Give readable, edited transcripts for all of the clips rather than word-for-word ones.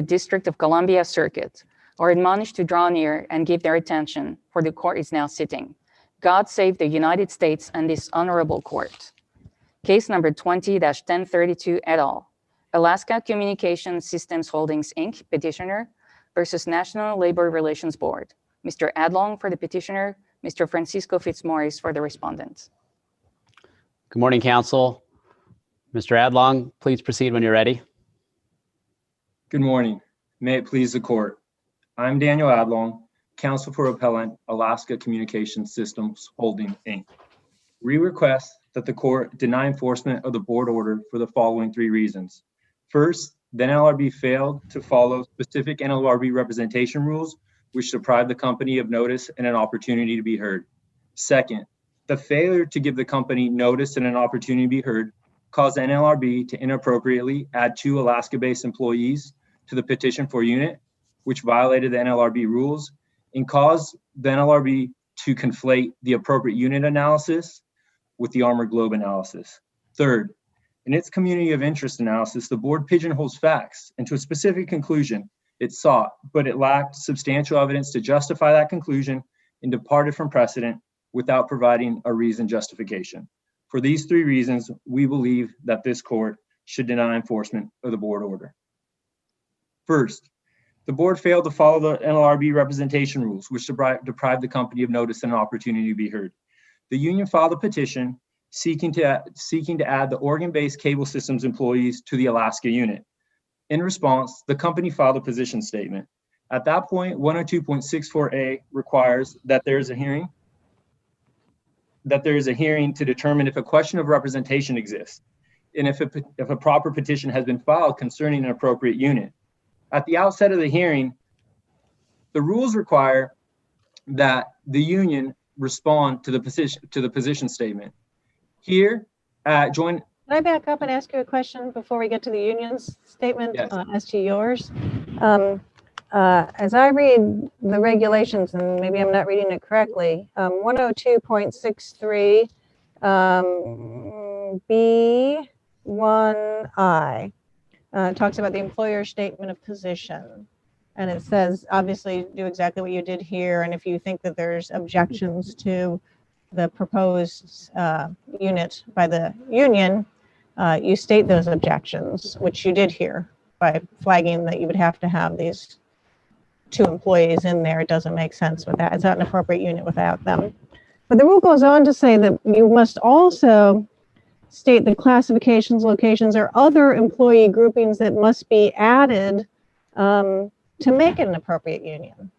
District of Columbia Circuit are admonished to draw near and give their attention, for the court is now sitting. God save the United States and this honorable court. Case number 20-1032 et al. Alaska Communication Systems Holdings, Inc. Petitioner versus National Labor Relations Board. Mr. Adlong for the petitioner, Mr. Francisco Fitzmaurice for the respondent. Good morning, counsel. Mr. Adlong, please proceed when you're ready. Good morning. May it please the court. I'm Daniel Adlong, counsel for appellant Alaska Communication Systems Holdings, Inc. We request that the court deny enforcement of the board order for the following three reasons. First, the NLRB failed to follow specific NLRB representation rules, which deprived the company of notice and an opportunity to be heard. Second, the failure to give the company notice and an opportunity to be heard caused the NLRB to inappropriately add 2 Alaska-based employees to the petition for unit, which violated the NLRB rules and caused the NLRB to conflate the appropriate unit analysis with the Armored Globe analysis. Third, in its community of interest analysis, the board pigeonholes facts into a specific conclusion it sought, but it lacked substantial evidence to justify that conclusion and departed from precedent without providing a reasoned justification. For these three reasons, we believe that this court should deny enforcement of the board order. First, the board failed to follow the NLRB representation rules, which deprived the company of notice and an opportunity to be heard. The union filed a petition seeking to add the Oregon-based cable systems employees to the Alaska unit. In response, the company filed a position statement. At that point, 102.64A requires that there is a hearing to determine if a question of representation exists and if a proper petition has been filed concerning an appropriate unit. At the outset of the hearing, the rules require that the union respond to the position statement. Here, Can I back up and ask you a question before we get to the union's statement? Yes. As to yours? As I read the regulations, and maybe I'm not reading it correctly, 102.63 B1I talks about the employer's statement of position. And it says, obviously, do exactly what you did here. And if you think that there's objections to the proposed unit by the union, you state those objections, which you did here by flagging that you would have to have these 2 employees in there. It doesn't make sense with that. It's not an appropriate unit without them. But the rule goes on to say that you must also state the classifications, locations, or other employee groupings that must be added to make it an appropriate union.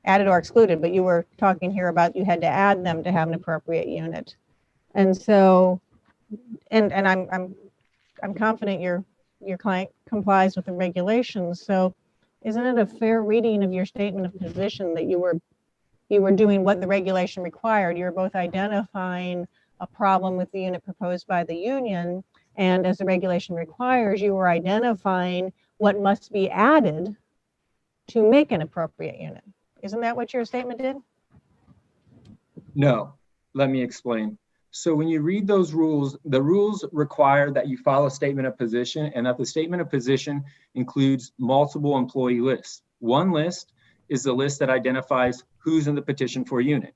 Added or excluded, but you were talking here about you had to add them to have an appropriate unit. And so, and I'm confident your client complies with the regulations. So isn't it a fair reading of your statement of position that you were doing what the regulation required? You were both identifying a problem with the unit proposed by the union, and as the regulation requires, you were identifying what must be added to make an appropriate unit. Isn't that what your statement did? No, let me explain. So when you read those rules, the rules require that you file a statement of position, and that the statement of position includes multiple employee lists. One list is the list that identifies who's in the petition for a unit.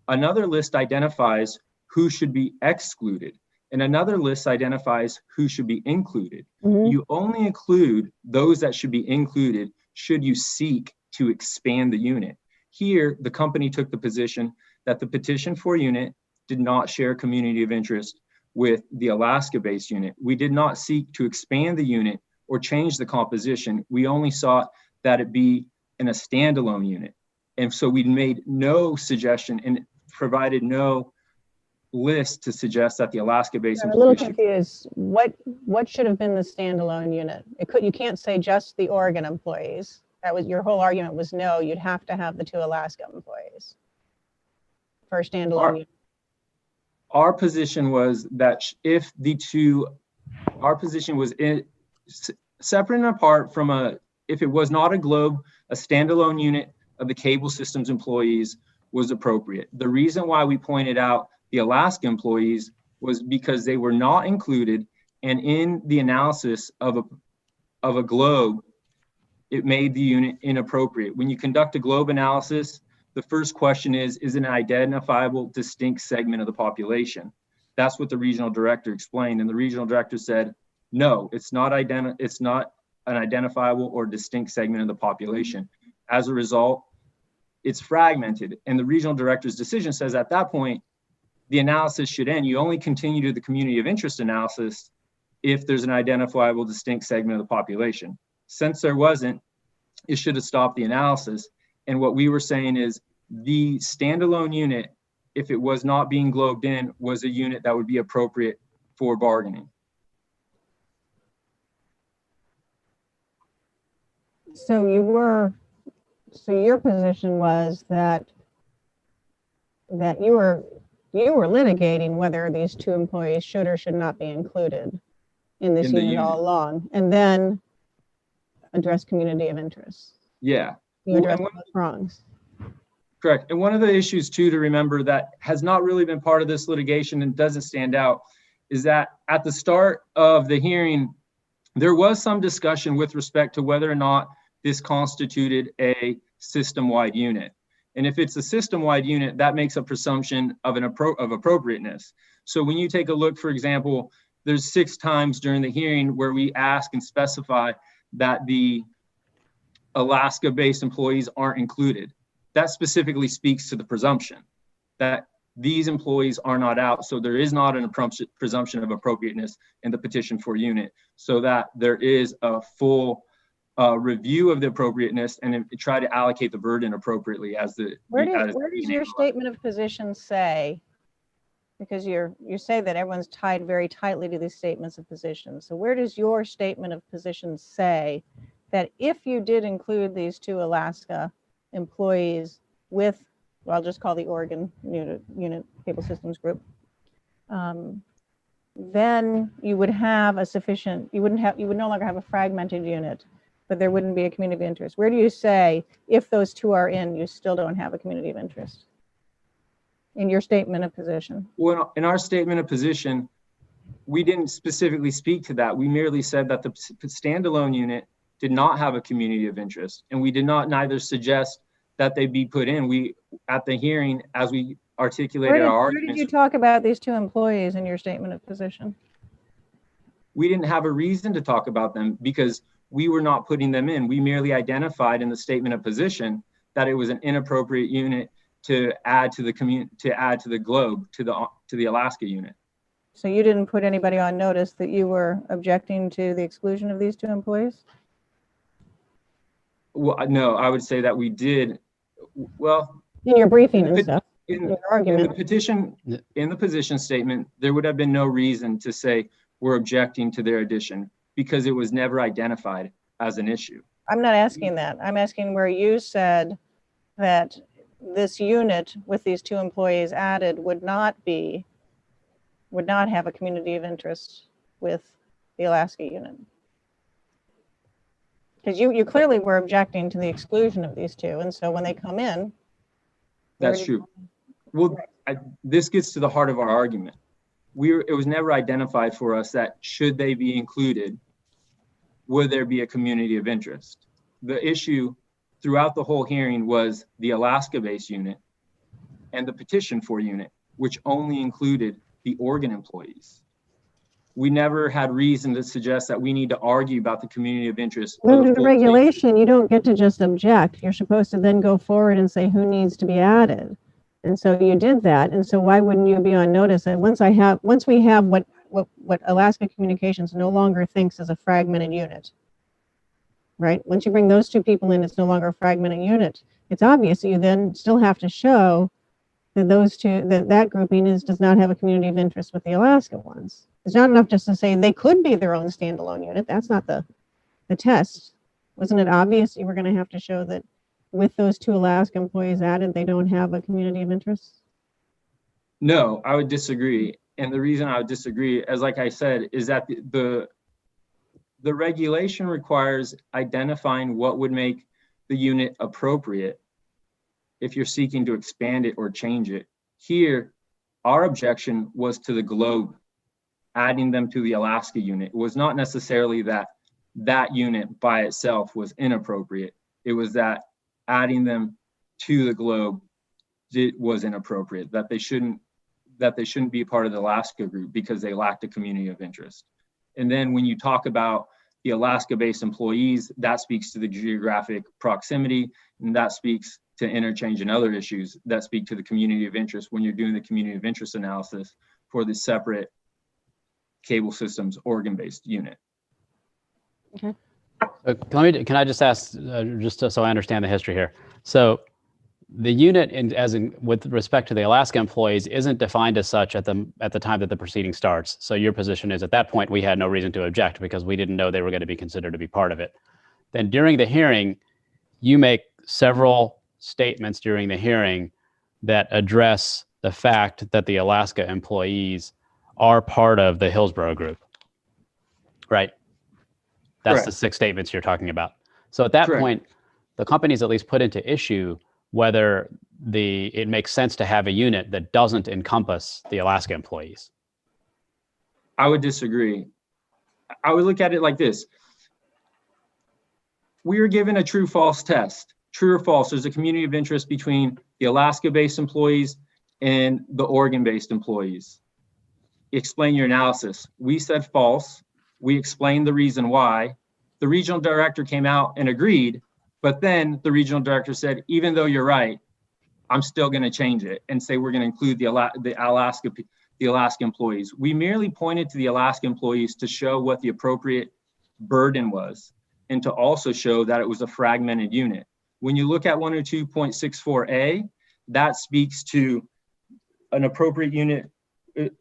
Another list identifies who should be excluded, and another list identifies who should be included. Mm-hmm. You only include those that should be included should you seek to expand the unit. Here, the company took the position that the petition for unit did not share community of interest with the Alaska-based unit. We did not seek to expand the unit or change the composition. We only sought that it be in a standalone unit. And so we made no suggestion and provided no list to suggest that the Alaska-based I'm a little confused. What should have been the standalone unit? You can't say just the Oregon employees. That was your whole argument was no, you'd have to have the 2 Alaska employees for a standalone unit. Our position was that if our position was separate and apart from if it was not a globe, a standalone unit of the cable systems employees was appropriate. The reason why we pointed out the Alaska employees was because they were not included, and in the analysis of a globe, it made the unit inappropriate. When you conduct a globe analysis, the first question is it an identifiable, distinct segment of the population? That's what the regional director explained. And the regional director said, no, it's not an identifiable or distinct segment of the population. As a result, it's fragmented. And the regional director's decision says at that point, the analysis should end. You only continue to the community of interest analysis if there's an identifiable, distinct segment of the population. Since there wasn't, it should have stopped the analysis. And what we were saying is the standalone unit, if it was not being globed in, was a unit that would be appropriate for bargaining. So your position was that you were litigating whether these two employees should or should not be included in this unit all along, and then address community of interest. Yeah. You address both wrongs. Correct. And one of the issues too to remember that has not really been part of this litigation and doesn't stand out is that at the start of the hearing, there was some discussion with respect to whether or not this constituted a system-wide unit. And if it's a system-wide unit, that makes a presumption of appropriateness. So when you take a look, for example, there's 6 times during the hearing where we ask and specify that the Alaska-based employees aren't included. That specifically speaks to the presumption that these employees are not out. So there is not an presumption of appropriateness in the petition for unit, so that there is a full review of the appropriateness and try to allocate the burden appropriately as the. Where does your statement of position say? Because you say that everyone's tied very tightly to these statements of position. So where does your statement of position say that if you did include these 2 Alaska employees with, well, I'll just call the Oregon unit Cable Systems Group, then you would have a sufficient, you would no longer have a fragmented unit, but there wouldn't be a community of interest. Where do you say if those 2 are in, you still don't have a community of interest? In your statement of position? Well, in our statement of position, we didn't specifically speak to that. We merely said that the standalone unit did not have a community of interest, and we did not neither suggest that they be put in. We, at the hearing, as we articulated our arguments. Where did you talk about these 2 employees in your statement of position? We didn't have a reason to talk about them because we were not putting them in. We merely identified in the statement of position that it was an inappropriate unit to add to the globe, to the Alaska unit. So you didn't put anybody on notice that you were objecting to the exclusion of these 2 employees? Well, no, I would say that we did. Well, in your briefing and stuff, in the position statement, there would have been no reason to say we're objecting to their addition because it was never identified as an issue. I'm not asking that. I'm asking where you said that this unit with these 2 employees added would not have a community of interest with the Alaska unit. Because you clearly were objecting to the exclusion of these 2. And so when they come in. That's true. Well, this gets to the heart of our argument. It was never identified for us that should they be included, would there be a community of interest? The issue throughout the whole hearing was the Alaska-based unit and the petition for unit, which only included the Oregon employees. We never had reason to suggest that we need to argue about the community of interest. Under the regulation, you don't get to just object. You're supposed to then go forward and say who needs to be added. And so you did that. And so why wouldn't you be on notice that once we have what Alaska Communications no longer thinks is a fragmented unit, right? Once you bring those 2 people in, it's no longer a fragmented unit. It's obvious that you then still have to show that that grouping does not have a community of interest with the Alaska ones. It's not enough just to say they could be their own standalone unit. That's not the test. Wasn't it obvious you were going to have to show that with those 2 Alaska employees added, they don't have a community of interest? No, I would disagree. And the reason I would disagree, as like I said, is that the regulation requires identifying what would make the unit appropriate if you're seeking to expand it or change it. Here, our objection was to the globe, adding them to the Alaska unit. It was not necessarily that that unit by itself was inappropriate. It was that adding them to the globe was inappropriate, that they shouldn't be part of the Alaska group because they lacked a community of interest. And then when you talk about the Alaska-based employees, that speaks to the geographic proximity, and that speaks to interchange and other issues that speak to the community of interest when you're doing the community of interest analysis for the separate cable systems Oregon-based unit. Okay. Can I just ask, so I understand the history here? So the unit, with respect to the Alaska employees, isn't defined as such at the time that the proceeding starts. So your position is, at that point, we had no reason to object because we didn't know they were going to be considered to be part of it. Then during the hearing, you make several statements during the hearing that address the fact that the Alaska employees are part of the Hillsborough group, right? That's Correct. The 6 statements you're talking about. So at that Correct. point, the company's at least put into issue whether it makes sense to have a unit that doesn't encompass the Alaska employees. I would disagree. I would look at it like this. We are given a true-false test. True or false, there's a community of interest between the Alaska-based employees and the Oregon-based employees. Explain your analysis. We said false. We explained the reason why. The regional director came out and agreed, but then the regional director said, even though you're right, I'm still going to change it and say we're going to include the Alaska employees. We merely pointed to the Alaska employees to show what the appropriate burden was and to also show that it was a fragmented unit. When you look at 102.64A, that speaks to an appropriate unit.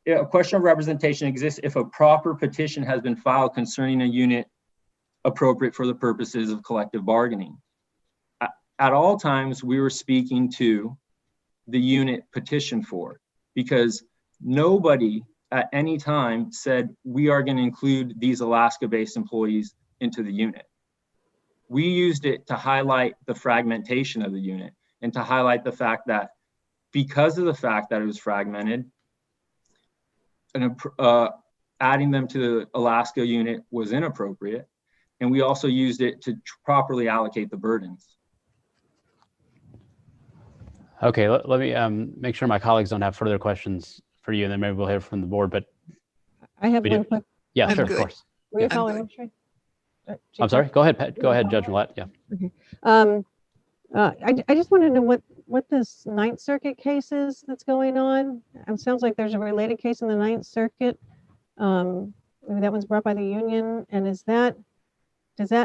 A question of representation exists if a proper petition has been filed concerning a unit appropriate for the purposes of collective bargaining. At all times, we were speaking to the unit petitioned for, because nobody at any time said we are going to include these Alaska-based employees into the unit. We used it to highlight the fragmentation of the unit and to highlight the fact that because of the fact that it was fragmented, adding them to the Alaska unit was inappropriate. And we also used it to properly allocate the burdens. Okay, let me make sure my colleagues don't have further questions for you, and then maybe we'll hear from the board. But I have We one do. quick. yeah, I'm sure, good. of course. Were you Yeah. following I'm up, Sri? I'm sorry. Go ahead, Pat. Go ahead, Judge Millett. Yeah. I just want to know what this Ninth Circuit case is that's going on. It sounds like there's a related case in the Ninth Circuit. Maybe that one's brought by the union. And does that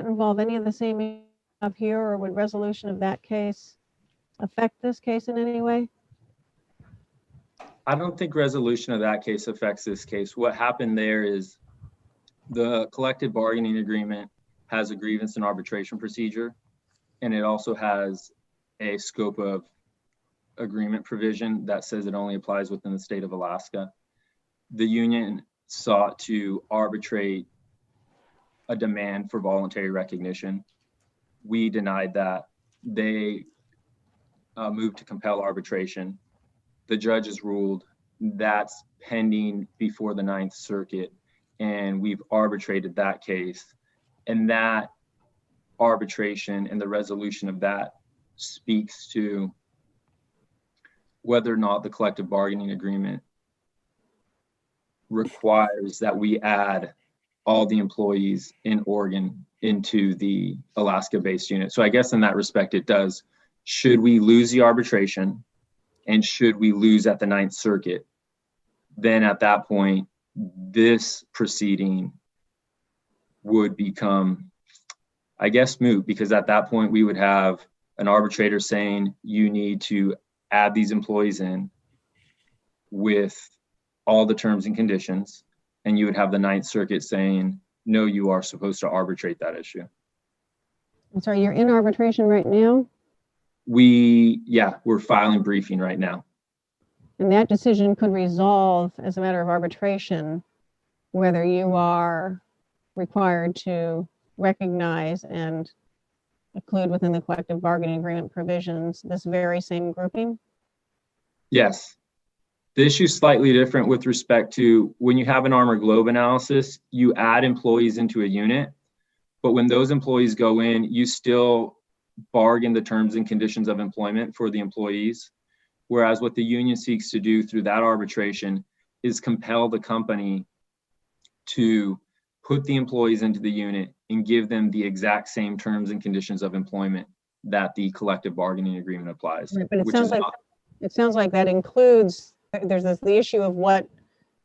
involve any of the same up here, or would resolution of that case affect this case in any way? I don't think resolution of that case affects this case. What happened there is the collective bargaining agreement has a grievance and arbitration procedure, and it also has a scope of agreement provision that says it only applies within the state of Alaska. The union sought to arbitrate a demand for voluntary recognition. We denied that. They moved to compel arbitration. The judges ruled that's pending before the Ninth Circuit, and we've arbitrated that case. And that arbitration and the resolution of that speaks to whether or not the collective bargaining agreement requires that we add all the employees in Oregon into the Alaska-based unit. So I guess in that respect, it does. Should we lose the arbitration and should we lose at the Ninth Circuit, then at that point, this proceeding would become, I guess, moot, because at that point we would have an arbitrator saying you need to add these employees in with all the terms and conditions, and you would have the Ninth Circuit saying, no, you are supposed to arbitrate that issue. I'm sorry, you're in arbitration right now? We're filing briefing right now. And that decision could resolve as a matter of arbitration whether you are required to recognize and include within the collective bargaining agreement provisions this very same grouping? Yes. The issue is slightly different with respect to when you have an armor globe analysis, you add employees into a unit. But when those employees go in, you still bargain the terms and conditions of employment for the employees. Whereas what the union seeks to do through that arbitration is compel the company to put the employees into the unit and give them the exact same terms and conditions of employment that the collective bargaining agreement applies. Right, but it which sounds is like not- it sounds like that includes, there's the issue of what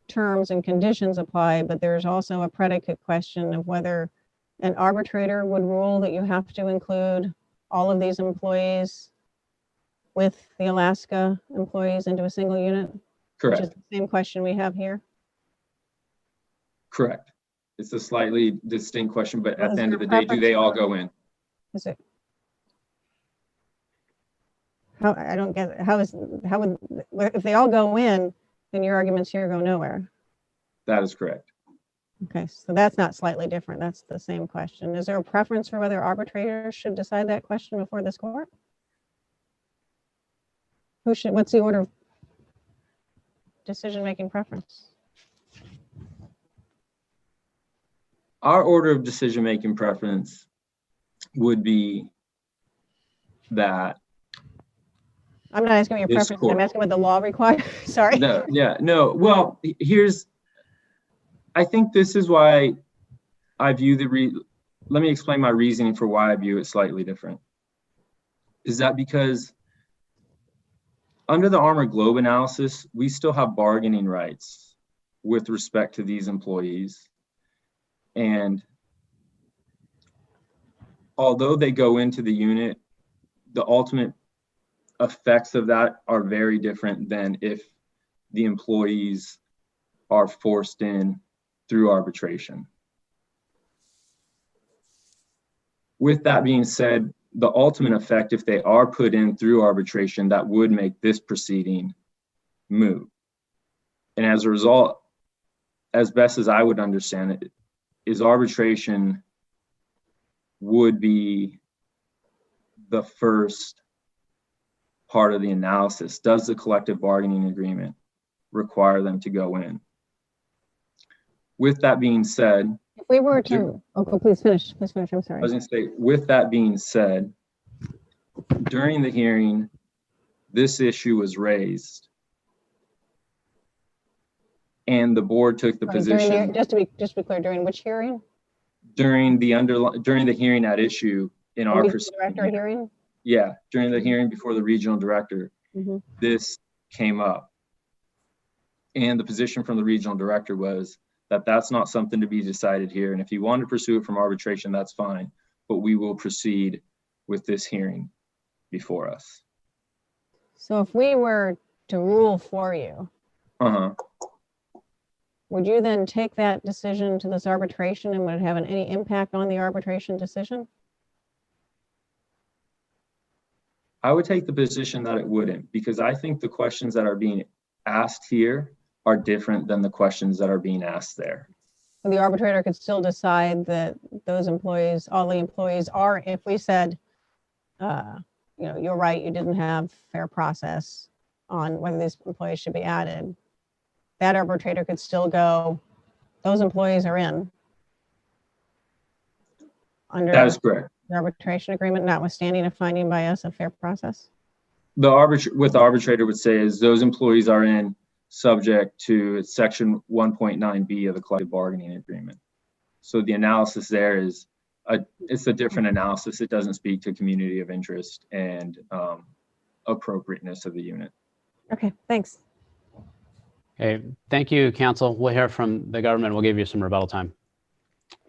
terms and conditions apply, but there's also a predicate question of whether an arbitrator would rule that you have to include all of these employees with the Alaska employees into a single unit, which Correct. is the same question we have here. Correct. It's a slightly distinct question, but Well, at is the end of there the a day, do they preference all for- go in? Is it? How, I don't get it. How would, if they all go in, then your arguments here go nowhere. That is correct. Okay, so that's not slightly different. That's the same question. Is there a preference for whether arbitrators should decide that question before this court? Who should, what's the order of decision-making preference? Our order of decision-making preference would be that, I'm not asking what your This preference is. I'm court. asking what the law requires. Sorry. no. Well, I think this is why I view let me explain my reasoning for why I view it slightly different. Is that because under the Armored Globe analysis, we still have bargaining rights with respect to these employees. And although they go into the unit, the ultimate effects of that are very different than if the employees are forced in through arbitration. With that being said, the ultimate effect, if they are put in through arbitration, that would make this proceeding moot. And as a result, as best as I would understand it, is arbitration would be the first part of the analysis. Does the collective bargaining agreement require them to go in? With that being said, If we were to, please finish. Please finish. I'm sorry. I was going to say, with that being said, during the hearing, this issue was raised, and the board took the Sorry, position just to be clear, during which hearing? during the hearing at issue in our Regional director proceeding. hearing? Yeah, during the hearing before the regional director, Mhm. this came up, and the position from the regional director was that that's not something to be decided here. And if you want to pursue it from arbitration, that's fine, but we will proceed with this hearing before us. So if we were to rule for you, would you then take that decision to this arbitration, and would it have any impact on the arbitration decision? I would take the position that it wouldn't, because I think the questions that are being asked here are different than the questions that are being asked there. So the arbitrator could still decide that those employees, all the employees are, if we said, you're right, you didn't have fair process on whether these employees should be added, that arbitrator could still go, those employees are in under That is correct. the arbitration agreement, notwithstanding a finding by us of fair process. What the arbitrator would say is those employees are in subject to section 1.9B of the collective bargaining agreement. So the analysis there is, it's a different analysis. It doesn't speak to community of interest and appropriateness of the unit. Okay, thanks. Okay, thank you, counsel. We'll hear from the government. We'll give you some rebuttal time.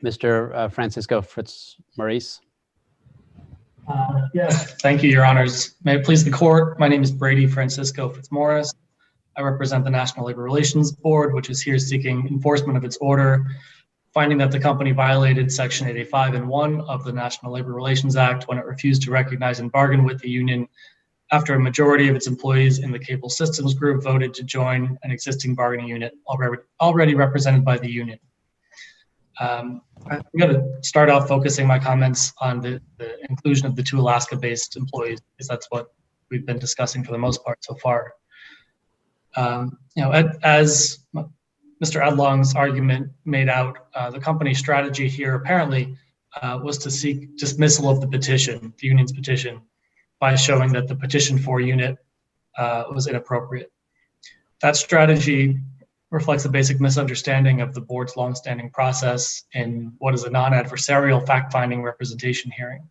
Mr. Francisco Fritz-Maurice. Yes, thank you, your honors. May it please the court, my name is Brady Francisco Fitzmaurice. I represent the National Labor Relations Board, which is here seeking enforcement of its order, finding that the company violated section 885 and 1 of the National Labor Relations Act when it refused to recognize and bargain with the union after a majority of its employees in the cable systems group voted to join an existing bargaining unit already represented by the union. I'm going to start off focusing my comments on the inclusion of the 2 Alaska-based employees, because that's what we've been discussing for the most part so far. As Mr. Adlong's argument made out, the company's strategy here apparently was to seek dismissal of the petition, the union's petition, by showing that the petition for unit was inappropriate. That strategy reflects a basic misunderstanding of the board's longstanding process in what is a non-adversarial fact-finding representation hearing.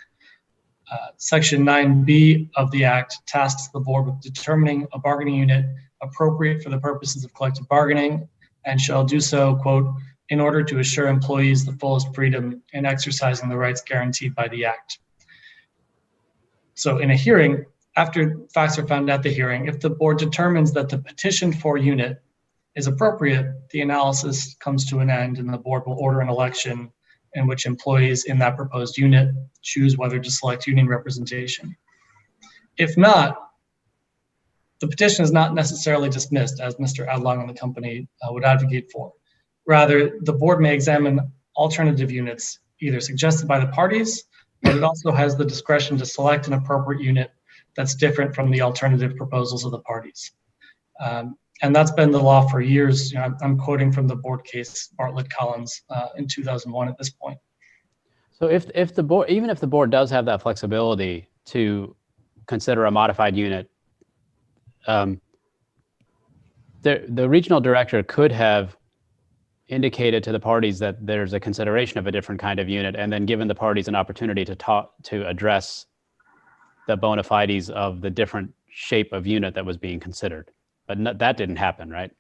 Section 9B of the Act tasks the board with determining a bargaining unit appropriate for the purposes of collective bargaining and shall do so, quote, in order to assure employees the fullest freedom in exercising the rights guaranteed by the Act. So in a hearing, after facts are found at the hearing, if the board determines that the petition for unit is appropriate, the analysis comes to an end and the board will order an election in which employees in that proposed unit choose whether to select union representation. If not, the petition is not necessarily dismissed, as Mr. Adlong and the company would advocate for. Rather, the board may examine alternative units, either suggested by the parties, but it also has the discretion to select an appropriate unit that's different from the alternative proposals of the parties. And that's been the law for years. You know, I'm quoting from the board case Bartlett-Collins in 2001 at this point. So if the board, even if the board does have that flexibility to consider a modified unit, the regional director could have indicated to the parties that there's a consideration of a different kind of unit, and then given the parties an opportunity to address the bona fides of the different shape of unit that was being considered. But that didn't happen, right?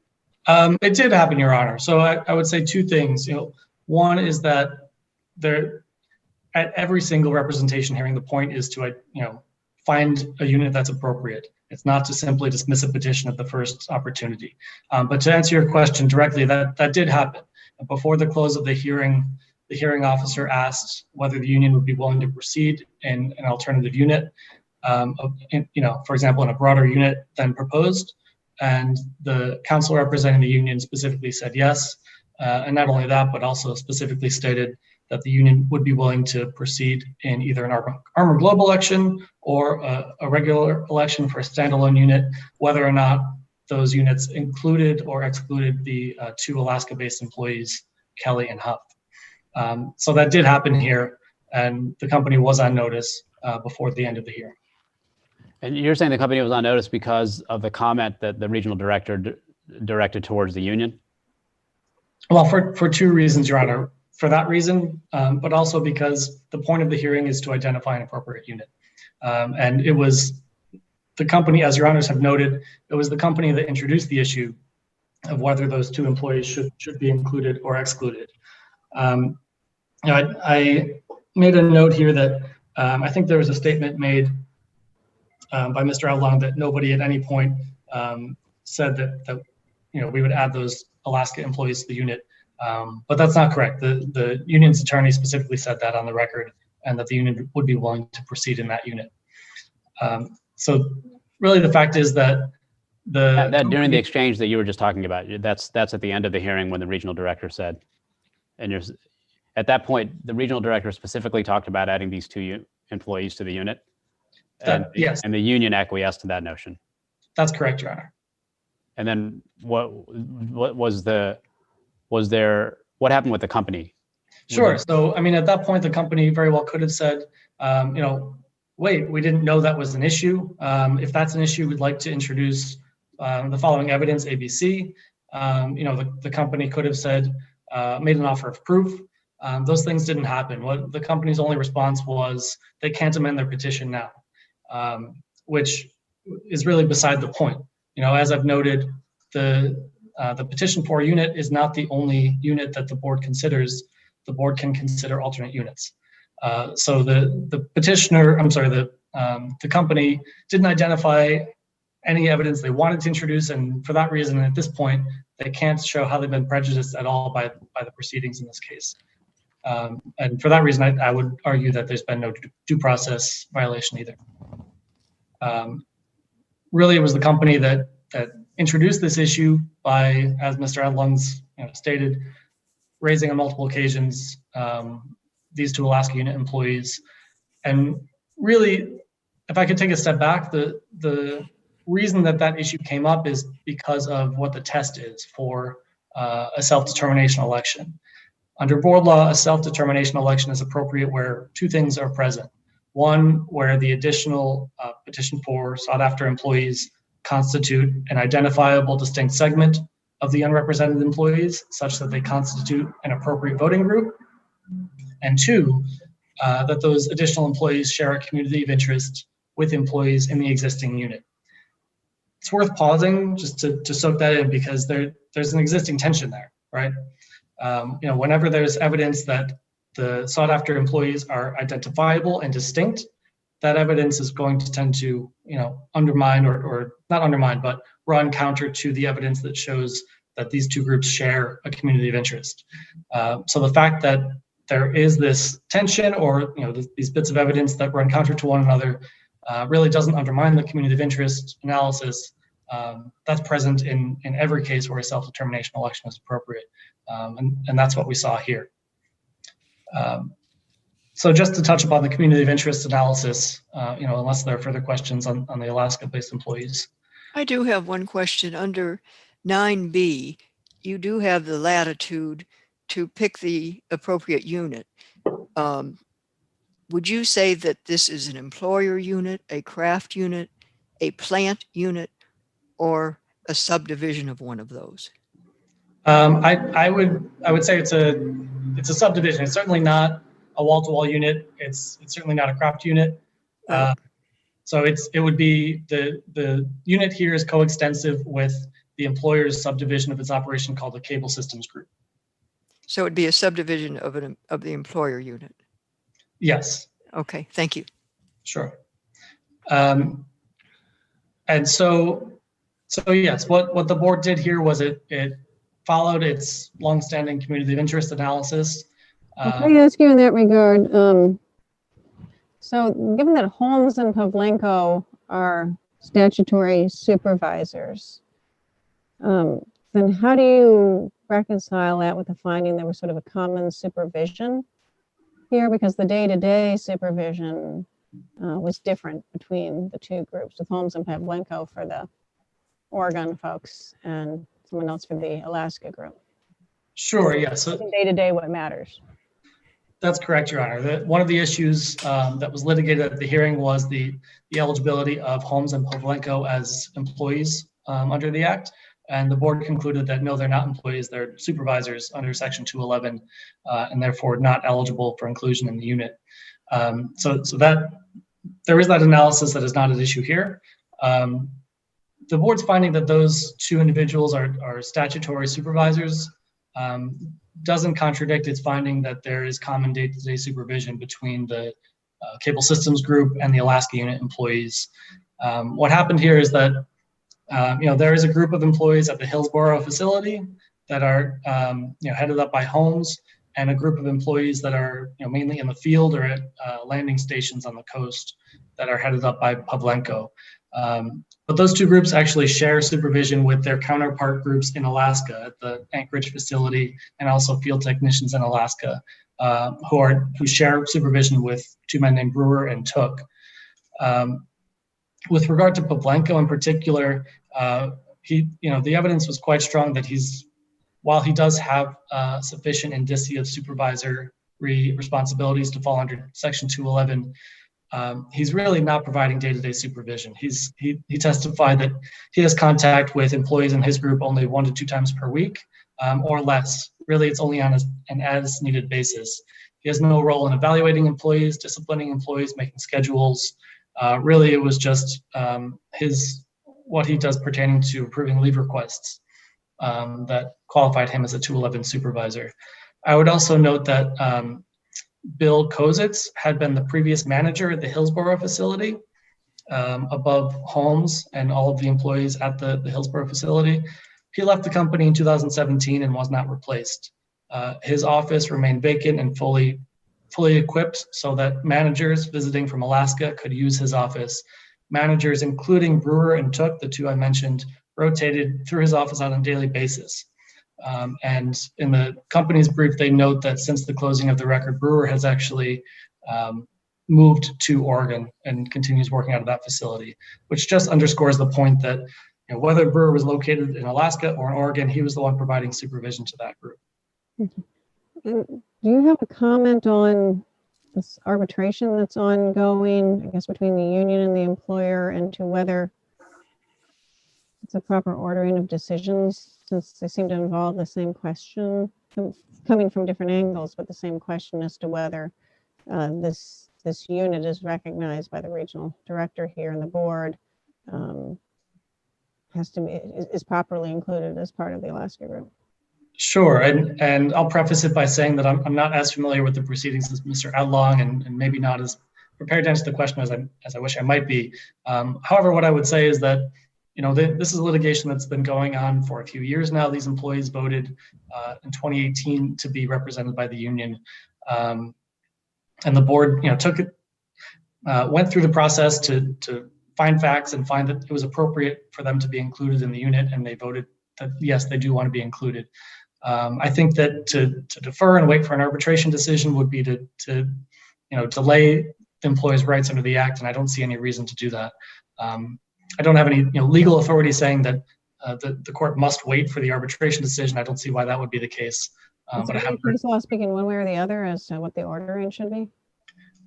It did happen, Your Honor. So I would say two things. You know, one is that there, at every single representation hearing, the point is to find a unit that's appropriate. It's not to simply dismiss a petition at the first opportunity. But to answer your question directly, that did happen. Before the close of the hearing officer asked whether the union would be willing to proceed in an alternative unit, for example, in a broader unit than proposed. And the counsel representing the union specifically said yes. And not only that, but also specifically stated that the union would be willing to proceed in either an armored globe election or a regular election for a standalone unit, whether or not those units included or excluded the two Alaska-based employees, Kelly and Huff. So that did happen here, and the company was on notice before the end of the hearing. And you're saying the company was on notice because of the comment that the regional director directed towards the union? Well, for two reasons, Your Honor. For that reason, but also because the point of the hearing is to identify an appropriate unit. And it was the company, as Your Honors have noted, it was the company that introduced the issue of whether those two employees should be included or excluded. I made a note here that I think there was a statement made by Mr. Adlong that nobody at any point said that we would add those Alaska employees to the unit. But that's not correct. The union's attorney specifically said that on the record, and that the union would be willing to proceed in that unit. So really the fact is that during the exchange that you were just talking about, that's at the end of the hearing when the regional director said, and at that point, the regional director specifically talked about adding these two employees to the unit. Yes. And the union acquiesced to that notion. That's correct, Your Honor. And then what happened with the company? Sure. So, I mean, at that point, the company very well could have said, wait, we didn't know that was an issue. If that's an issue, we'd like to introduce the following evidence, ABC. The company could have said, made an offer of proof. Those things didn't happen. What the company's only response was, they can't amend their petition now, which is really beside the point. As I've noted, the petition for unit is not the only unit that the board considers. The board can consider alternate units. So the company didn't identify any evidence they wanted to introduce, and for that reason, at this point, they can't show how they've been prejudiced at all by the proceedings in this case. And for that reason, I would argue that there's been no due process violation either. Really, it was the company that introduced this issue by, as Mr. Adlung's stated, raising on multiple occasions these two Alaska unit employees. And really, if I could take a step back, the reason that issue came up is because of what the test is for a self-determination election. Under board law, a self-determination election is appropriate where two things are present. One, where the additional petition for sought-after employees constitute an identifiable distinct segment of the unrepresented employees such that they constitute an appropriate voting group. And two, that those additional employees share a community of interest with employees in the existing unit. It's worth pausing just to soak that in because there's an existing tension there, right? Whenever there's evidence that the sought-after employees are identifiable and distinct, that evidence is going to tend to, undermine or not undermine, but run counter to the evidence that shows that these two groups share a community of interest. So the fact that there is this tension or these bits of evidence that run counter to one another really doesn't undermine the community of interest analysis that's present in every case where a self-determination election is appropriate. And that's what we saw here. So just to touch upon the community of interest analysis, unless there are further questions on the Alaska-based employees. I do have one question. Under 9B, you do have the latitude to pick the appropriate unit. Would you say that this is an employer unit, a craft unit, a plant unit, or a subdivision of one of those? I would say it's a subdivision. It's certainly not a wall-to-wall unit. It's certainly not a craft unit. So it would be the unit here is coextensive with the employer's subdivision of its operation called the Cable Systems Group. So it'd be a subdivision of the employer unit. Yes. Okay, thank you. Sure. And so yes, what the board did here was it followed its longstanding community of interest analysis. Let me ask you in that regard. So given that Holmes and Pavlenko are statutory supervisors, then how do you reconcile that with the finding there was sort of a common supervision here? Because the day-to-day supervision was different between the two groups, with Holmes and Pavlenko for the Oregon folks and someone else for the Alaska group. Sure, yeah. So day-to-day, what matters? That's correct, Your Honor. One of the issues that was litigated at the hearing was the eligibility of Holmes and Pavlenko as employees under the Act. And the board concluded that no, they're not employees, they're supervisors under Section 211, and therefore not eligible for inclusion in the unit. So that there is that analysis that is not at issue here. The board's finding that those two individuals are statutory supervisors doesn't contradict its finding that there is common day-to-day supervision between the Cable Systems Group and the Alaska unit employees. What happened here is that there is a group of employees at the Hillsborough facility that are headed up by Holmes, and a group of employees that are mainly in the field or at landing stations on the coast that are headed up by Pavlenko. But those two groups actually share supervision with their counterpart groups in Alaska at the Anchorage facility, and also field technicians in Alaska who share supervision with two men named Brewer and Took. With regard to Pavlenko in particular, the evidence was quite strong that while he does have sufficient indicia of supervisory responsibilities to fall under Section 211, he's really not providing day-to-day supervision. He testified that he has contact with employees in his group only 1 to 2 times per week or less. Really, it's only on an as-needed basis. He has no role in evaluating employees, disciplining employees, making schedules. Really, it was just what he does pertaining to approving leave requests that qualified him as a 211 supervisor. I would also note that Bill Kozitz had been the previous manager at the Hillsborough facility, above Holmes and all of the employees at the Hillsborough facility. He left the company in 2017 and was not replaced. His office remained vacant and fully equipped so that managers visiting from Alaska could use his office. Managers, including Brewer and Took, the two I mentioned, rotated through his office on a daily basis. And in the company's brief, they note that since the closing of the record, Brewer has actually moved to Oregon and continues working out of that facility, which just underscores the point that whether Brewer was located in Alaska or in Oregon, he was the one providing supervision to that group. And do you have a comment on this arbitration that's ongoing, I guess, between the union and the employer, and to whether it's a proper ordering of decisions, since they seem to involve the same question, coming from different angles, but the same question as to whether this unit is recognized by the regional director here and the board, has to be, is properly included as part of the Alaska group. Sure, and I'll preface it by saying that I'm not as familiar with the proceedings as Mr. Adlong, and maybe not as prepared to answer the question as I wish I might be. However, what I would say is that, you know, this is litigation that's been going on for a few years now. These employees voted in 2018 to be represented by the union, and the board, you know, took it, went through the process to find facts and find that it was appropriate for them to be included in the unit, and they voted that yes, they do want to be included. I think that to defer and wait for an arbitration decision would be to you know, delay the employee's rights under the act, and I don't see any reason to do that. I don't have any, you know, legal authority saying that the court must wait for the arbitration decision. I don't see why that would be the case. But I have case law speaking one way or the other as to what the ordering should be?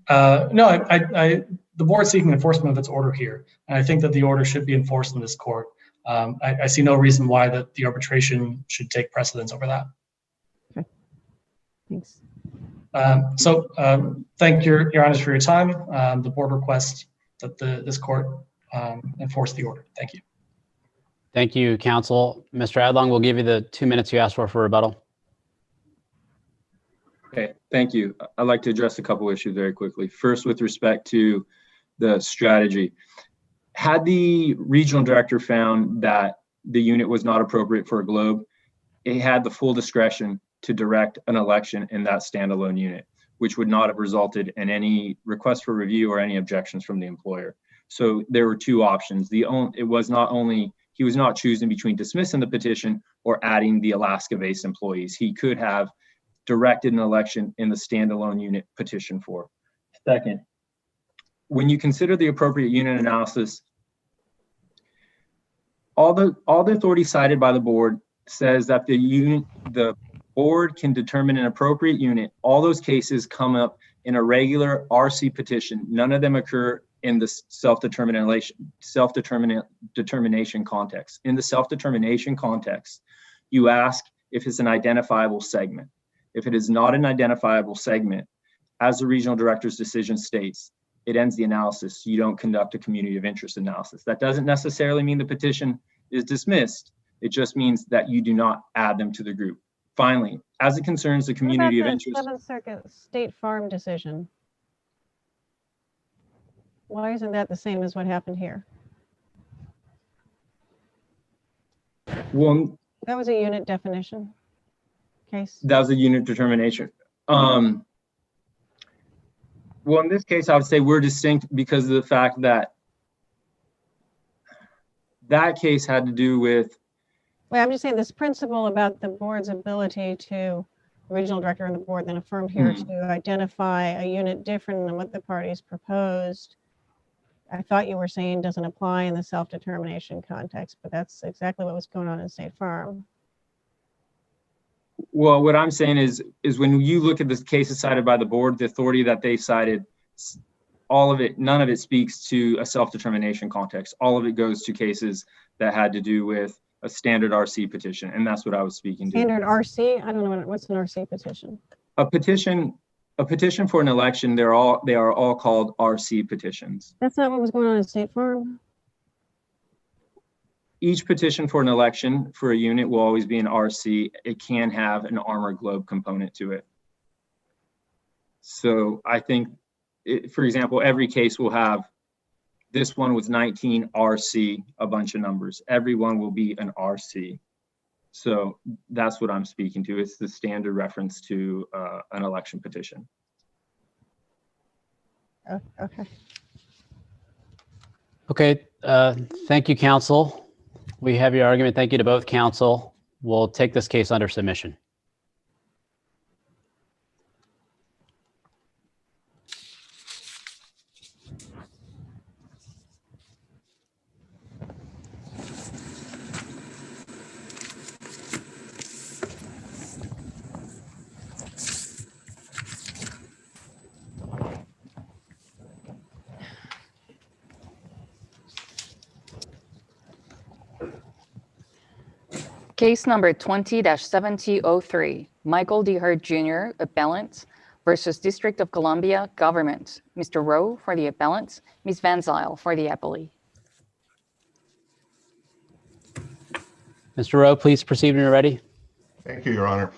No, the board's seeking enforcement of its order here, and I think that the order should be enforced in this court. I see no reason why the arbitration should take precedence over that. Okay, thanks. Thank your honors for your time. The board requests that this court enforce the order. Thank you. Thank you, counsel. Mr. Adlong, we'll give you the 2 minutes you asked for rebuttal. Okay, thank you. I'd like to address a couple issues very quickly. First, with respect to the strategy. Had the regional director found that the unit was not appropriate for a globe, it had the full discretion to direct an election in that standalone unit, which would not have resulted in any request for review or any objections from the employer. So there were two options. It was not only, he was not choosing between dismissing the petition or adding the Alaska-based employees. He could have directed an election in the standalone unit petition for. Second, when you consider the appropriate unit analysis, all the authority cited by the board says that the board can determine an appropriate unit. All those cases come up in a regular RC petition. None of them occur in the self-determination context. In the self-determination context, you ask if it's an identifiable segment. If it is not an identifiable segment, as the regional director's decision states, it ends the analysis. You don't conduct a community of interest analysis. That doesn't necessarily mean the petition is dismissed. It just means that you do not add them to the group. Finally, as it concerns the community of interest. Seventh Circuit State Farm decision. Why isn't that the same as what happened here? Well, that was a unit definition case. That was a unit determination. Well, in this case, I would say we're distinct because of the fact that that case had to do with. Well, I'm just saying this principle about the board's ability to, the regional director and the board then affirmed here to identify a unit different than what the parties proposed. I thought you were saying doesn't apply in the self-determination context, but that's exactly what was going on in State Farm. Well, what I'm saying is when you look at the cases cited by the board, the authority that they cited, all of it, none of it speaks to a self-determination context. All of it goes to cases that had to do with a standard RC petition, and that's what I was speaking to. Standard RC? I don't know what's an RC petition. A petition for an election, they are all called RC petitions. That's not what was going on in State Farm. Each petition for an election for a unit will always be an RC. It can have an armor globe component to it. So I think, for example, every case will have, this one was 19 RC, a bunch of numbers. Every one will be an RC. So that's what I'm speaking to. It's the standard reference to an election petition. Okay. Okay, thank you, counsel. We have your argument. Thank you to both counsel. We'll take this case under submission. Case number 20-7003, Michael D. Hurd Jr., appellant, versus District of Columbia Government. Mr. Rowe for the appellant, Ms. Van Zyl for the appellee. Mr. Rowe, please proceed when you're ready. Thank you, Your Honor.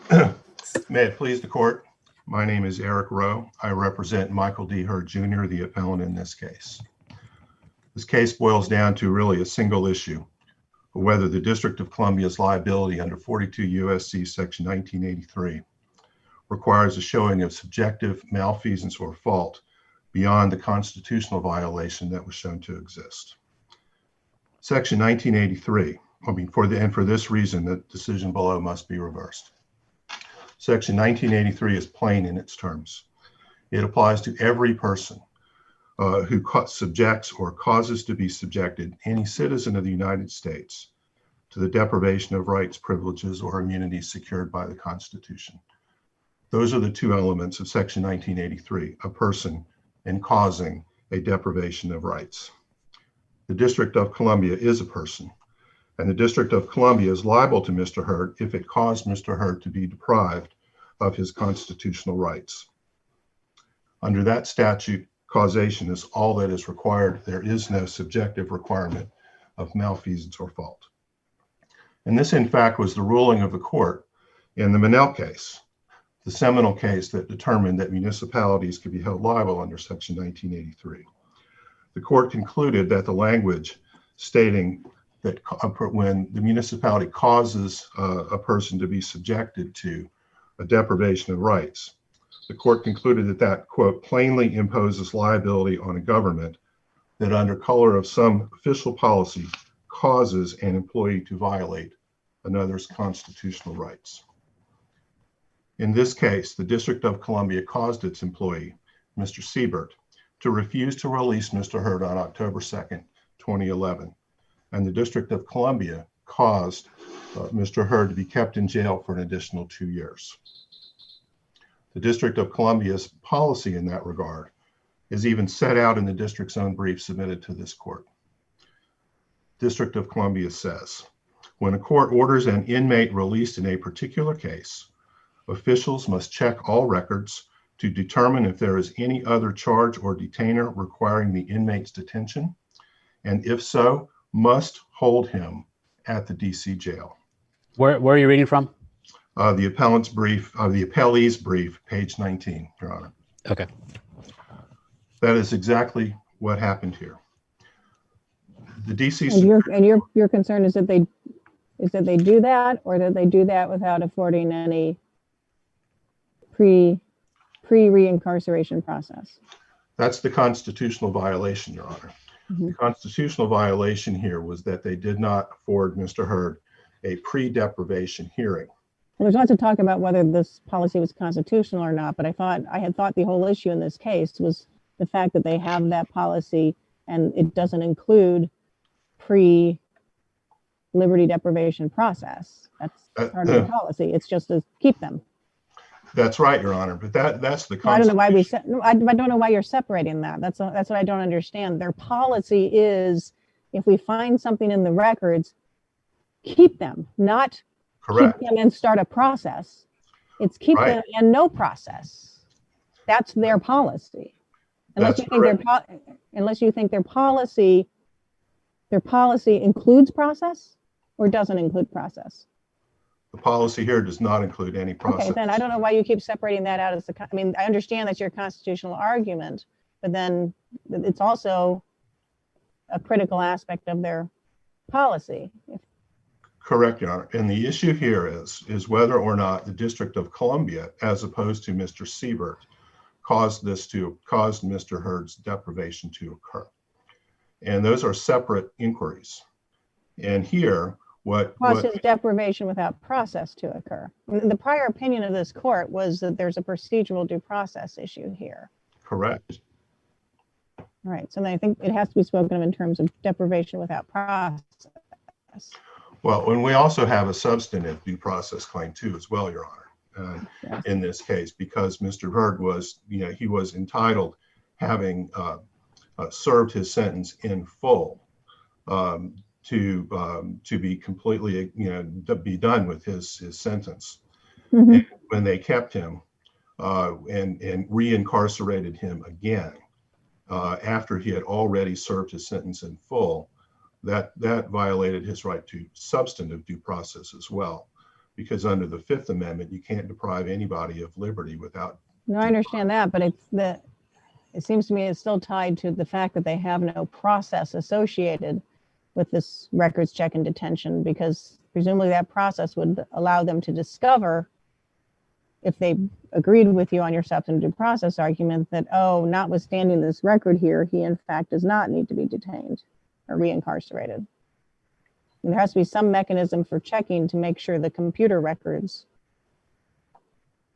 May it please the court. My name is Eric Rowe. I represent Michael D. Hurd Jr., the appellant in this case. This case boils down to really a single issue, whether the District of Columbia's liability under 42 USC section 1983 requires a showing of subjective malfeasance or fault beyond the constitutional violation that was shown to exist. Section 1983, for this reason, the decision below must be reversed. Section 1983 is plain in its terms. It applies to every person who subjects or causes to be subjected any citizen of the United States to the deprivation of rights, privileges, or immunities secured by the Constitution. Those are the two elements of Section 1983, a person and causing a deprivation of rights. The District of Columbia is a person, and the District of Columbia is liable to Mr. Hurd if it caused Mr. Hurd to be deprived of his constitutional rights. Under that statute, causation is all that is required. There is no subjective requirement of malfeasance or fault. And this, in fact, was the ruling of the court in the Millett case, the seminal case that determined that municipalities could be held liable under Section 1983. The court concluded that the language stating that when the municipality causes a person to be subjected to a deprivation of rights, the court concluded that that, quote, plainly imposes liability on a government that under color of some official policy causes an employee to violate another's constitutional rights. In this case, the District of Columbia caused its employee, Mr. Siebert, to refuse to release Mr. Hurd on October 2nd, 2011. And the District of Columbia caused Mr. Hurd to be kept in jail for an additional 2 years. The District of Columbia's policy in that regard is even set out in the district's own brief submitted to this court. District of Columbia says, when a court orders an inmate released in a particular case, officials must check all records to determine if there is any other charge or detainer requiring the inmate's detention, and if so, must hold him at the DC jail. Where are you reading from? The appellant's brief, the appellee's brief, page 19, Your Honor. Okay. That is exactly what happened here. The DC. And your concern is that they do that, or that they do that without affording any pre-reincarceration process? That's the constitutional violation, Your Honor. Mm-hmm. The constitutional violation here was that they did not afford Mr. Hurd a pre-deprivation hearing. Well, there's lots of talk about whether this policy was constitutional or not, but I had thought the whole issue in this case was the fact that they have that policy and it doesn't include pre-liberty deprivation process. That's part of the policy. It's just to keep them. That's right, Your Honor. But that's the. I don't know why I don't know why you're separating that. That's what I don't understand. Their policy is, if we find something in the records, keep them, not correct. Keep them and start a process. It's keep right. them and no process. That's their policy. Unless you think their policy includes process or doesn't include process. The policy here does not include any process. Okay, then I don't know why you keep separating that out as I mean, I understand that's your constitutional argument, but then it's also a critical aspect of their policy. Correct, Your Honor. And the issue here is whether or not the District of Columbia, as opposed to Mr. Siebert, caused Mr. Hurd's deprivation to occur. And those are separate inquiries. And here, caused his deprivation without process to occur. The prior opinion of this court was that there's a procedural due process issue here. Correct. All right, so then I think it has to be spoken of in terms of deprivation without process. Well, and we also have a substantive due process claim too, as well, Your Honor, in this case, because Mr. Hurd was, he was entitled, having served his sentence in full, to be completely, to be done with his sentence. Mhm. And when they kept him and re-incarcerated him again after he had already served his sentence in full, that violated his right to substantive due process as well, because under the Fifth Amendment, you can't deprive anybody of liberty without. No, I understand that, but it seems to me it's still tied to the fact that they have no process associated with this records check and detention, because presumably that process would allow them to discover, if they agreed with you on your substantive due process argument, that, oh, notwithstanding this record here, he in fact does not need to be detained or reincarcerated. And there has to be some mechanism for checking to make sure the computer records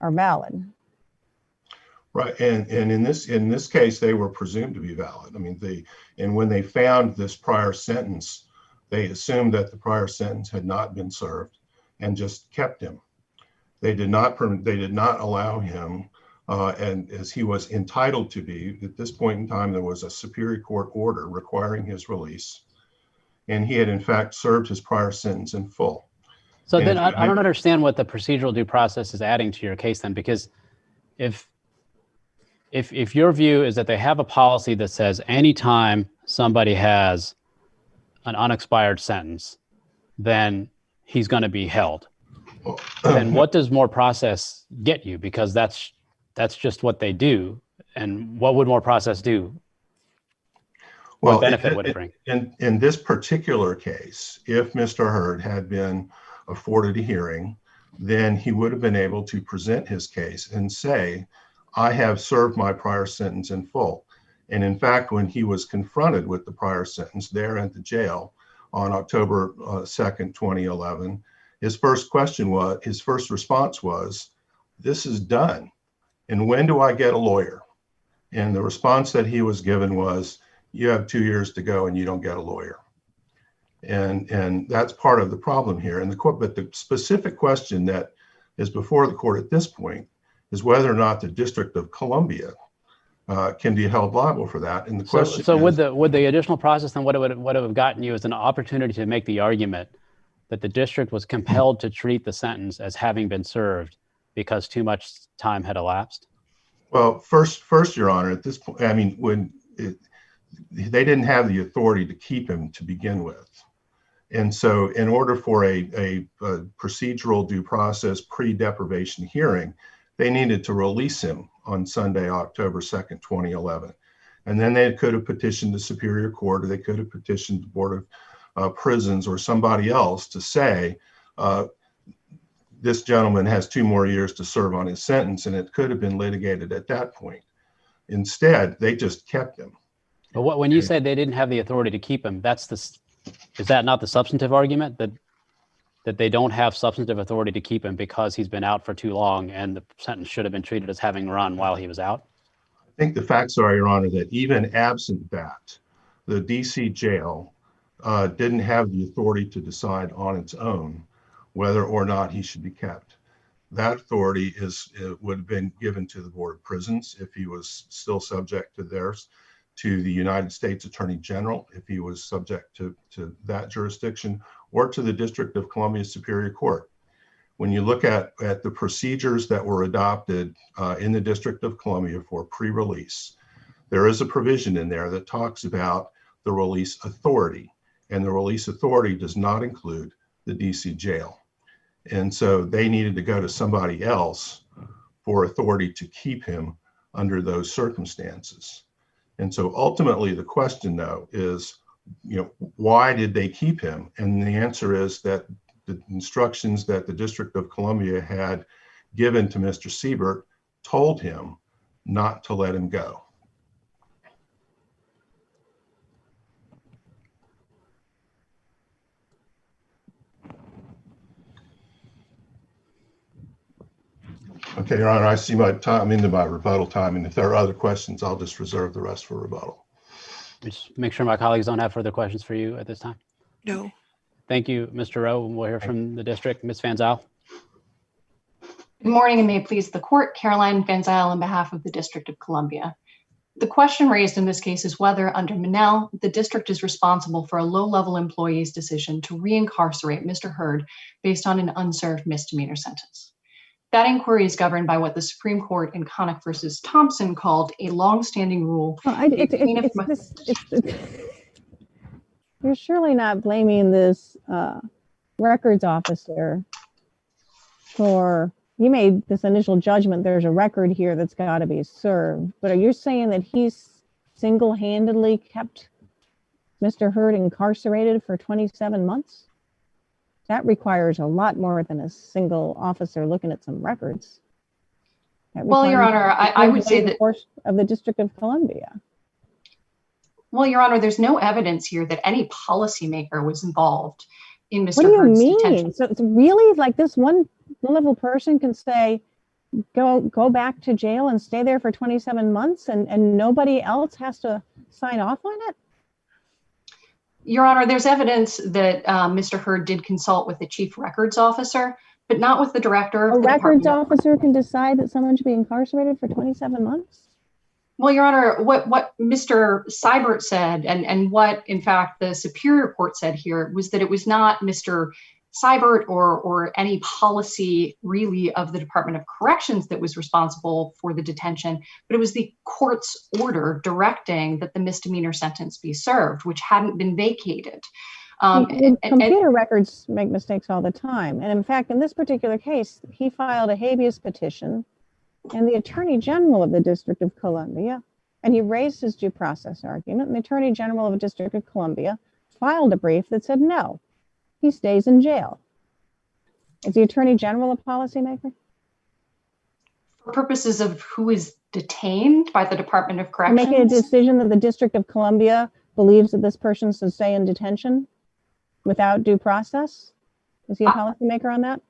are valid. Right, and in this case, they were presumed to be valid. I mean, and when they found this prior sentence, they assumed that the prior sentence had not been served and just kept him. They did not allow him, and as he was entitled to be. At this point in time, there was a Superior Court order requiring his release, and he had in fact served his prior sentence in full. So then I don't understand what the procedural due process is adding to your case then, because if your view is that they have a policy that says anytime somebody has an unexpired sentence, then he's going to be held, then what does more process get you? Because that's just what they do. And what would more process do? Well, what benefit would it bring? In this particular case, if Mr. Hurd had been afforded a hearing, then he would have been able to present his case and say, I have served my prior sentence in full. And in fact, when he was confronted with the prior sentence there at the jail on October 2nd, 2011, his first response was, this is done. And when do I get a lawyer? And the response that he was given was, you have 2 years to go and you don't get a lawyer. And that's part of the problem here. And but the specific question that is before the court at this point is whether or not the District of Columbia can be held liable for that. And the question so would the additional process then what it would have gotten you is an opportunity to make the argument that the district was compelled to treat the sentence as having been served because too much time had elapsed? Well, first, Your Honor, at this point, I mean, they didn't have the authority to keep him to begin with. And so in order for a procedural due process pre-deprivation hearing, they needed to release him on Sunday, October 2nd, 2011. And then they could have petitioned the Superior Court, or they could have petitioned the Board of Prisons or somebody else to say, this gentleman has 2 more years to serve on his sentence, and it could have been litigated at that point. Instead, they just kept him. But when you said they didn't have the authority to keep him, is that not the substantive argument, that they don't have substantive authority to keep him because he's been out for too long and the sentence should have been treated as having run while he was out? I think the facts are, Your Honor, that even absent that, the DC jail didn't have the authority to decide on its own whether or not he should be kept. That authority would have been given to the Board of Prisons if he was still subject to theirs, to the United States Attorney General if he was subject to that jurisdiction, or to the District of Columbia Superior Court. When you look at the procedures that were adopted in the District of Columbia for pre-release, there is a provision in there that talks about the release authority, and the release authority does not include the DC jail. And so they needed to go to somebody else for authority to keep him under those circumstances. And so ultimately the question though is, why did they keep him? And the answer is that the instructions that the District of Columbia had given to Mr. Siebert told him not to let him go. Okay, Your Honor, I see my time into my rebuttal time, and if there are other questions, I'll just reserve the rest for rebuttal. Just make sure my colleagues don't have further questions for you at this time. No. Thank you, Mr. Rowe. We'll hear from the district. Ms. Van Zyl. Good morning, and may it please the court. Caroline Van Zyl on behalf of the District of Columbia. The question raised in this case is whether, under Monell, the district is responsible for a low-level employee's decision to reincarcerate Mr. Hurd based on an unserved misdemeanor sentence. That inquiry is governed by what the Supreme Court in Connick versus Thompson called a long-standing rule. You're surely not blaming this records officer for, you made this initial judgment, there's a record here that's got to be served, but are you saying that he's single-handedly kept Mr. Hurd incarcerated for 27 months? That requires a lot more than a single officer looking at some records. Well, Your Honor, I would say that of the District of Columbia. Well, Your Honor, there's no evidence here that any policymaker was involved in Mr. What do you Hurd's mean? detention. So it's really like this one level person can say, go back to jail and stay there for 27 months and nobody else has to sign off on it? Your Honor, there's evidence that Mr. Hurd did consult with the chief records officer, but not with the director of the records department. Officer can decide that someone should be incarcerated for 27 months? Well, Your Honor, what Mr. Seibert said and what, in fact, the Superior Court said here was that it was not Mr. Seibert or any policy really of the Department of Corrections that was responsible for the detention, but it was the court's order directing that the misdemeanor sentence be served, which hadn't been vacated. Computer records make mistakes all the time. And in fact, in this particular case, he filed a habeas petition and the Attorney General of the District of Columbia, and he raised his due process argument, and the Attorney General of the District of Columbia filed a brief that said, no, he stays in jail. Is the Attorney General a policymaker? For purposes of who is detained by the Department of Corrections? Making a decision that the District of Columbia believes that this person should stay in detention without due process? Is he a policymaker on that?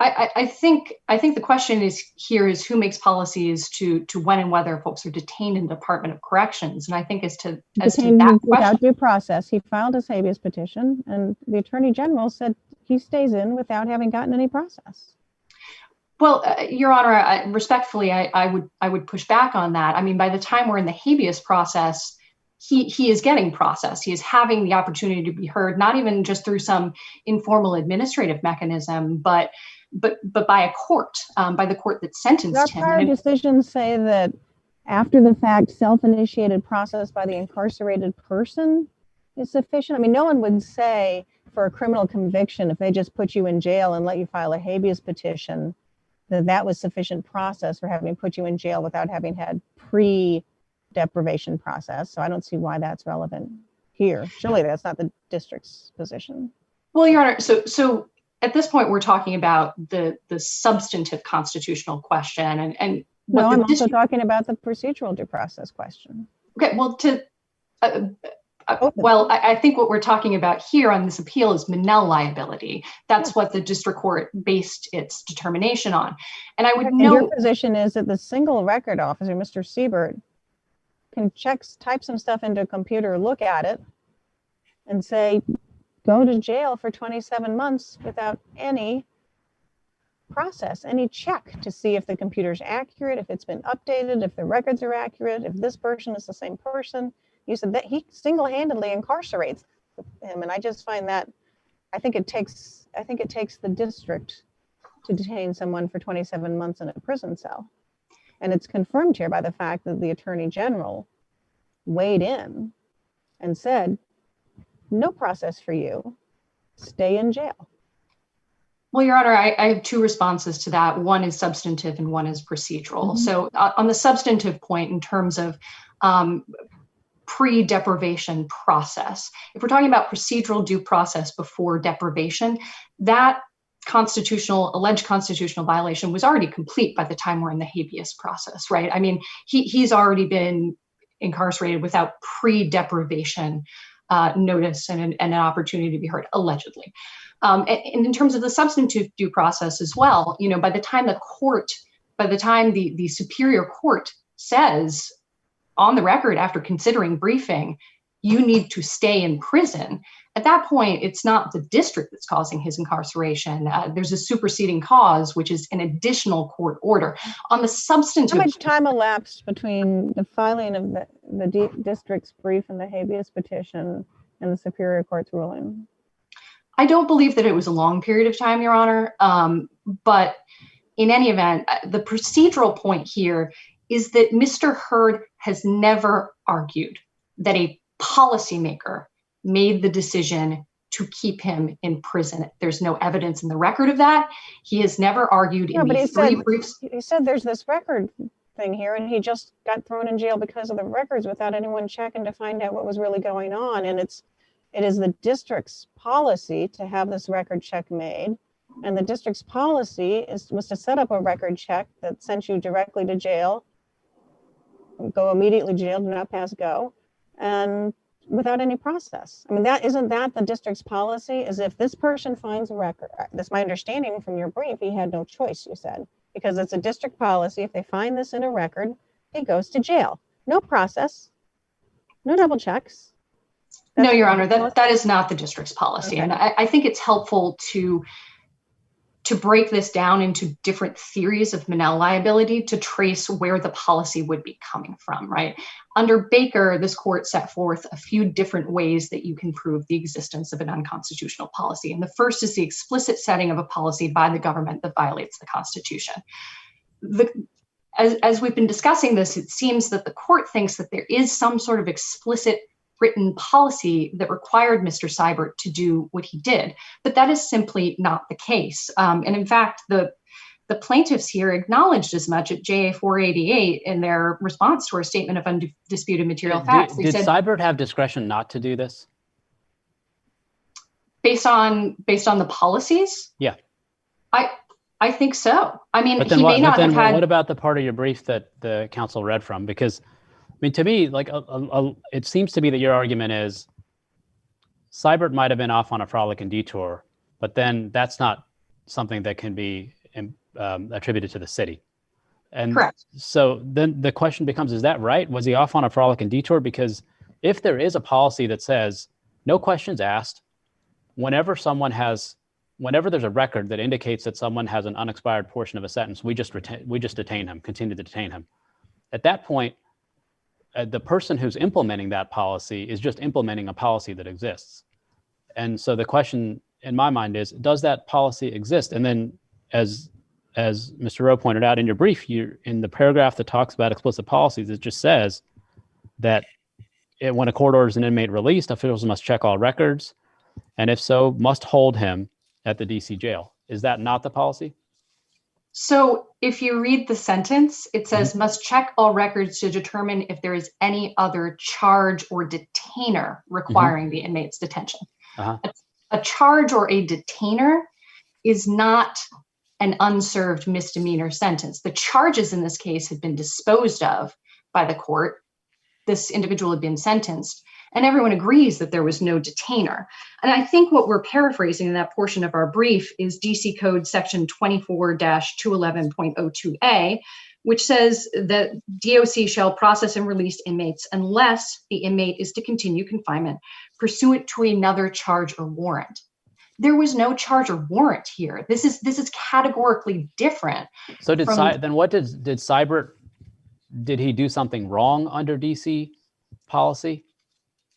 I think the question is who makes policies to when and whether folks are detained in the Department of Corrections. And I think as to that without due process, he filed his habeas petition and the Attorney General said he stays in without having gotten any process. Well, Your Honor, respectfully, I would push back on that. I mean, by the time we're in the habeas process, he is getting process. He is having the opportunity to be heard, not even just through some informal administrative mechanism, but by a court, by the court that sentenced him. Our prior decisions say that after the fact, self-initiated process by the incarcerated person is sufficient. I mean, no one would say for a criminal conviction, if they just put you in jail and let you file a habeas petition, that was sufficient process for having put you in jail without having had pre-deprivation process. So I don't see why that's relevant here. Surely that's not the district's position. Well, Your Honor, so at this point, we're talking about the substantive constitutional question, and no, I'm also talking about the procedural due process question. Okay, well, I think what we're talking about here on this appeal is Monell liability. That's what the district court based its determination on, and I would know. Your position is that the single record officer, Mr. Seibert, can type some stuff into a computer, look at it, and say, go to jail for 27 months without any process, any check to see if the computer's accurate, if it's been updated, if the records are accurate, if this person is the same person. You said that he single-handedly incarcerates him, and I just find that I think it takes the district to detain someone for 27 months in a prison cell, and it's confirmed here by the fact that the Attorney General weighed in and said, no process for you, stay in jail. Well, Your Honor, I have two responses to that. One is substantive and one is procedural. Mm-hmm. So on the substantive point, in terms of pre-deprivation process, if we're talking about procedural due process before deprivation, that alleged constitutional violation was already complete by the time we're in the habeas process, right? I mean, he's already been incarcerated without pre-deprivation notice and an opportunity to be heard, allegedly. And in terms of the substantive due process as well, by the time the Superior Court says on the record after considering briefing you need to stay in prison, at that point, it's not the district that's causing his incarceration. There's a superseding cause, which is an additional court order. On the substantive... How much time elapsed between the filing of the district's brief and the habeas petition and the Superior Court's ruling? I don't believe that it was a long period of time, Your Honor. But in any event, the procedural point here is that Mr. Hurd has never argued that a policymaker made the decision to keep him in prison. There's no evidence in the record of that. He has never argued in the three briefs. He said there's this record thing here, and he just got thrown in jail because of the records without anyone checking to find out what was really going on. And it is the district's policy to have this record check made. And the district's policy was to set up a record check that sent you directly to jail, go immediately to jail, do not pass go, and without any process. I mean, isn't that the district's policy? Is if this person finds a record, that's my understanding from your brief, he had no choice, you said, because it's a district policy. If they find this in a record, he goes to jail. No process, no double checks. No, Your Honor, that is not the district's policy. Okay. And I think it's helpful to break this down into different theories of Monell liability to trace where the policy would be coming from, right? Under Baker, this court set forth a few different ways that you can prove the existence of an unconstitutional policy. And the first is the explicit setting of a policy by the government that violates the Constitution. As we've been discussing this, it seems that the court thinks that there is some sort of explicit written policy that required Mr. Seibert to do what he did, but that is simply not the case. And in fact, the plaintiffs here acknowledged as much at JA 488 in their response to our statement of undisputed material facts. Did Seibert have discretion not to do this? Based on the policies? Yeah. I think so. I mean, but then what about the part of your brief that the counsel read from? Because I mean, to me, like it seems to me that your argument is Seibert might have been off on a frolic and detour, but then that's not something that can be attributed to the city. And correct. So then the question becomes, is that right? Was he off on a frolic and detour? Because if there is a policy that says no questions asked, whenever there's a record that indicates that someone has an unexpired portion of a sentence, we just detain him, continue to detain him. At that point, the person who's implementing that policy is just implementing a policy that exists. And so the question in my mind is, does that policy exist? And then as Mr. Rowe pointed out in your brief, in the paragraph that talks about explicit policies, it just says that when a court orders an inmate released, officials must check all records, and if so, must hold him at the DC jail. Is that not the policy? So if you read the sentence, it says must check all records to determine if there is any other charge or detainer requiring the inmate's detention. A charge or a detainer is not an unserved misdemeanor sentence. The charges in this case had been disposed of by the court. This individual had been sentenced, and everyone agrees that there was no detainer. And I think what we're paraphrasing in that portion of our brief is DC Code section 24-211.02a, which says that DOC shall process and release inmates unless the inmate is to continue confinement pursuant to another charge or warrant. There was no charge or warrant here. This is categorically different. So did Seibert, did he do something wrong under DC policy?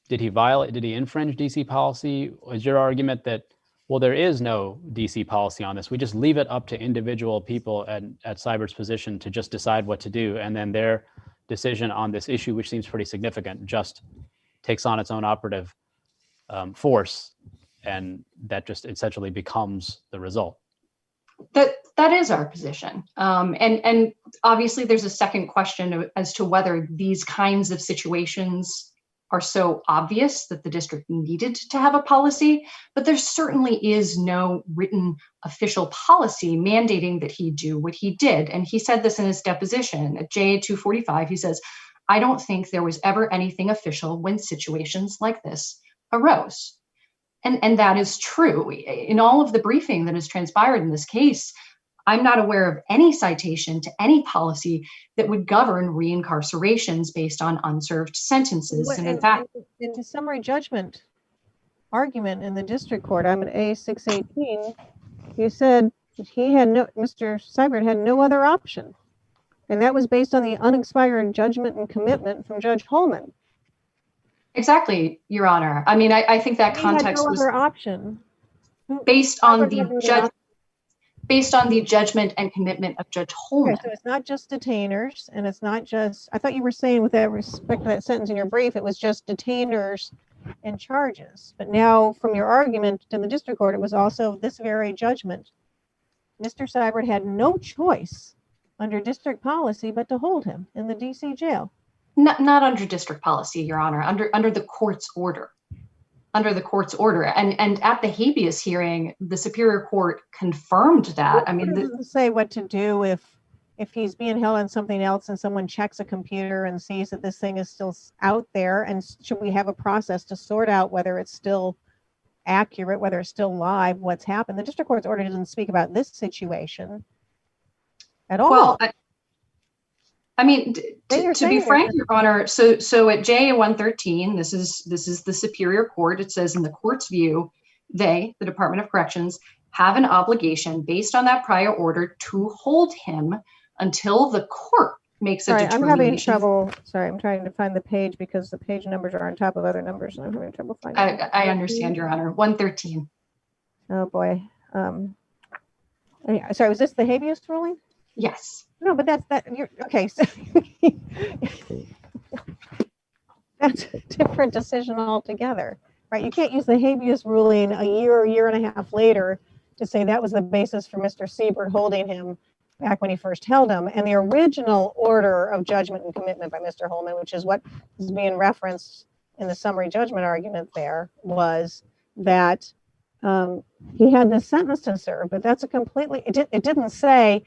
Did he infringe DC policy? Is your argument that, well, there is no DC policy on this, we just leave it up to individual people at Seibert's position to just decide what to do, and then their decision on this issue, which seems pretty significant, just takes on its own operative force, and that just essentially becomes the result? That is our position. And obviously there's a second question as to whether these kinds of situations are so obvious that the district needed to have a policy, but there certainly is no written official policy mandating that he do what he did. And he said this in his deposition at JA 245. He says, I don't think there was ever anything official when situations like this arose. And that is true. In all of the briefing that has transpired in this case, I'm not aware of any citation to any policy that would govern reincarcerations based on unserved sentences. And in fact, in the summary judgment argument in the district court, I'm at A618, you said Mr. Seibert had no other option. And that was based on the unexpired judgment and commitment from Judge Holman. exactly, Your Honor. I mean, I think that context was option based on the judgment and commitment of Judge Holman. Okay, so it's not just detainers, and it's not just, I thought you were saying with that respect to that sentence in your brief, it was just detainers and charges. But now from your argument to the district court, it was also this very judgment. Mr. Seibert had no choice under district policy but to hold him in the DC jail. Not under district policy, Your Honor, under the court's order. Under the court's order. And at the habeas hearing, the Superior Court confirmed that. I mean, it doesn't say what to do if he's being held on something else and someone checks a computer and sees that this thing is still out there, and should we have a process to sort out whether it's still accurate, whether it's still live, what's happened. The district court's order doesn't speak about this situation at all. Well, I mean, to be frank, Your Honor, so at JA 113, this is the Superior Court. It says, in the court's view, they, the Department of Corrections, have an obligation based on that prior order to hold him until the court makes a determination. I'm having trouble. Sorry, I'm trying to find the page because the page numbers are on top of other numbers, and I'm having trouble finding. I understand, Your Honor. 113. Oh boy. Sorry, was this the habeas ruling? Yes. No, but you're okay. So that's a different decision altogether, right? You can't use the habeas ruling a year and a half later to say that was the basis for Mr. Seibert holding him back when he first held him. And the original order of judgment and commitment by Mr. Holman, which is what is being referenced in the summary judgment argument there, was that he had this sentence to serve, but that's a completely, it didn't say,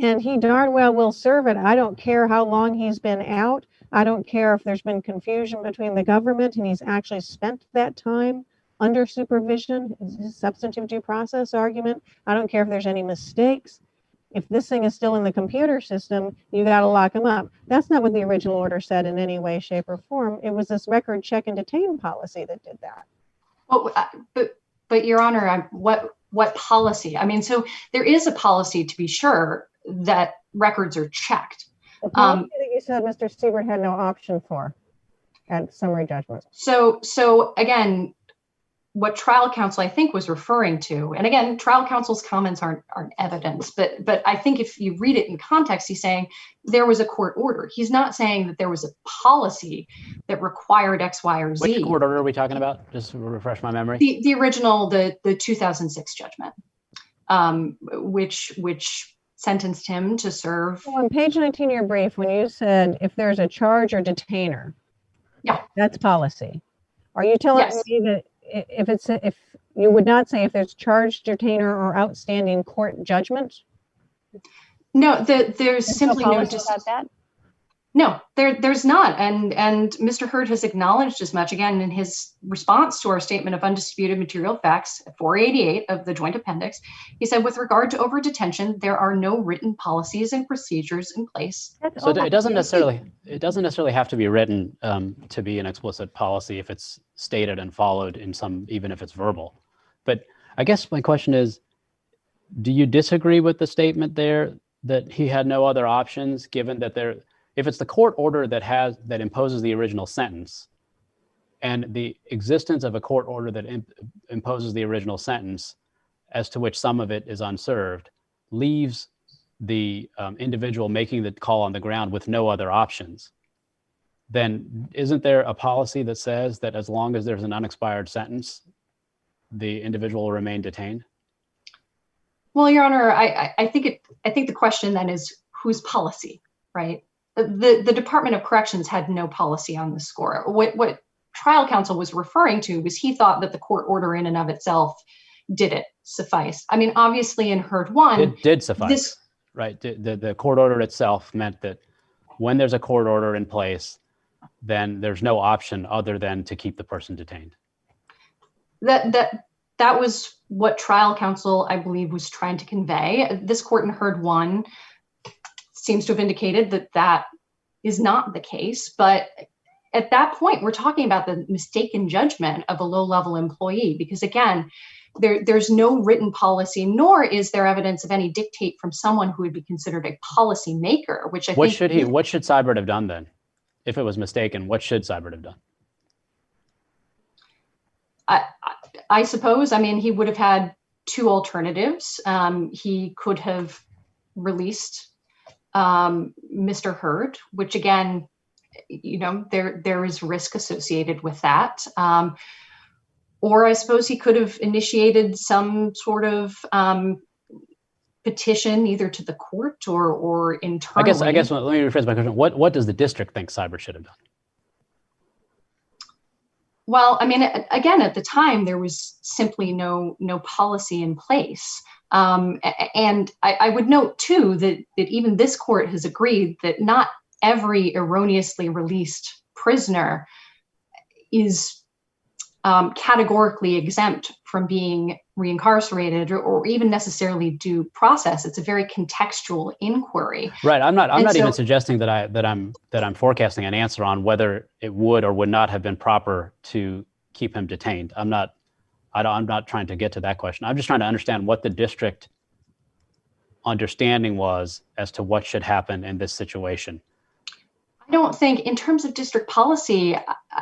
and he darn well will serve it. I don't care how long he's been out. I don't care if there's been confusion between the government and he's actually spent that time under supervision, his substantive due process argument. I don't care if there's any mistakes. If this thing is still in the computer system, you got to lock him up. That's not what the original order said in any way, shape, or form. It was this record check and detain policy that did that. Well, but Your Honor, what policy? I mean, so there is a policy, to be sure, that records are checked. The policy that you said Mr. Seibert had no option for at summary judgment. So again, what trial counsel I think was referring to, and again, trial counsel's comments aren't evidence, but I think if you read it in context, he's saying there was a court order. He's not saying that there was a policy that required X, Y, or Z. Which court order are we talking about? Just to refresh my memory. The original, the 2006 judgment, which sentenced him to serve. So on page 19 of your brief, when you said if there's a charge or detainer, yeah, that's policy. Are you telling me that if you would not say if there's charge, detainer, or outstanding court judgment? No, there's simply no about that. No, there's not. And Mr. Hurd has acknowledged as much, again, in his response to our statement of undisputed material facts, 488 of the joint appendix. He said, with regard to over detention, there are no written policies and procedures in place. So it doesn't necessarily have to be written to be an explicit policy if it's stated and followed in some, even if it's verbal. But I guess my question is, do you disagree with the statement there that he had no other options, given that if it's the court order that imposes the original sentence, and the existence of a court order that imposes the original sentence, as to which some of it is unserved, leaves the individual making the call on the ground with no other options, then isn't there a policy that says that as long as there's an unexpired sentence, the individual will remain detained? Well, Your Honor, I think the question then is whose policy, right? The Department of Corrections had no policy on the score. What trial counsel was referring to was he thought that the court order in and of itself didn't suffice. I mean, obviously in Hurd 1, it did suffice, right? The court order itself meant that when there's a court order in place, then there's no option other than to keep the person detained. That that was what trial counsel, I believe, was trying to convey. This court in Hurd 1 seems to have indicated that that is not the case. But at that point, we're talking about the mistaken judgment of a low-level employee, because again, there's no written policy, nor is there evidence of any dictate from someone who would be considered a policy maker, which I think... What should Seibert have done then? If it was mistaken, what should Seibert have done? I suppose, I mean, he would have had two alternatives. He could have released Mr. Hurd, which again, you know, there is risk associated with that. Or I suppose he could have initiated some sort of petition either to the court or internally. I guess let me rephrase my question. What does the district think Seibert should have done? Well, I mean, again, at the time, there was simply no policy in place. And I would note, too, that even this court has agreed that not every erroneously released prisoner is categorically exempt from being reincarcerated or even necessarily due process. It's a very contextual inquiry. Right. I'm not even suggesting that I'm forecasting an answer on whether it would or would not have been proper to keep him detained. I'm not trying to get to that question. I'm just trying to understand what the district understanding was as to what should happen in this situation. I don't think, in terms of district policy,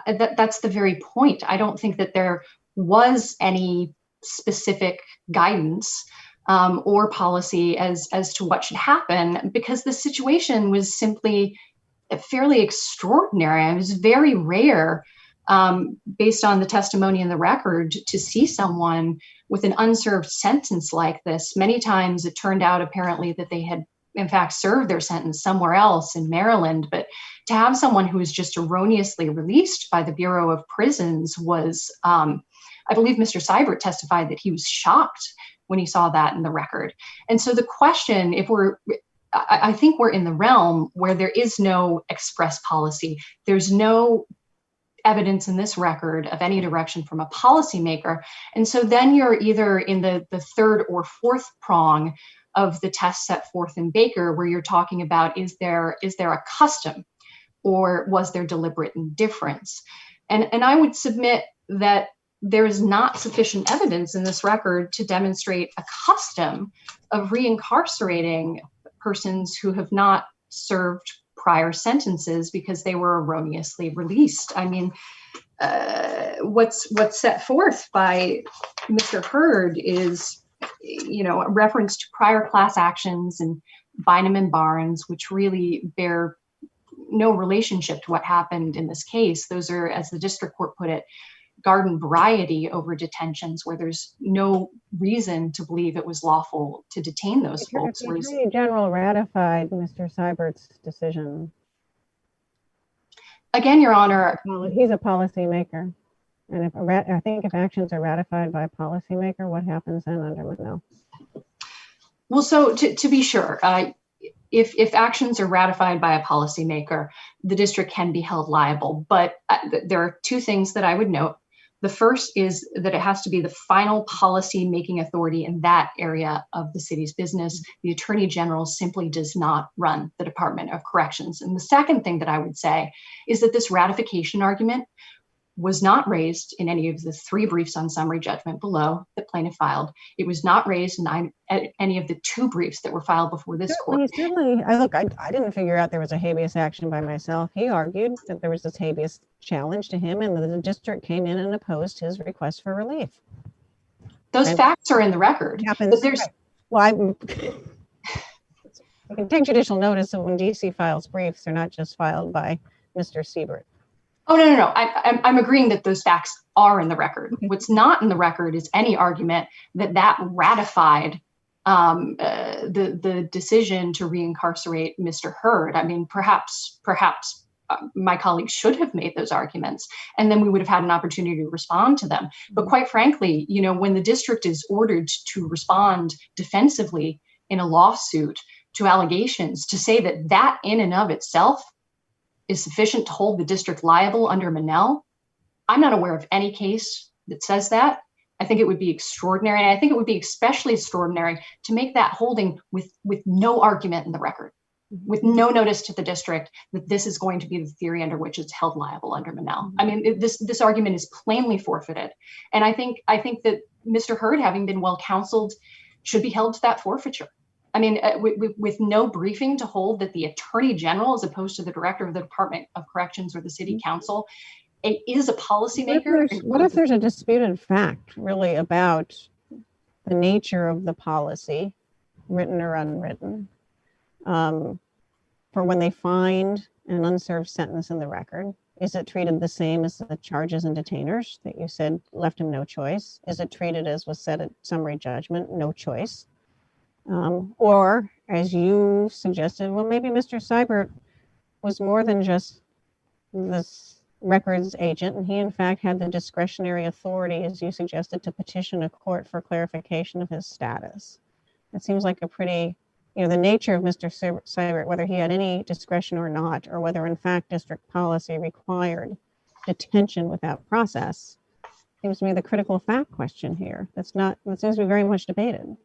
that's the very point. I don't think that there was any specific guidance or policy as to what should happen, because the situation was simply fairly extraordinary. It was very rare, based on the testimony in the record, to see someone with an unserved sentence like this. Many times it turned out apparently that they had in fact served their sentence somewhere else in Maryland, but to have someone who was just erroneously released by the Bureau of Prisons was, I believe Mr. Seibert testified that he was shocked when he saw that in the record. And so the question, I think we're in the realm where there is no express policy. There's no evidence in this record of any direction from a policymaker. And so then you're either in the third or fourth prong of the test set forth in Baker, where you're talking about, is there a custom or was there deliberate indifference? And I would submit that there is not sufficient evidence in this record to demonstrate a custom of reincarcerating persons who have not served prior sentences because they were erroneously released. I mean, what's set forth by Mr. Hurd is, you know, a reference to prior class actions and Bynum and Barnes, which really bear no relationship to what happened in this case. Those are, as the district court put it, garden variety over detentions where there's no reason to believe it was lawful to detain those folks. The Attorney General ratified Mr. Seibert's decision. Again, Your Honor, he's a policymaker. And I think if actions are ratified by a policymaker, what happens then under Monell? Well, so to be sure, if actions are ratified by a policymaker, the district can be held liable. But there are two things that I would note. The first is that it has to be the final policy-making authority in that area of the city's business. The Attorney General simply does not run the Department of Corrections. And the second thing that I would say is that this ratification argument was not raised in any of the three briefs on summary judgment below that plaintiff filed. It was not raised in any of the two briefs that were filed before this court. Certainly, I didn't figure out there was a habeas action by myself. He argued that there was this habeas challenge to him and the district came in and opposed his request for relief. Those facts are in the record. But there's, well, I can take judicial notice of when DC files briefs, they're not just filed by Mr. Seibert. Oh, no. I'm agreeing that those facts are in the record. What's not in the record is any argument that ratified the decision to reincarcerate Mr. Hurd. I mean, perhaps my colleagues should have made those arguments, and then we would have had an opportunity to respond to them. But quite frankly, you know, when the district is ordered to respond defensively in a lawsuit to allegations, to say that in and of itself is sufficient to hold the district liable under Monell, I'm not aware of any case that says that. I think it would be extraordinary. And I think it would be especially extraordinary to make that holding with no argument in the record, with no notice to the district that this is going to be the theory under which it's held liable under Monell. I mean, this argument is plainly forfeited. And I think that Mr. Hurd, having been well counseled, should be held to that forfeiture. I mean, with no briefing to hold that the Attorney General, as opposed to the Director of the Department of Corrections or the City Council, is a policymaker. What if there's a disputed fact really about the nature of the policy, written or unwritten, for when they find an unserved sentence in the record? Is it treated the same as the charges and detainers that you said left him no choice? Is it treated as was said at summary judgment, no choice? Or, as you suggested, well, maybe Mr. Seibert was more than just this records agent, and he in fact had the discretionary authority, as you suggested, to petition a court for clarification of his status. It seems like a pretty, the nature of Mr. Seibert, whether he had any discretion or not, or whether in fact district policy required detention without process, seems to me the critical fact question here. That seems to be very much debated.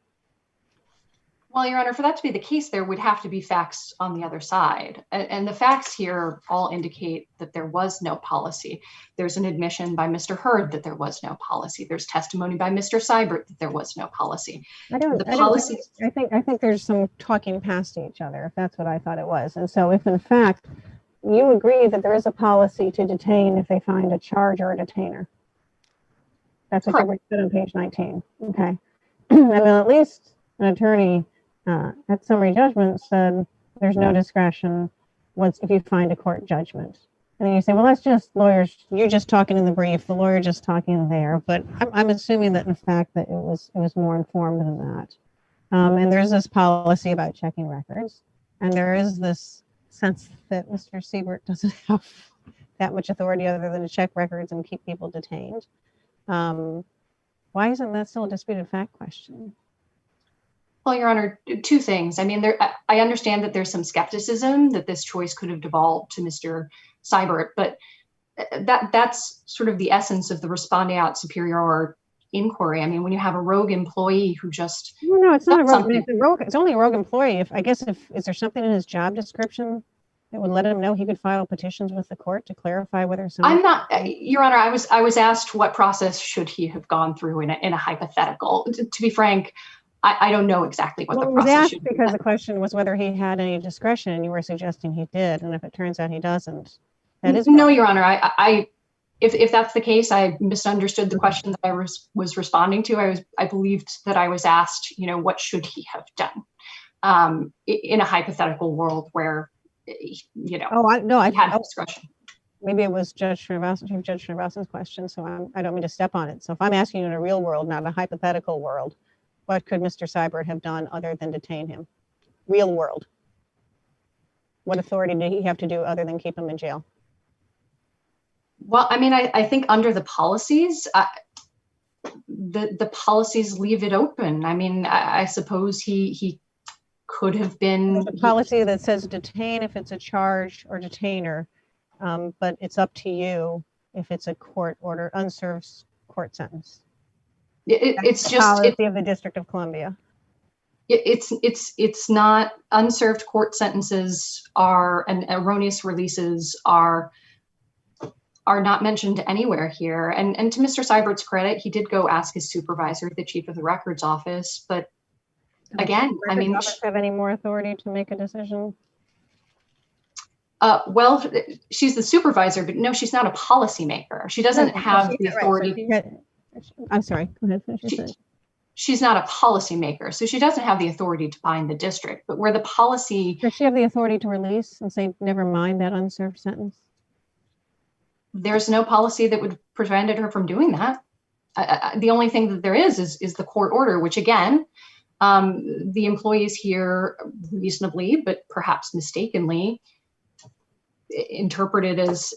Well, Your Honor, for that to be the case, there would have to be facts on the other side. And the facts here all indicate that there was no policy. There's an admission by Mr. Hurd that there was no policy. There's testimony by Mr. Seibert that there was no policy. I think there's some talking past each other, if that's what I thought it was. And so if in fact you agree that there is a policy to detain if they find a charge or a detainer, that's what you said on page 19. Okay. And then at least an attorney at summary judgment said there's no discretion once if you find a court judgment. And then you say, well, that's just lawyers. You're just talking in the brief. The lawyer just talking there. But I'm assuming that in fact that it was more informed than that. And there's this policy about checking records, and there is this sense that Mr. Seibert doesn't have that much authority other than to check records and keep people detained. Why isn't that still a disputed fact question? Well, Your Honor, two things. I mean, I understand that there's some skepticism that this choice could have devolved to Mr. Seibert, but that's sort of the essence of the respondeat superior inquiry. I mean, when you have a rogue employee who just... No, it's not a rogue. It's only a rogue employee. Is there something in his job description that would let him know he could file petitions with the court to clarify whether someone... I'm not, Your Honor, I was asked what process should he have gone through in a hypothetical. To be frank, I don't know exactly what the process should be. Because the question was whether he had any discretion, and you were suggesting he did, and if it turns out he doesn't, that is... No, Your Honor, if that's the case, I misunderstood the question that I was responding to. I believed that I was asked, what should he have done in a hypothetical world where, he had discretion. Maybe it was Judge Srinivasan's question, so I don't mean to step on it. So if I'm asking you in a real world, not a hypothetical world, what could Mr. Seibert have done other than detain him? Real world. What authority did he have to do other than keep him in jail? Well, I mean, I think under the policies, the policies leave it open. I mean, I suppose he could have been... There's a policy that says detain if it's a charge or detainer, but it's up to you if it's a court order, unserved court sentence. It's just policy of the District of Columbia. It's not. Unserved court sentences and erroneous releases are not mentioned anywhere here. And to Mr. Seibert's credit, he did go ask his supervisor, the chief of the records office. But again, I mean, have any more authority to make a decision? Well, she's the supervisor, but no, she's not a policymaker. She doesn't have the authority. I'm sorry, go ahead. She's not a policymaker, so she doesn't have the authority to bind the district. But where the policy... Does she have the authority to release and say, never mind that unserved sentence? There's no policy that would prevent her from doing that. The only thing that there is the court order, which again, the employees here reasonably, but perhaps mistakenly, interpreted as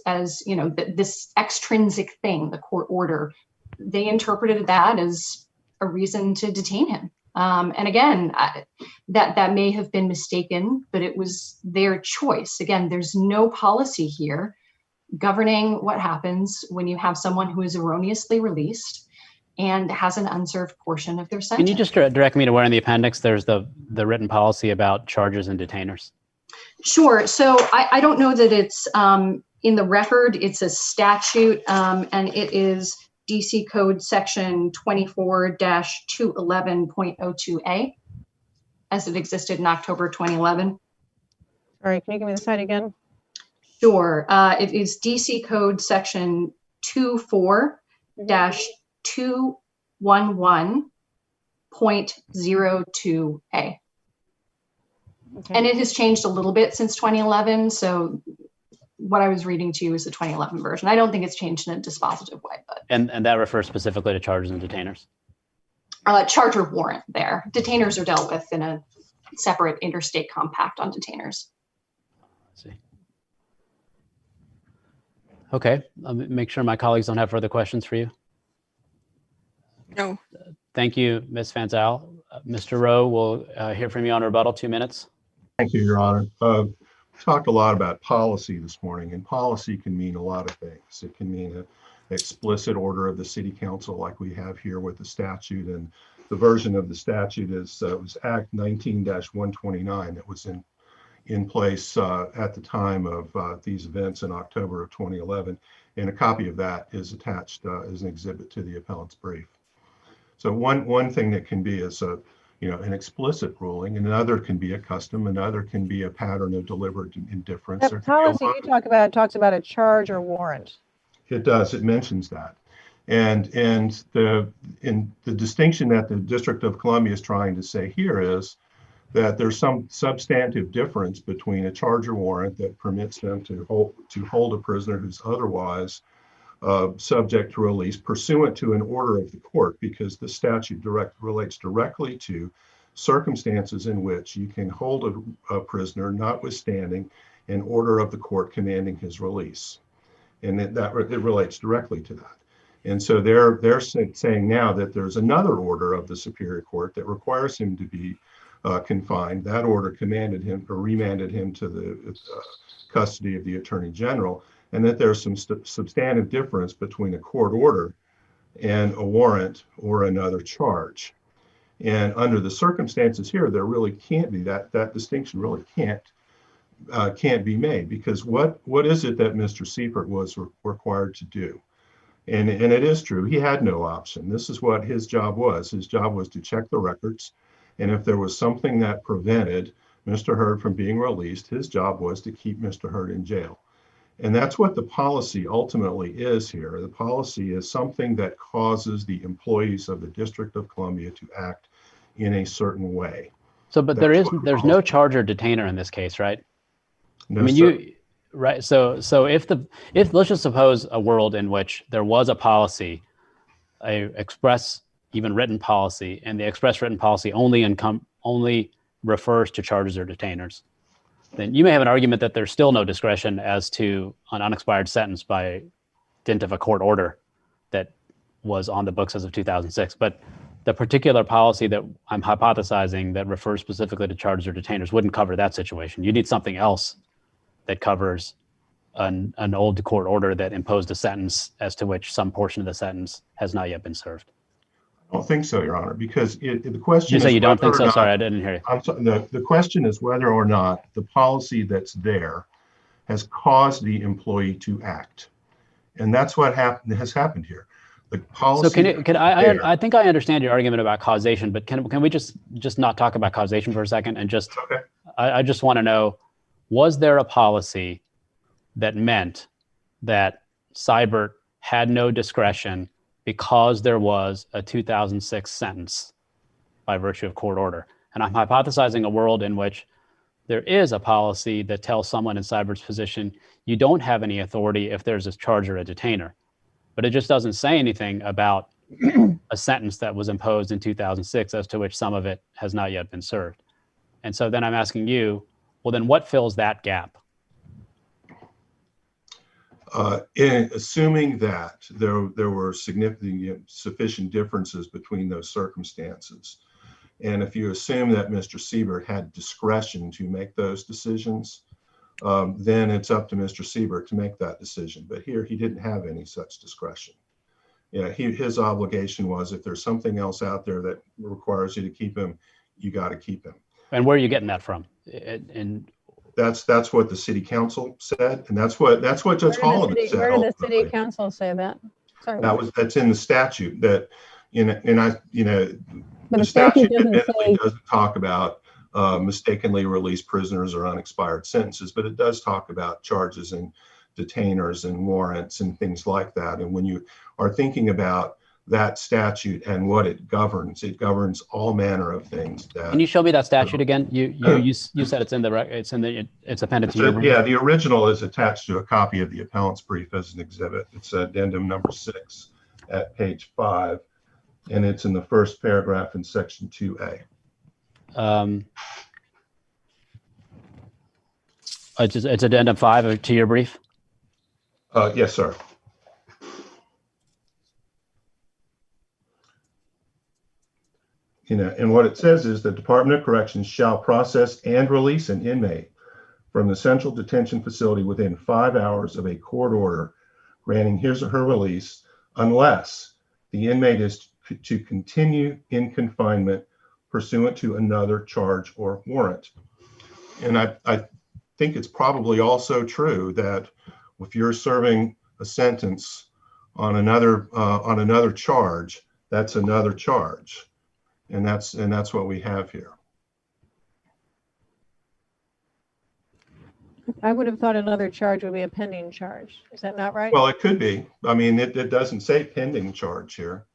this extrinsic thing, the court order. They interpreted that as a reason to detain him. And again, that may have been mistaken, but it was their choice. Again, there's no policy here governing what happens when you have someone who is erroneously released and has an unserved portion of their sentence. Can you just direct me to where in the appendix there's the written policy about chargers and detainers? Sure. So I don't know that it's in the record. It's a statute, and it is DC Code Section 24-211.02A, as it existed in October 2011. All right, can you give me the site again? Sure. It is DC Code Section 24-211.02A. Okay. And it has changed a little bit since 2011. So what I was reading to you is the 2011 version. I don't think it's changed in a dispositive way, but. And that refers specifically to chargers and detainers? Charger warrant there. Detainers are dealt with in a separate interstate compact on detainers. Let's see. Okay, I'll make sure my colleagues don't have further questions for you. No. Thank you, Ms. Van Zyl. Mr. Rowe, we'll hear from you on rebuttal, 2 minutes. Thank you, Your Honor. We've talked a lot about policy this morning, and policy can mean a lot of things. It can mean an explicit order of the city council like we have here with the statute, and the version of the statute is was Act 19-129 that was in place at the time of these events in October of 2011, and a copy of that is attached as an exhibit to the appellant's brief. So one thing that can be is an explicit ruling, and another can be a custom, another can be a pattern of deliberate indifference. The policy you talk about talks about a charge or warrant. It does. It mentions that, and the distinction that the District of Columbia is trying to say here is that there's some substantive difference between a charge or warrant that permits them to hold a prisoner who's otherwise subject to release pursuant to an order of the court, because the statute relates directly to circumstances in which you can hold a prisoner notwithstanding an order of the court commanding his release, and it relates directly to that. And so they're saying now that there's another order of the Superior Court that requires him to be confined. That order commanded him or remanded him to the custody of the Attorney General, and that there's some substantive difference between a court order and a warrant or another charge. And under the circumstances here, there really can't be that distinction really can't be made, because what is it that Mr. Seifert was required to do? And it is true, he had no option. This is what his job was. His job was to check the records, and if there was something that prevented Mr. Hurd from being released, his job was to keep Mr. Hurd in jail. And that's what the policy ultimately is here. The policy is something that causes the employees of the District of Columbia to act in a certain way. So, but there's no charge or detainer in this case, right? No, I mean, right. So if let's just suppose a world in which there was a policy, a express, even written policy, and the express written policy only refers to charges or detainers, then you may have an argument that there's still no discretion as to an unexpired sentence by dint of a court order that was on the books as of 2006. But the particular policy that I'm hypothesizing that refers specifically to charges or detainers wouldn't cover that situation. You need something else that covers an old court order that imposed a sentence as to which some portion of the sentence has not yet been served. I don't think so, Your Honor, because the question You say is you don't think whether so? or Sorry, I not, didn't hear you. the question is whether or not the policy that's there has caused the employee to act. And that's what has happened here. The policy. So I think I understand your argument about causation, but can we just not talk about causation for a second and just, Okay. I just want to know, was there a policy that meant that Seibert had no discretion because there was a 2006 sentence by virtue of court order? And I'm hypothesizing a world in which there is a policy that tells someone in Seibert's position, you don't have any authority if there's a charge or a detainer. But it just doesn't say anything about a sentence that was imposed in 2006 as to which some of it has not yet been served. And so then I'm asking you, well, then what fills that gap? Assuming that there were sufficient differences between those circumstances, and if you assume that Mr. Seibert had discretion to make those decisions, then it's up to Mr. Seibert to make that decision. But here he didn't have any such discretion. Yeah, his obligation was if there's something else out there that requires you to keep him, you got to keep him. And where are you getting that from? And That's what the city council said, and that's what Judge Holloman said. Where did the city ultimately. council say that? Sorry. That's in the statute that, But the statute admittedly doesn't talk about mistakenly released prisoners or unexpired sentences, but it does talk about charges and detainers and warrants and things like that. And when you are thinking about that statute and what it governs all manner of things. Can you show me that statute again? You said it's appended to your brief. Yeah, the original is attached to a copy of the appellant's brief as an exhibit. It's addendum number 6 at page 5, and it's in the first paragraph in section 2A. It's addendum 5 to your brief? Yes, sir. And what it says is the Department of Corrections shall process and release an inmate from the central detention facility within 5 hours of a court order granting his or her release, unless the inmate is to continue in confinement pursuant to another charge or warrant. And I think it's probably also true that if you're serving a sentence on another charge, that's another charge. And that's what we have here. I would have thought another charge would be a pending charge. Is that not right? Well, it could be. I mean, it doesn't say pending charge here.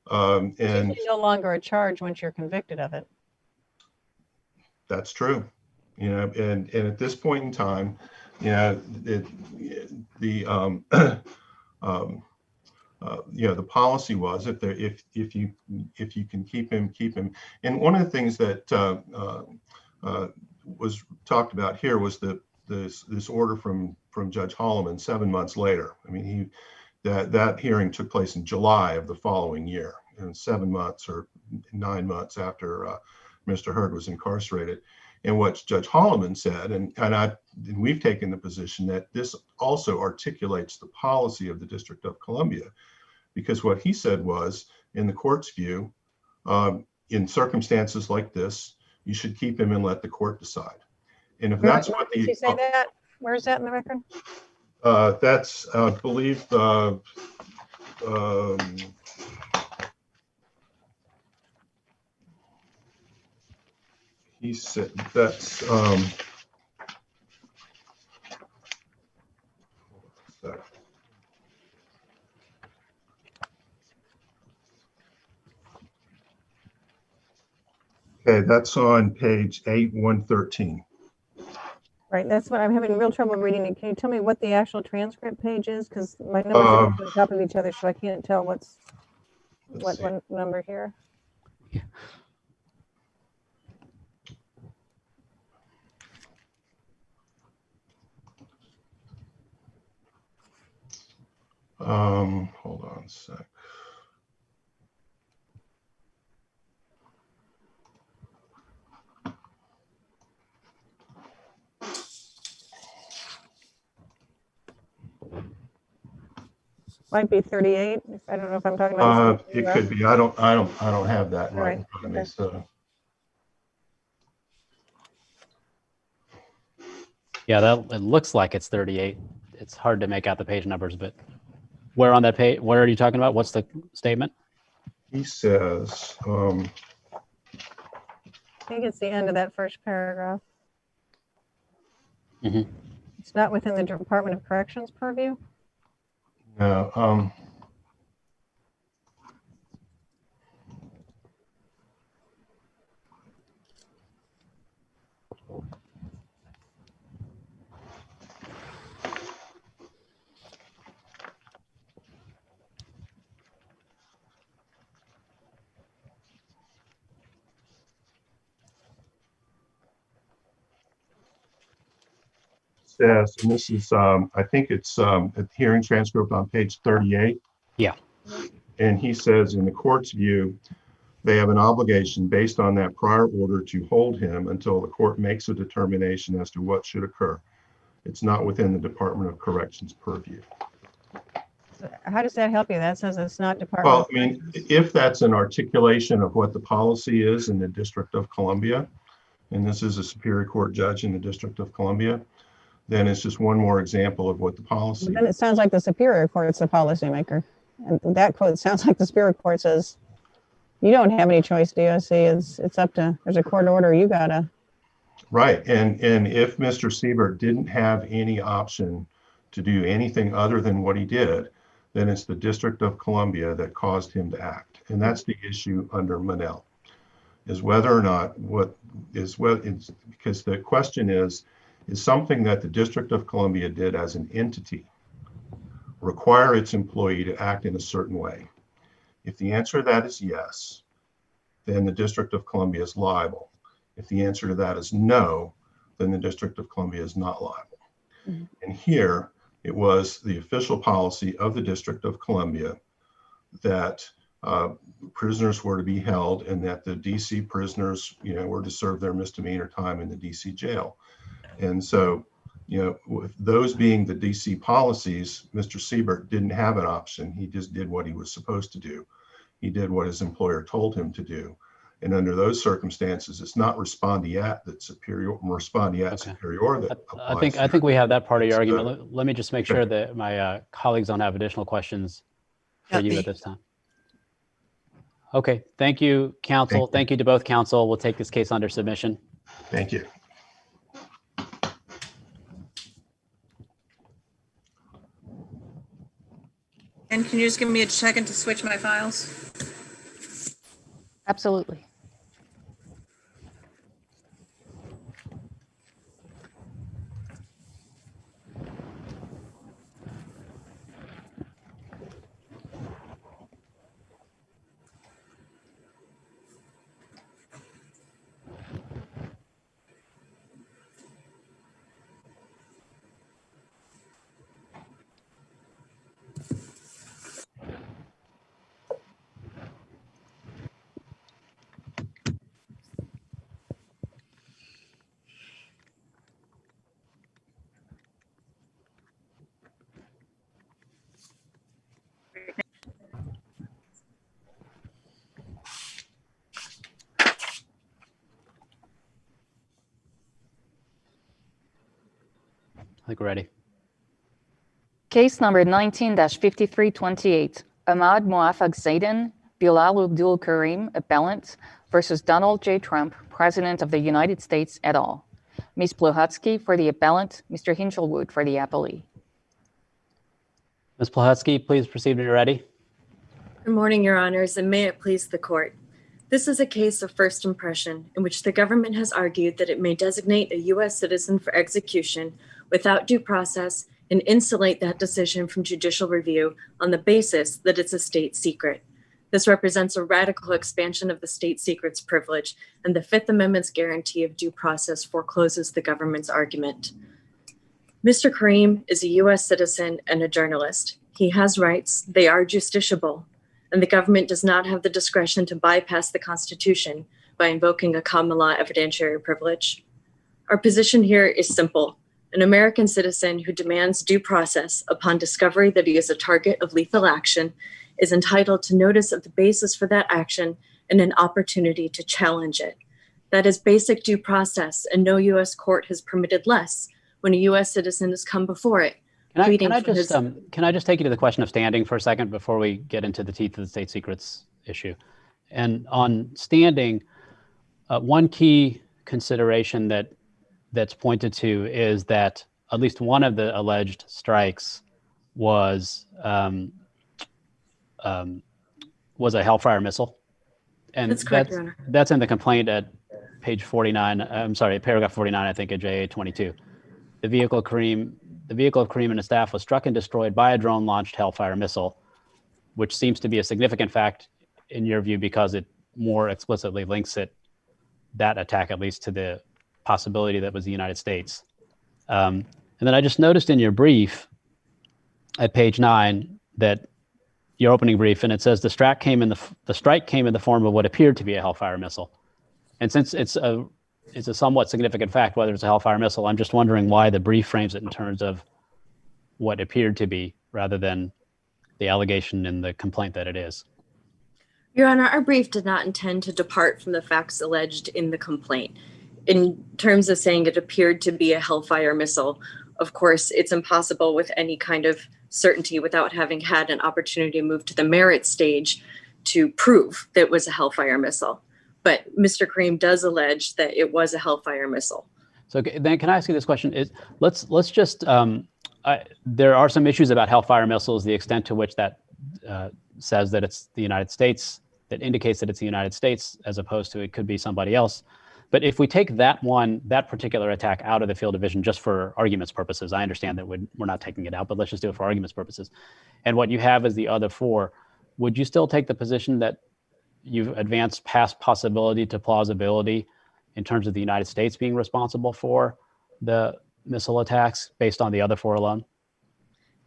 And it's no longer a charge once you're convicted of it. That's true. And at this point in time, the policy was if you can keep him. And one of the things that was talked about here was this order from Judge Holloman 7 months later. I mean, that hearing took place in July of the following year, and 7 months or 9 months after Mr. Hurd was incarcerated. And what Judge Holloman said, and we've taken the position that this also articulates the policy of the District of Columbia, because what he said was, in the court's view, in circumstances like this, you should keep him and let the court decide. And if that's what did you say that? Where is that in the record? That's, I believe, he said that's okay, that's on page 113. Right, that's what I'm having real trouble reading it. Can you tell me what the actual transcript page is? Because my numbers are on top of each other, so I can't tell what number here. Yeah. Hold on a sec. Might be 38. I don't know if I'm talking about. It could be. I don't have that right in front of me. So. Yeah, it looks like it's 38. It's hard to make out the page numbers, but where on that page? What are you talking about? What's the statement? He says. I think it's the end of that first paragraph. Mm-hmm. It's not within the Department of Corrections purview. No. Says, and this is, I think it's a hearing transcript on page 38. Yeah. And he says, in the court's view, they have an obligation based on that prior order to hold him until the court makes a determination as to what should occur. It's not within the Department of Corrections purview. how does that help you? That says it's not Well, Department. I mean, if that's an articulation of what the policy is in the District of Columbia, and this is a Superior Court judge in the District of Columbia, then it's just one more example of what the policy Then is. it sounds like the Superior Court's the policymaker. And that quote sounds like the Superior Court says, you don't have any choice, DOC. It's up to, there's a court order, you gotta. Right, and if Mr. Siebert didn't have any option to do anything other than what he did, then it's the District of Columbia that caused him to act. And that's the issue under Monell, is whether or not because the question is something that the District of Columbia did as an entity require its employee to act in a certain way? If the answer to that is yes, then the District of Columbia is liable. If the answer to that is no, then the District of Columbia is not liable. Mm-hmm. And here, it was the official policy of the District of Columbia that prisoners were to be held and that the DC prisoners, were to serve their misdemeanor time in the DC jail. And so, with those being the DC policies, Mr. Siebert didn't have an option. He just did what he was supposed to do. He did what his employer told him to do. And under those circumstances, it's not respondeat that superior, respondeat Okay. superior that applies. I think we have that part of your argument. Let me just make sure that my colleagues don't have additional questions for you at this time. Okay, thank you, counsel. Thank you to both counsel. We'll take this case under submission. Thank you. And can you just give me a second to switch my files? Absolutely. I think we're ready. Case number 19-5328, Ahmad Muafaq Zaidan, Bilal Abdul Karim, appellant, versus Donald J. Trump, President of the United States, et al. Ms. Pluhatsky for the appellant, Mr. Hinchelwood for the appellee. Ms. Pluhatsky, please proceed when you're ready. Good morning, Your Honors, and may it please the Court. This is a case of first impression in which the government has argued that it may designate a U.S. citizen for execution without due process and insulate that decision from judicial review on the basis that it's a state secret. This represents a radical expansion of the state secret's privilege, and the Fifth Amendment's guarantee of due process forecloses the government's argument. Mr. Karim is a U.S. citizen and a journalist. He has rights. They are justiciable, and the government does not have the discretion to bypass the Constitution by invoking a common law evidentiary privilege. Our position here is simple. An American citizen who demands due process upon discovery that he is a target of lethal action is entitled to notice of the basis for that action and an opportunity to challenge it. That is basic due process, and no U.S. court has permitted less when a U.S. citizen has come before it. Can I just take you to the question of standing for a second before we get into the teeth of the state secrets issue? And on standing, one key consideration that's pointed to is that at least one of the alleged strikes was a Hellfire missile. And that's correct, Your Honor. That's in the complaint at page 49. I'm sorry, paragraph 49, I think, at JA 22. The vehicle of Karim and his staff was struck and destroyed by a drone-launched Hellfire missile, which seems to be a significant fact in your view because it more explicitly links that attack, at least, to the possibility that was the United States. And then I just noticed in your brief at page 9 that your opening brief, and it says the strike came in the form of what appeared to be a Hellfire missile. And since it's a somewhat significant fact whether it's a Hellfire missile, I'm just wondering why the brief frames it in terms of what appeared to be rather than the allegation in the complaint that it is. Your Honor, our brief did not intend to depart from the facts alleged in the complaint. In terms of saying it appeared to be a Hellfire missile, of course, it's impossible with any kind of certainty without having had an opportunity to move to the merit stage to prove that it was a Hellfire missile. But Mr. Kareem does allege that it was a Hellfire missile. So then can I ask you this question? Let's just, there are some issues about Hellfire missiles, the extent to which that says that it's the United States, that indicates that it's the United States, as opposed to it could be somebody else. But if we take that particular attack out of the field of vision just for arguments purposes, I understand that we're not taking it out, but let's just do it for arguments purposes. And what you have is the other four. Would you still take the position that you've advanced past possibility to plausibility in terms of the United States being responsible for the missile attacks based on the other four alone?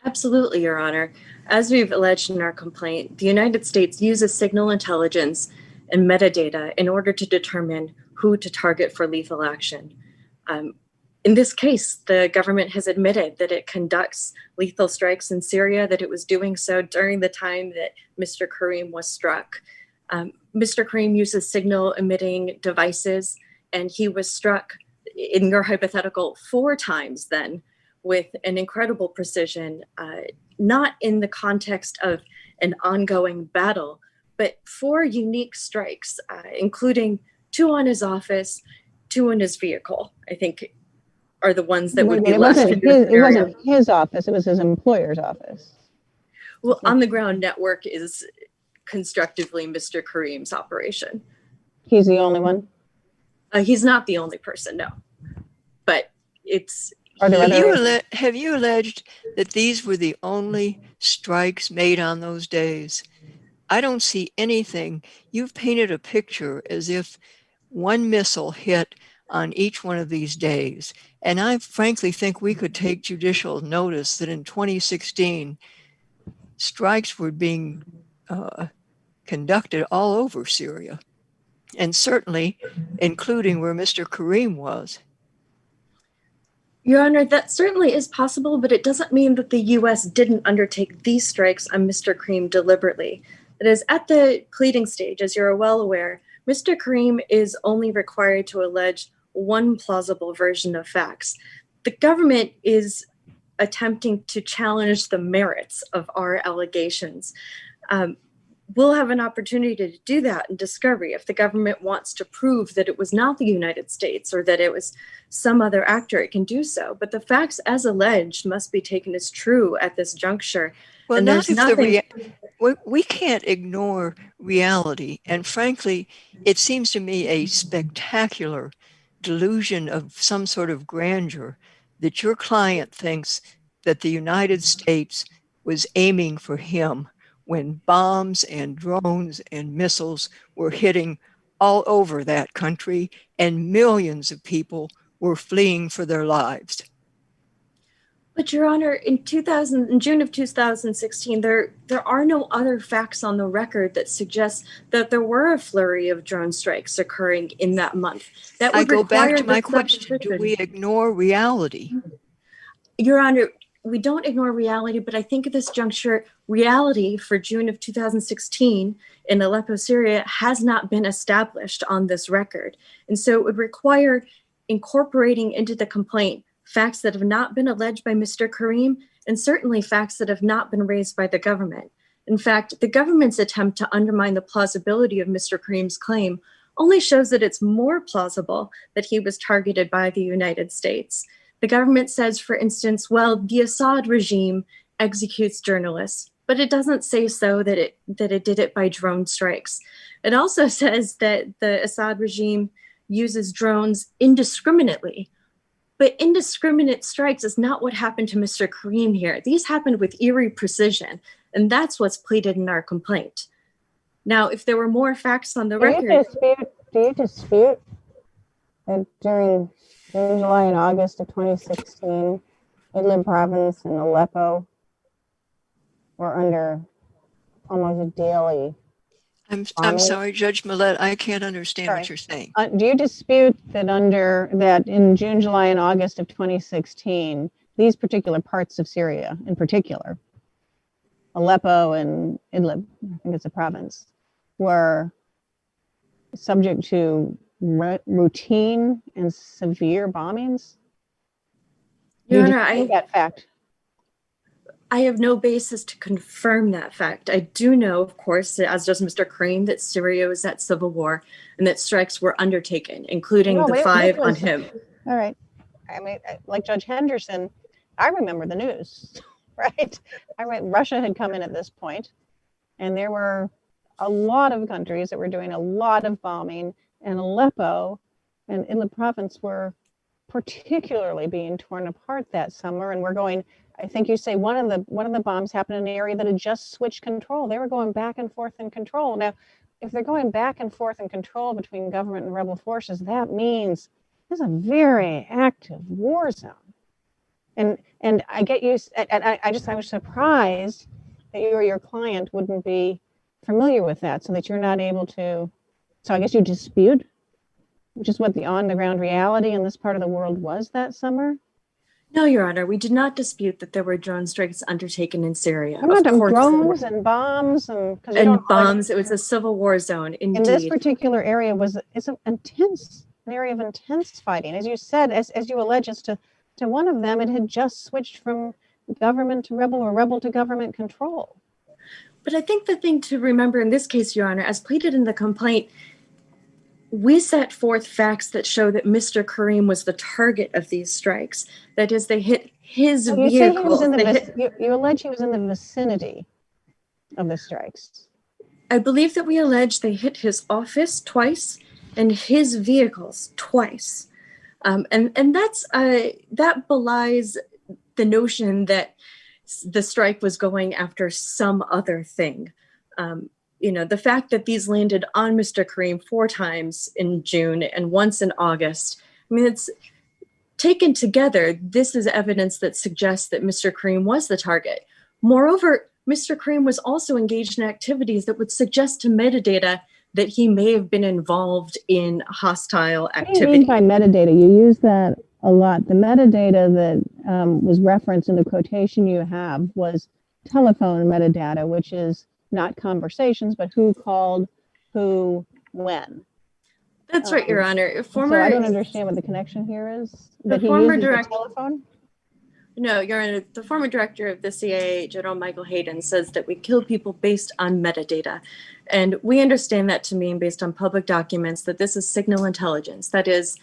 Absolutely, Your Honor. As we've alleged in our complaint, the United States uses signal intelligence and metadata in order to determine who to target for lethal action. In this case, the government has admitted that it conducts lethal strikes in Syria, that it was doing so during the time that Mr. Kareem was struck. Mr. Kareem uses signal emitting devices, and he was struck, in your hypothetical, 4 times then with an incredible precision, not in the context of an ongoing battle, but 4 unique strikes, including 2 on his office, 2 on his vehicle, I think are the ones that would be left. It wasn't his office, it was his employer's office. Well, on the ground network is constructively Mr. Kareem's operation. He's the only one? He's not the only person, no. But it's... Have you alleged that these were the only strikes made on those days? I don't see anything. You've painted a picture as if one missile hit on each one of these days. And I frankly think we could take judicial notice that in 2016, strikes were being conducted all over Syria, and certainly including where Mr. Kareem was. Your Honor, that certainly is possible, but it doesn't mean that the U.S. didn't undertake these strikes on Mr. Kareem deliberately. It is at the pleading stage, as you're well aware, Mr. Kareem is only required to allege one plausible version of facts. The government is attempting to challenge the merits of our allegations. We'll have an opportunity to do that in discovery if the government wants to prove that it was not the United States or that it was some other actor, it can do so. But the facts as alleged must be taken as true at this juncture. Well, and not there's if we can't ignore reality. And frankly, it seems to me a spectacular delusion of some sort of grandeur that your client thinks that the United States was aiming for him when bombs and drones and missiles were hitting all over that country and millions of people were fleeing for their lives. But Your Honor, in June of 2016, there are no other facts on the record that suggest that there were a flurry of drone strikes occurring in that month. That would I go back to my question. question, do we ignore reality? Your Honor, we don't ignore reality, but I think at this juncture, reality for June of 2016 in Aleppo, Syria has not been established on this record. And so it would require incorporating into the complaint facts that have not been alleged by Mr. Kareem, and certainly facts that have not been raised by the government. In fact, the government's attempt to undermine the plausibility of Mr. Kareem's claim only shows that it's more plausible that he was targeted by the United States. The government says, for instance, well, the Assad regime executes journalists, but it doesn't say so that it did it by drone strikes. It also says that the Assad regime uses drones indiscriminately. But indiscriminate strikes is not what happened to Mr. Kareem here. These happened with eerie precision, and that's what's pleaded in our complaint. Now, if there were more facts on the record... Do you dispute that during June, July, and August of 2016, Idlib province and Aleppo were under almost a daily... I'm sorry, Judge Millett, I can't understand what you're saying. Do you dispute that in June, July, and August of 2016, these particular parts of Syria in particular Aleppo and Idlib, I think it's a province, were subject to routine and severe bombings? Your You Honor, dispute that fact. I have no basis to confirm that fact. I do know, of course, as does Mr. Kareem, that Syria was at civil war and that strikes were undertaken, including No, the but 5 was, on him. All right. I mean, like Judge Henderson, I remember the news, right? Russia had come in at this point, and there were a lot of countries that were doing a lot of bombing, and Aleppo and Idlib province were particularly being torn apart that summer. And we're going, I think you say one of the bombs happened in an area that had just switched control. They were going back and forth in control. Now, if they're going back and forth in control between government and rebel forces, that means this is a very active war zone. And I get you, and I was surprised that you or your client wouldn't be familiar with that, so that you're not able to, so I guess you dispute, which is what the on-the-ground reality in this part of the world was that summer? No, Your Honor, we did not dispute that there were drone strikes undertaken in Syria. I'm not talking drones and bombs and bombs. It was a civil war zone, indeed. And this particular area it's an area of intense fighting. As you said, as you allege, as to one of them, it had just switched from government to rebel or rebel to government control. But I think the thing to remember in this case, Your Honor, as pleaded in the complaint, we set forth facts that show that Mr. Kareem was the target of these strikes. That is, they hit his vehicle. You allege he was in the vicinity of the strikes. I believe that we allege they hit his office twice and his vehicles twice. And that's that belies the notion that the strike was going after some other thing. The fact that these landed on Mr. Kareem 4 times in June and once in August, I mean, it's taken together. This is evidence that suggests that Mr. Kareem was the target. Moreover, Mr. Kareem was also engaged in activities that would suggest to metadata that he may have been involved in hostile activity. What do you mean by metadata? You use that a lot. The metadata that was referenced in the quotation you have was telephone metadata, which is not conversations, but who called, who, when. That's right, Your Honor. So I don't understand what the connection here is. The former director. Telephone? No, Your Honor, the former director of the CIA, General Michael Hurd, says that we kill people based on metadata. And we understand that to mean, based on public documents, that this is signal intelligence. That is,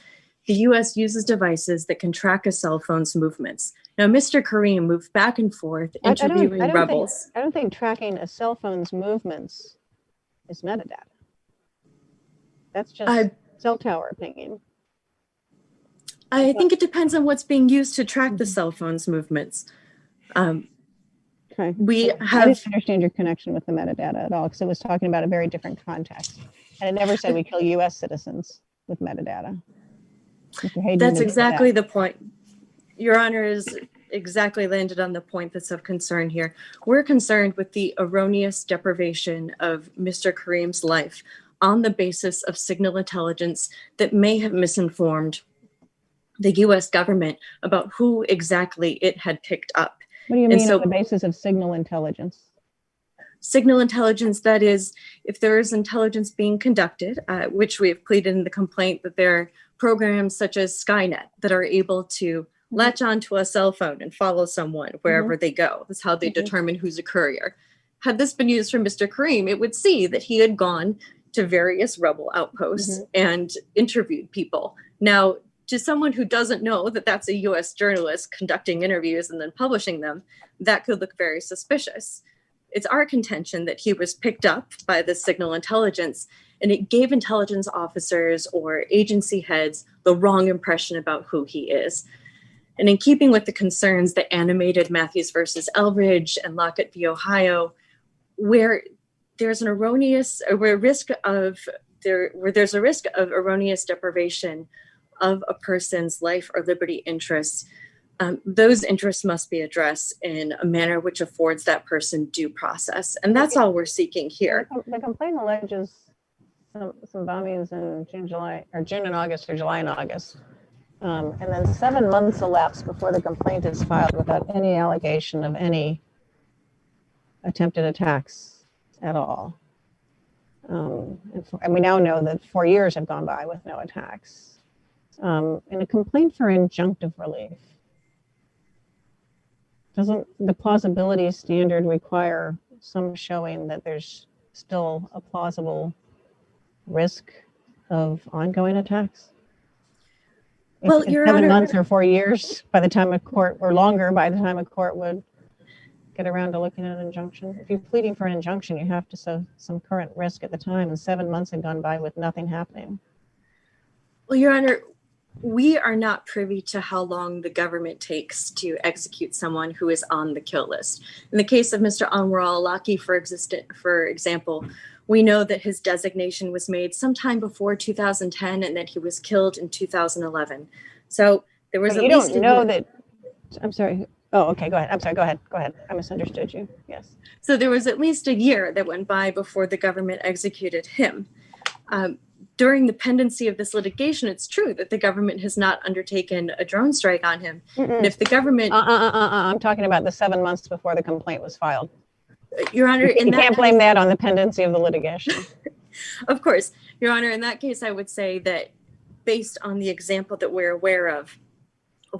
the U.S. uses devices that can track a cell phone's movements. Now, Mr. Kareem moved back and forth interviewing rebels. I don't think tracking a cell phone's movements is metadata. That's just cell tower opinion. I think it depends on what's being used to track the cell phone's movements. Okay. I didn't understand your connection with the metadata at all, because it was talking about a very different context. And it never said we kill U.S. citizens with metadata. That's exactly the point. Your Honor is exactly landed on the point that's of concern here. We're concerned with the erroneous deprivation of Mr. Kareem's life on the basis of signal intelligence that may have misinformed the U.S. government about who exactly it had picked up. What do you mean on the basis of signal intelligence? Signal intelligence, that is, if there is intelligence being conducted, which we have pleaded in the complaint that there are programs such as Skynet that are able to latch onto a cell phone and follow someone wherever they go. That's how they determine who's a courier. Had this been used for Mr. Kareem, it would see that he had gone to various rebel outposts and interviewed people. Now, to someone who doesn't know that that's a U.S. journalist conducting interviews and then publishing them, that could look very suspicious. It's our contention that he was picked up by the signal intelligence, and it gave intelligence officers or agency heads the wrong impression about who he is. And in keeping with the concerns that animated Matthews versus Eldridge and Lockett v. Ohio, where there's an erroneous, or where there's a risk of erroneous deprivation of a person's life or liberty interests, those interests must be addressed in a manner which affords that person due process. And that's all we're seeking here. The complaint alleges some bombings in June and August, or July and August. And then 7 months elapsed before the complaint is filed without any allegation of any attempted attacks at all. And we now know that 4 years have gone by with no attacks. In a complaint for injunctive relief, doesn't the plausibility standard require some showing that there's still a plausible risk of ongoing attacks? Well, if Your 7 Honor, months or 4 years by the time a court, or longer by the time a court would get around to looking at an injunction. If you're pleading for an injunction, you have to show some current risk at the time, and 7 months had gone by with nothing happening. well, Your Honor, we are not privy to how long the government takes to execute someone who is on the kill list. In the case of Mr. Anwar al-Awlaki, for example, we know that his designation was made sometime before 2010 and that he was killed in 2011. So there was But you don't know that. I'm sorry. Oh, okay. Go ahead. I'm sorry. Go ahead. Go ahead. I misunderstood you. Yes. So there was at least a year that went by before the government executed him. During the pendency of this litigation, it's true that the government has not undertaken a drone strike on him. And if the government... I'm talking about the 7 months before the complaint was filed. Your Honor, you can't blame that on the pendency of the litigation. Of course. Your Honor, in that case, I would say that based on the example that we're aware of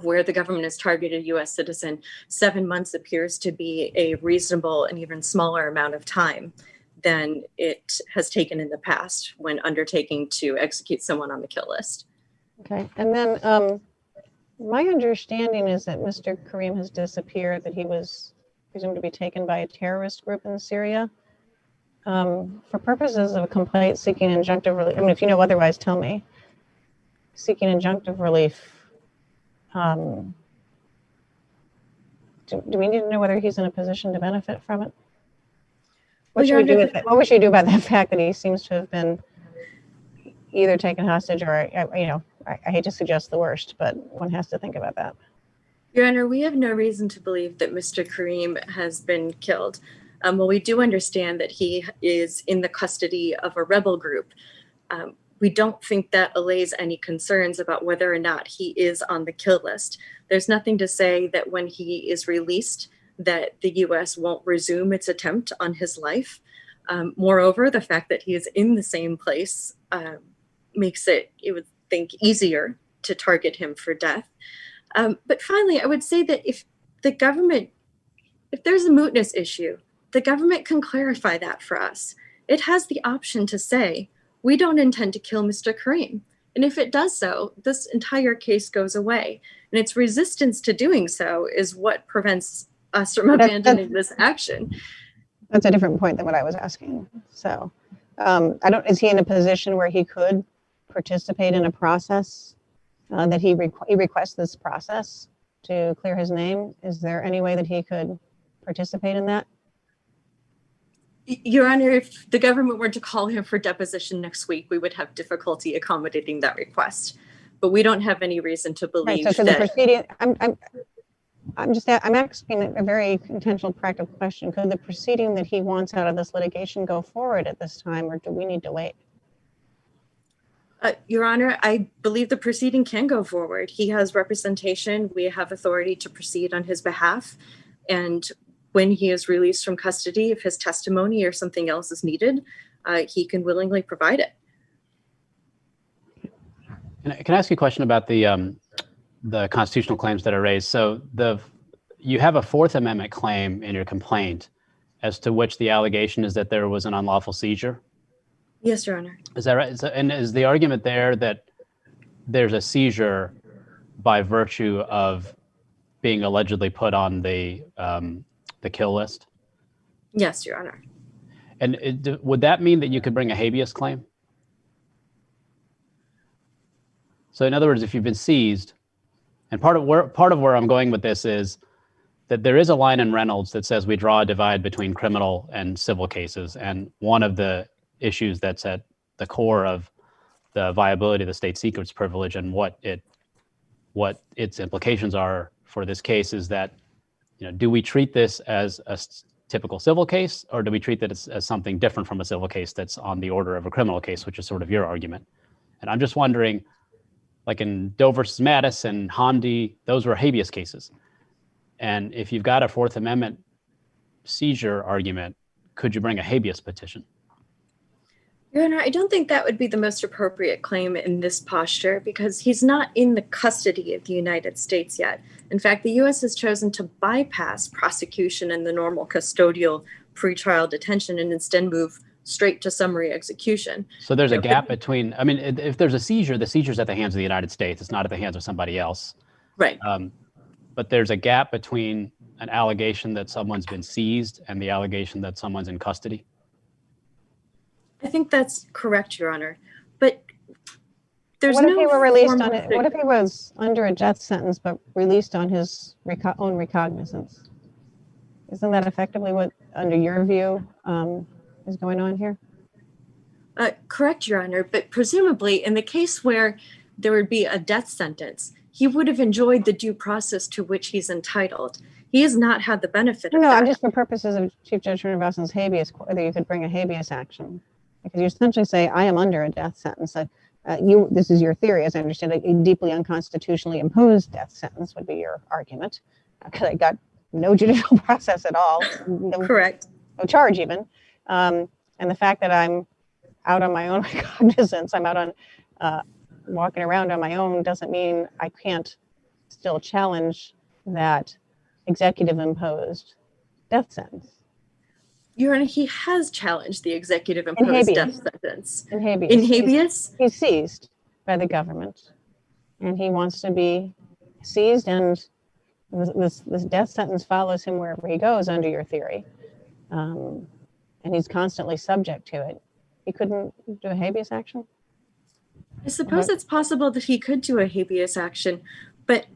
where the government has targeted a U.S. citizen, 7 months appears to be a reasonable and even smaller amount of time than it has taken in the past when undertaking to execute someone on the kill list. Okay. And then my understanding is that Mr. Karim has disappeared, that he was presumed to be taken by a terrorist group in Syria. For purposes of a complaint seeking injunctive relief, I mean, if you know otherwise, tell me. Seeking injunctive relief, do we need to know whether he's in a position to benefit from it? What should we do about the fact that he seems to have been either taken hostage or, I hate to suggest the worst, but one has to think about that. Your Honor, we have no reason to believe that Mr. Karim has been killed. Well, we do understand that he is in the custody of a rebel group. We don't think that allays any concerns about whether or not he is on the kill list. There's nothing to say that when he is released, that the U.S. won't resume its attempt on his life. Moreover, the fact that he is in the same place makes it, you would think, easier to target him for death. But finally, I would say that if there's a mootness issue, the government can clarify that for us. It has the option to say, we don't intend to kill Mr. Karim. And if it does so, this entire case goes away. And its resistance to doing so is what prevents us from abandoning this action. That's a different point than what I was asking. So is he in a position where he could participate in a process that he requests this process to clear his name? Is there any way that he could participate in that? Your Honor, if the government were to call him for deposition next week, we would have difficulty accommodating that request. But we don't have any reason to believe right, so that. The proceeding, I'm asking a very intentional, practical question. Could the proceeding that he wants out of this litigation go forward at this time, or do we need to wait? Your Honor, I believe the proceeding can go forward. He has representation. We have authority to proceed on his behalf. And when he is released from custody, if his testimony or something else is needed, he can willingly provide it. Can I ask you a question about the constitutional claims that are raised? So you have a Fourth Amendment claim in your complaint as to which the allegation is that there was an unlawful seizure. Yes, Your Honor. Is that right? And is the argument there that there's a seizure by virtue of being allegedly put on the kill list? Yes, Your Honor. And would that mean that you could bring a habeas claim? So in other words, if you've been seized, and part of where I'm going with this is that there is a line in Reynolds that says we draw a divide between criminal and civil cases. And one of the issues that's at the core of the viability of the state secrets privilege and what its implications are for this case is that, do we treat this as a typical civil case, or do we treat that as something different from a civil case that's on the order of a criminal case, which is sort of your argument? And I'm just wondering, like in Doe versus Mattis and Hamdi, those were habeas cases. And if you've got a Fourth Amendment seizure argument, could you bring a habeas petition? Your Honor, I don't think that would be the most appropriate claim in this posture because he's not in the custody of the United States yet. In fact, the U.S. has chosen to bypass prosecution and the normal custodial pretrial detention and instead move straight to summary execution. So there's a gap between, I mean, if there's a seizure, the seizure's at the hands of the United States. It's not at the hands of somebody else. Right. But there's a gap between an allegation that someone's been seized and the allegation that someone's in custody. I think that's correct, Your Honor. But there's what if no he were released on it? formal- What if he was under a death sentence but released on his own recognizance? Isn't that effectively what, under your view, is going on here? Correct, Your Honor. But presumably, in the case where there would be a death sentence, he would have enjoyed the due process to which he's entitled. He has not had the benefit of No, that. I'm just for purposes of Chief Judge Srinivasan's habeas, whether you could bring a habeas action. Because you essentially say, I am under a death sentence. This is your theory, as I understand it, a deeply unconstitutionally imposed death sentence would be your argument. Because I got no judicial process at all. Correct. No charge even. And the fact that I'm out on my own recognizance, I'm out on walking around on my own, doesn't mean I can't still challenge that executive imposed death sentence. Your Honor, he has challenged the executive imposed death sentence. In habeas. In habeas? He's seized by the government, and he wants to be seized, and this death sentence follows him wherever he goes under your theory. And he's constantly subject to it. He couldn't do a habeas action? I suppose it's possible that he could do a habeas action, but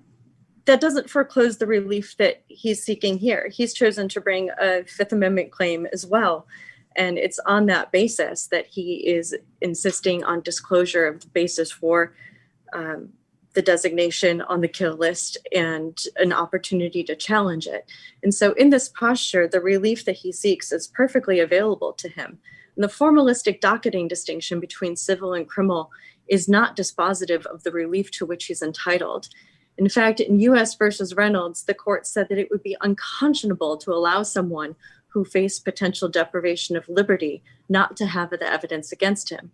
that doesn't foreclose the relief that he's seeking here. He's chosen to bring a Fifth Amendment claim as well. And it's on that basis that he is insisting on disclosure of the basis for the designation on the kill list and an opportunity to challenge it. And so in this posture, the relief that he seeks is perfectly available to him. And the formalistic docketing distinction between civil and criminal is not dispositive of the relief to which he's entitled. In fact, in U.S. versus Reynolds, the court said that it would be unconscionable to allow someone who faced potential deprivation of liberty not to have the evidence against him.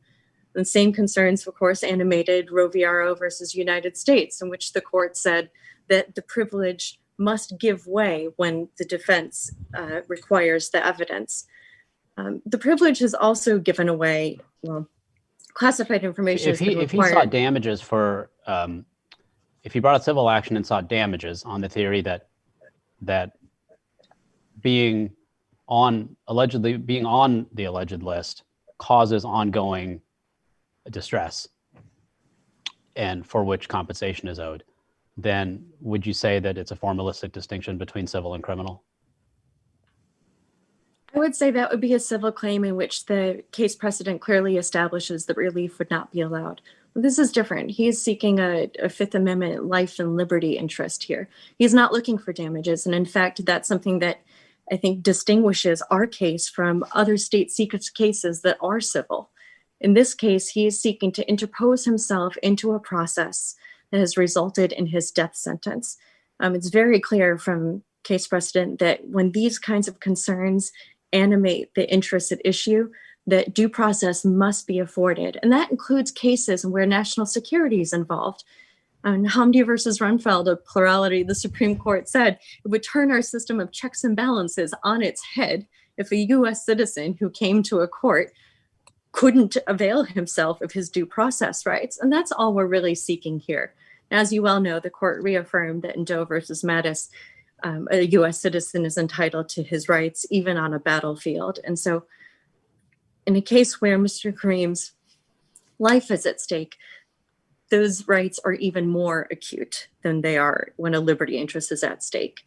The same concerns, of course, animated Roe v. Roe versus United States, in which the court said that the privilege must give way when the defense requires the evidence. The privilege has also given away, classified information. If he sought damages for, if he brought a civil action and sought damages on the theory that allegedly being on the alleged list causes ongoing distress and for which compensation is owed, then would you say that it's a formalistic distinction between civil and criminal? I would say that would be a civil claim in which the case precedent clearly establishes that relief would not be allowed. But this is different. He is seeking a Fifth Amendment life and liberty interest here. He's not looking for damages. And in fact, that's something that I think distinguishes our case from other state secrets cases that are civil. In this case, he is seeking to interpose himself into a process that has resulted in his death sentence. It's very clear from case precedent that when these kinds of concerns animate the interests at issue, that due process must be afforded. And that includes cases where national security is involved. In Hamdi versus Runfeld, a plurality, the Supreme Court said it would turn our system of checks and balances on its head if a US citizen who came to a court couldn't avail himself of his due process rights. And that's all we're really seeking here. As you well know, the court reaffirmed that in Doe versus Mattis, a US citizen is entitled to his rights even on a battlefield. And so in a case where Mr. Kareem's life is at stake, those rights are even more acute than they are when a liberty interest is at stake.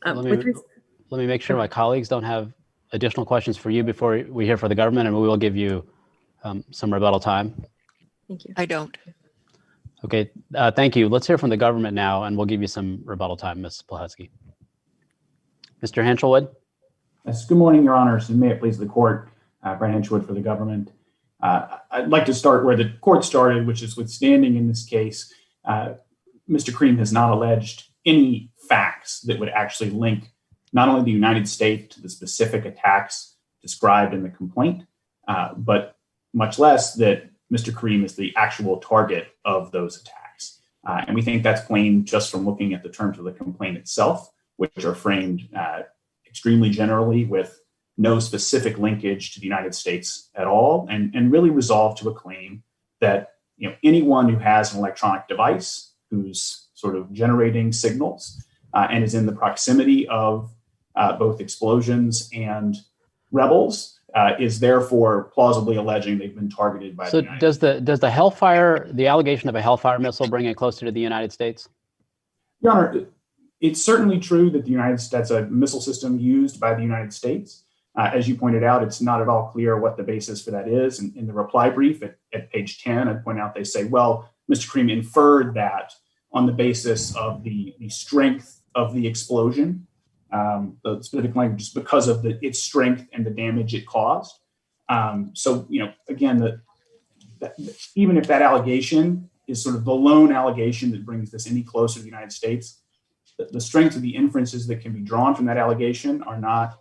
Let me make sure my colleagues don't have additional questions for you before we hear from the government, and we will give you some rebuttal time. Thank you. I don't. Okay, thank you. Let's hear from the government now, and we'll give you some rebuttal time, Ms. Plahetsky. Mr. Henshelwood? Yes, good morning, Your Honors, and may it please the court. Brian Henshelwood for the government. I'd like to start where the court started, which is with standing in this case. Mr. Kareem has not alleged any facts that would actually link not only the United States to the specific attacks described in the complaint, but much less that Mr. Karim is the actual target of those attacks. And we think that's plain just from looking at the terms of the complaint itself, which are framed extremely generally with no specific linkage to the United States at all, and really resolved to a claim that anyone who has an electronic device who's sort of generating signals and is in the proximity of both explosions and rebels is therefore plausibly alleging they've been targeted by the United States. Does the Hellfire, the allegation of a Hellfire missile, bring it closer to the United States? Your Honor, it's certainly true that that's a missile system used by the United States. As you pointed out, it's not at all clear what the basis for that is. And in the reply brief at page 10, I point out they say, well, Mr. Karim inferred that on the basis of the strength of the explosion. The specific language is because of its strength and the damage it caused. So, again, even if that allegation is sort of the lone allegation that brings this any closer to the United States, the strength of the inferences that can be drawn from that allegation are not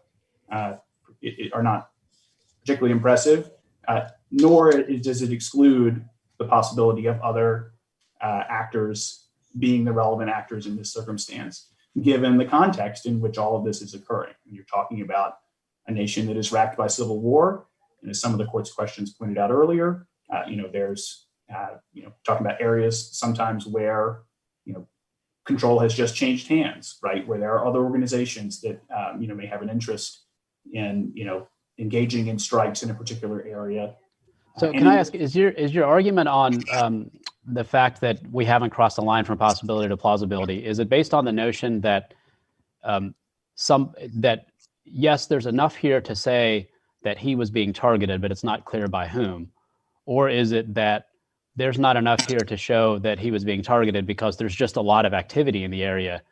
particularly impressive, nor does it exclude the possibility of other actors being the relevant actors in this circumstance, given the context in which all of this is occurring. And you're talking about a nation that is racked by civil war, and as some of the court's questions pointed out earlier, there's talking about areas sometimes where control has just changed hands, right? Where there are other organizations that may have an interest in engaging in strikes in a particular area. So can I ask, is your argument on the fact that we haven't crossed the line from possibility to plausibility, is it based on the notion that yes, there's enough here to say that he was being targeted, but it's not clear by whom? Or is it that there's not enough here to show that he was being targeted because there's just a lot of activity in the area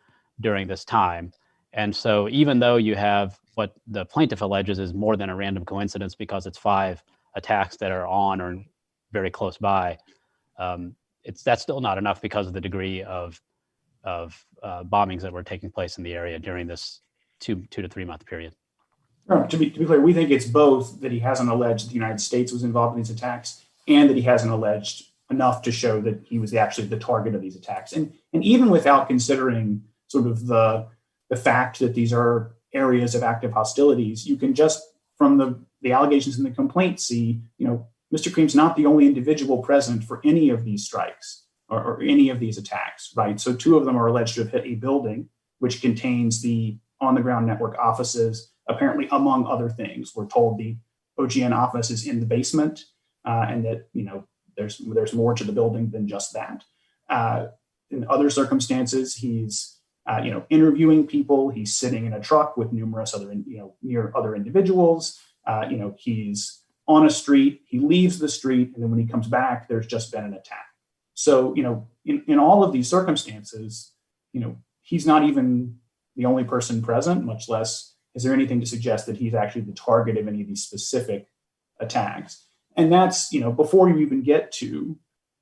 during this time? And so even though you have what the plaintiff alleges is more than a random coincidence because it's 5 attacks that are on or very close by, that's still not enough because of the degree of bombings that were taking place in the area during this 2 to 3 month period. To be clear, we think it's both that he hasn't alleged the United States was involved in these attacks and that he hasn't alleged enough to show that he was actually the target of these attacks. And even without considering sort of the fact that these are areas of active hostilities, you can just, from the allegations in the complaint, see, Mr. Karim's not the only individual present for any of these strikes or any of these attacks, right? So 2 of them are alleged to have hit a building which contains the on-the-ground network offices, apparently among other things. We're told the OGN office is in the basement and that, there's more to the building than just that. In other circumstances, he's interviewing people. He's sitting in a truck with numerous other, near other individuals. He's on a street. He leaves the street, and then when he comes back, there's just been an attack. So, in all of these circumstances, he's not even the only person present, much less is there anything to suggest that he's actually the target of any of these specific attacks. And that's, before you even get to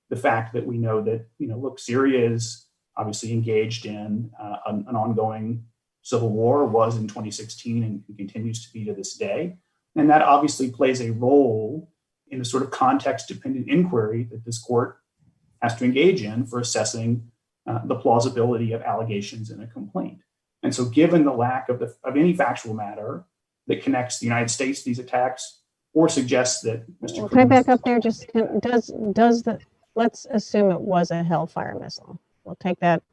the fact that we know that, look, Syria is obviously engaged in an ongoing civil war, was in 2016 and continues to be to this day. And that obviously plays a role in the sort of context-dependent inquiry that this court has to engage in for assessing the plausibility of allegations in a complaint. And so given the lack of any factual matter that connects the United States to these attacks or suggests that Mr. Can I back up there? Let's assume it was a Hellfire missile. We'll take that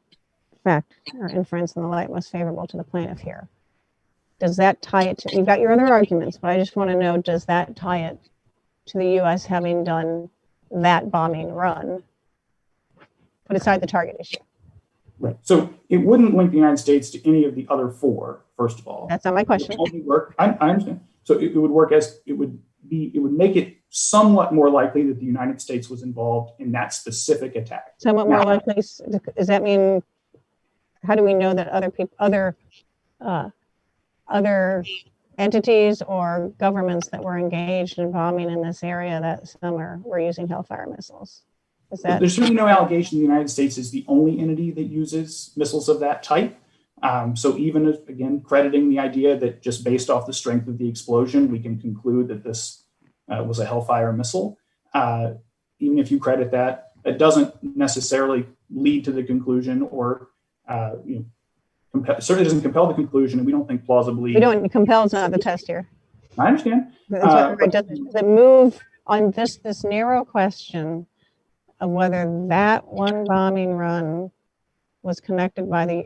fact or inference in the light most favorable to the plaintiff here. Does that tie it to, you've got your other arguments, but I just want to know, does that tie it to the U.S. having done that bombing run, put aside the target issue? Right. So it wouldn't link the United States to any of the other 4, first of all. That's not my question. It would only work, I understand. So it would work as, it would make it somewhat more likely that the United States was involved in that specific attack. Somewhat more likely, does that mean, how do we know that other entities or governments that were engaged in bombing in this area that summer were using Hellfire missiles? There's certainly no allegation the United States is the only entity that uses missiles of that type. So even if, again, crediting the idea that just based off the strength of the explosion, we can conclude that this was a Hellfire missile, even if you credit that, it doesn't necessarily lead to the conclusion or certainly doesn't compel the conclusion, and we don't think plausibly. We don't compel is not the test here. I understand. Does it move on this narrow question of whether that one bombing run was conducted by the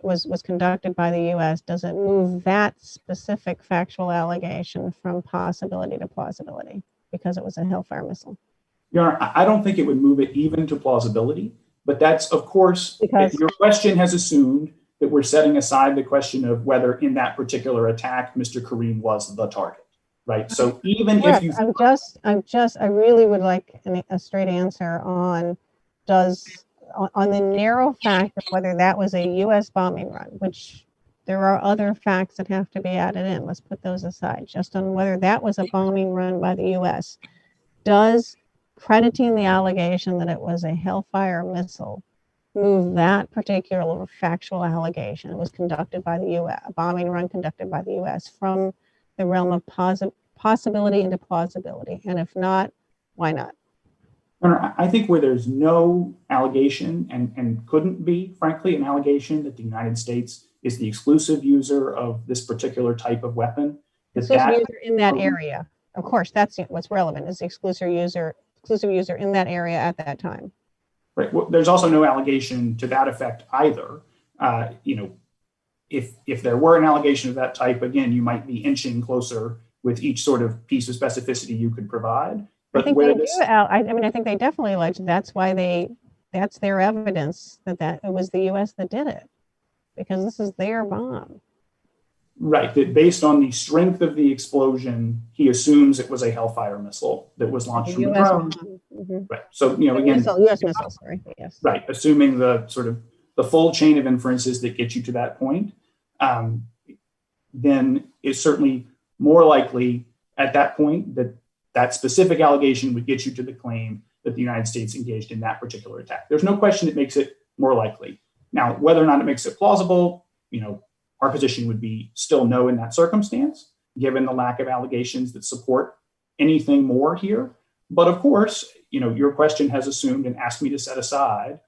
U.S.? Does it move that specific factual allegation from possibility to plausibility because it was a Hellfire missile? Your Honor, I don't think it would move it even to plausibility, but that's, of course, if your question has assumed that we're setting aside the question of whether in that particular attack, Mr. Kareem was the target, right? So even if you... I really would like a straight answer on the narrow fact of whether that was a U.S. bombing run, which there are other facts that have to be added in. Let's put those aside. Just on whether that was a bombing run by the U.S. Does crediting the allegation that it was a Hellfire missile move that particular factual allegation, it was conducted by the U.S., a bombing run conducted by the U.S., from the realm of possibility into plausibility? And if not, why not? I think where there's no allegation and couldn't be, frankly, an allegation that the United States is the exclusive user of this particular type of weapon. Exclusive user in that area. Of course, that's what's relevant, is the exclusive user in that area at that time. Right. Well, there's also no allegation to that effect either. If there were an allegation of that type, again, you might be inching closer with each sort of piece of specificity you could provide. But I think they do. I think they definitely allege that's their evidence that it was the U.S. that did it, because this is their bomb. Right. That based on the strength of the explosion, he assumes it was a Hellfire missile that was launched from the drone. Mm-hmm. Right. So, again, U.S. missile, sorry. Yes. Right. Assuming the sort of the full chain of inferences that get you to that point, then it's certainly more likely at that point that specific allegation would get you to the claim that the United States engaged in that particular attack. There's no question it makes it more likely. Now, whether or not it makes it plausible, our position would be still no in that circumstance, given the lack of allegations that support anything more here. But of course, your question has assumed and asked me to set aside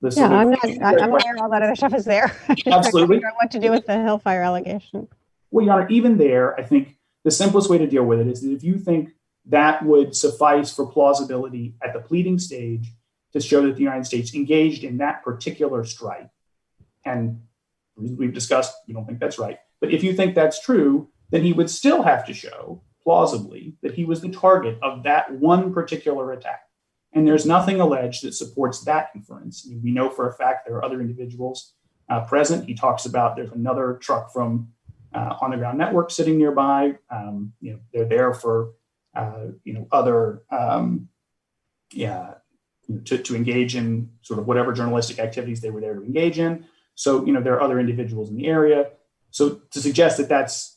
the sort I'm aware all that other stuff is there. Absolutely. Figure out what to do with the Hellfire allegation. Well, Your Honor, even there, I think the simplest way to deal with it is that if you think that would suffice for plausibility at the pleading stage to show that the United States engaged in that particular strike, and we've discussed, we don't think that's right, but if you think that's true, then he would still have to show plausibly that he was the target of that one particular attack. And there's nothing alleged that supports that inference. We know for a fact there are other individuals present. He talks about there's another truck from On the Ground Network sitting nearby. They're there for other to engage in sort of whatever journalistic activities they were there to engage in. So there are other individuals in the area. So to suggest that that's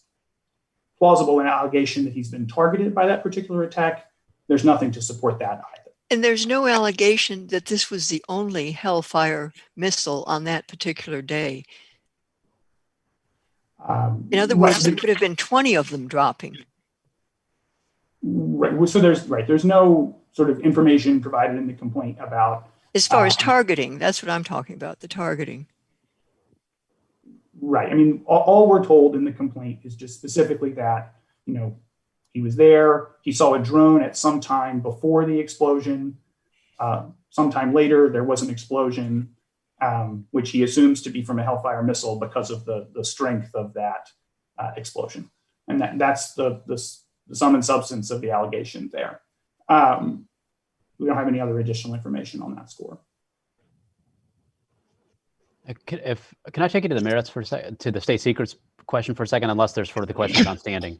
plausible an allegation that he's been targeted by that particular attack, there's nothing to support that either. And there's no allegation that this was the only Hellfire missile on that particular day. In other words, there could have been 20 of them dropping. Right. So there's no sort of information provided in the complaint about. As far as targeting, that's what I'm talking about, the targeting. Right. I mean, all we're told in the complaint is just specifically that, he was there. He saw a drone at some time before the explosion. Sometime later, there was an explosion, which he assumes to be from a Hellfire missile because of the strength of that explosion. And that's the sum and substance of the allegation there. We don't have any other additional information on that score. Can I take you to the merits for a second, to the state secrets question for a second, unless there's further questions on standing?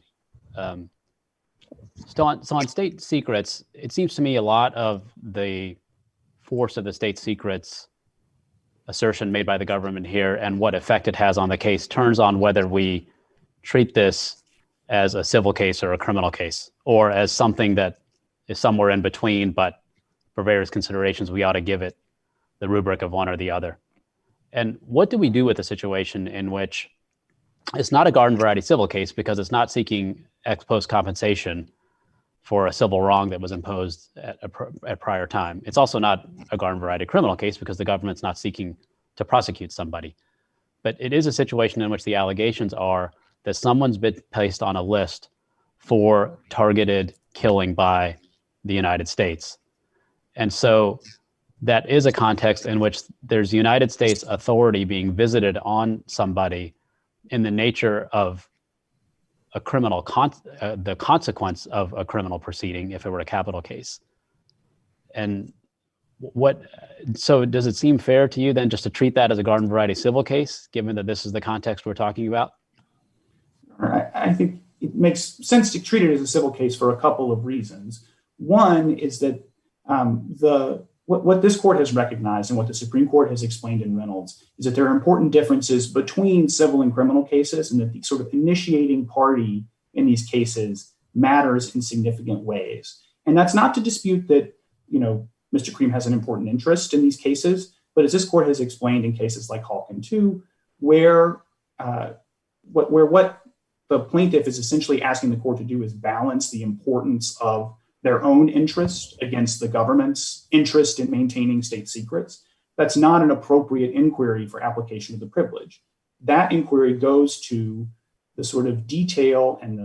So on state secrets, it seems to me a lot of the force of the state secrets assertion made by the government here and what effect it has on the case turns on whether we treat this as a civil case or a criminal case, or as something that is somewhere in between, but for various considerations, we ought to give it the rubric of one or the other. And what do we do with a situation in which it's not a garden variety civil case because it's not seeking ex post compensation for a civil wrong that was imposed at a prior time? It's also not a garden variety criminal case because the government's not seeking to prosecute somebody. But it is a situation in which the allegations are that someone's been placed on a list for targeted killing by the United States. And so that is a context in which there's United States authority being visited on somebody in the nature of a criminal, the consequence of a criminal proceeding if it were a capital case. And so does it seem fair to you then just to treat that as a garden variety civil case, given that this is the context we're talking about? I think it makes sense to treat it as a civil case for a couple of reasons. One is that what this court has recognized and what the Supreme Court has explained in Reynolds is that there are important differences between civil and criminal cases, and that the sort of initiating party in these cases matters in significant ways. And that's not to dispute that, Mr. Cream has an important interest in these cases, but as this court has explained in cases like Halkin 2, where what the plaintiff is essentially asking the court to do is balance the importance of their own interest against the government's interest in maintaining state secrets. That's not an appropriate inquiry for application of the privilege. That inquiry goes to the sort of detail and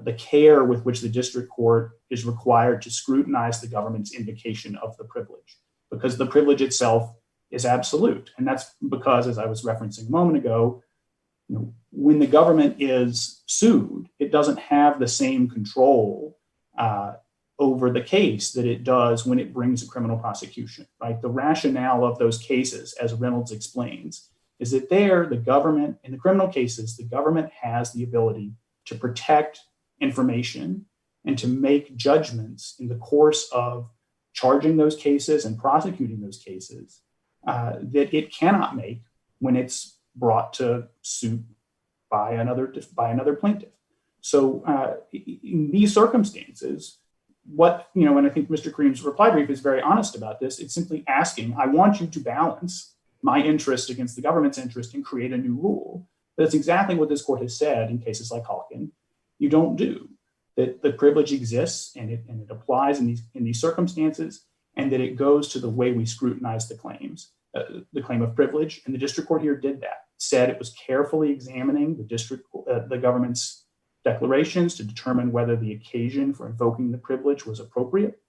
the care with which the district court is required to scrutinize the government's invocation of the privilege, because the privilege itself is absolute. And that's because, as I was referencing a moment ago, when the government is sued, it doesn't have the same control over the case that it does when it brings a criminal prosecution, right? The rationale of those cases, as Reynolds explains, is that the government, in the criminal cases, the government has the ability to protect information and to make judgments in the course of charging those cases and prosecuting those cases that it cannot make when it's brought to suit by another plaintiff. So in these circumstances, and I think Mr. Cream's reply brief is very honest about this, it's simply asking, I want you to balance my interest against the government's interest and create a new rule. That's exactly what this court has said in cases like Halkin. You don't do. That the privilege exists and it applies in these circumstances, and that it goes to the way we scrutinize the claims, the claim of privilege. And the district court here did that, said it was carefully examining the government's declarations to determine whether the occasion for invoking the privilege was appropriate.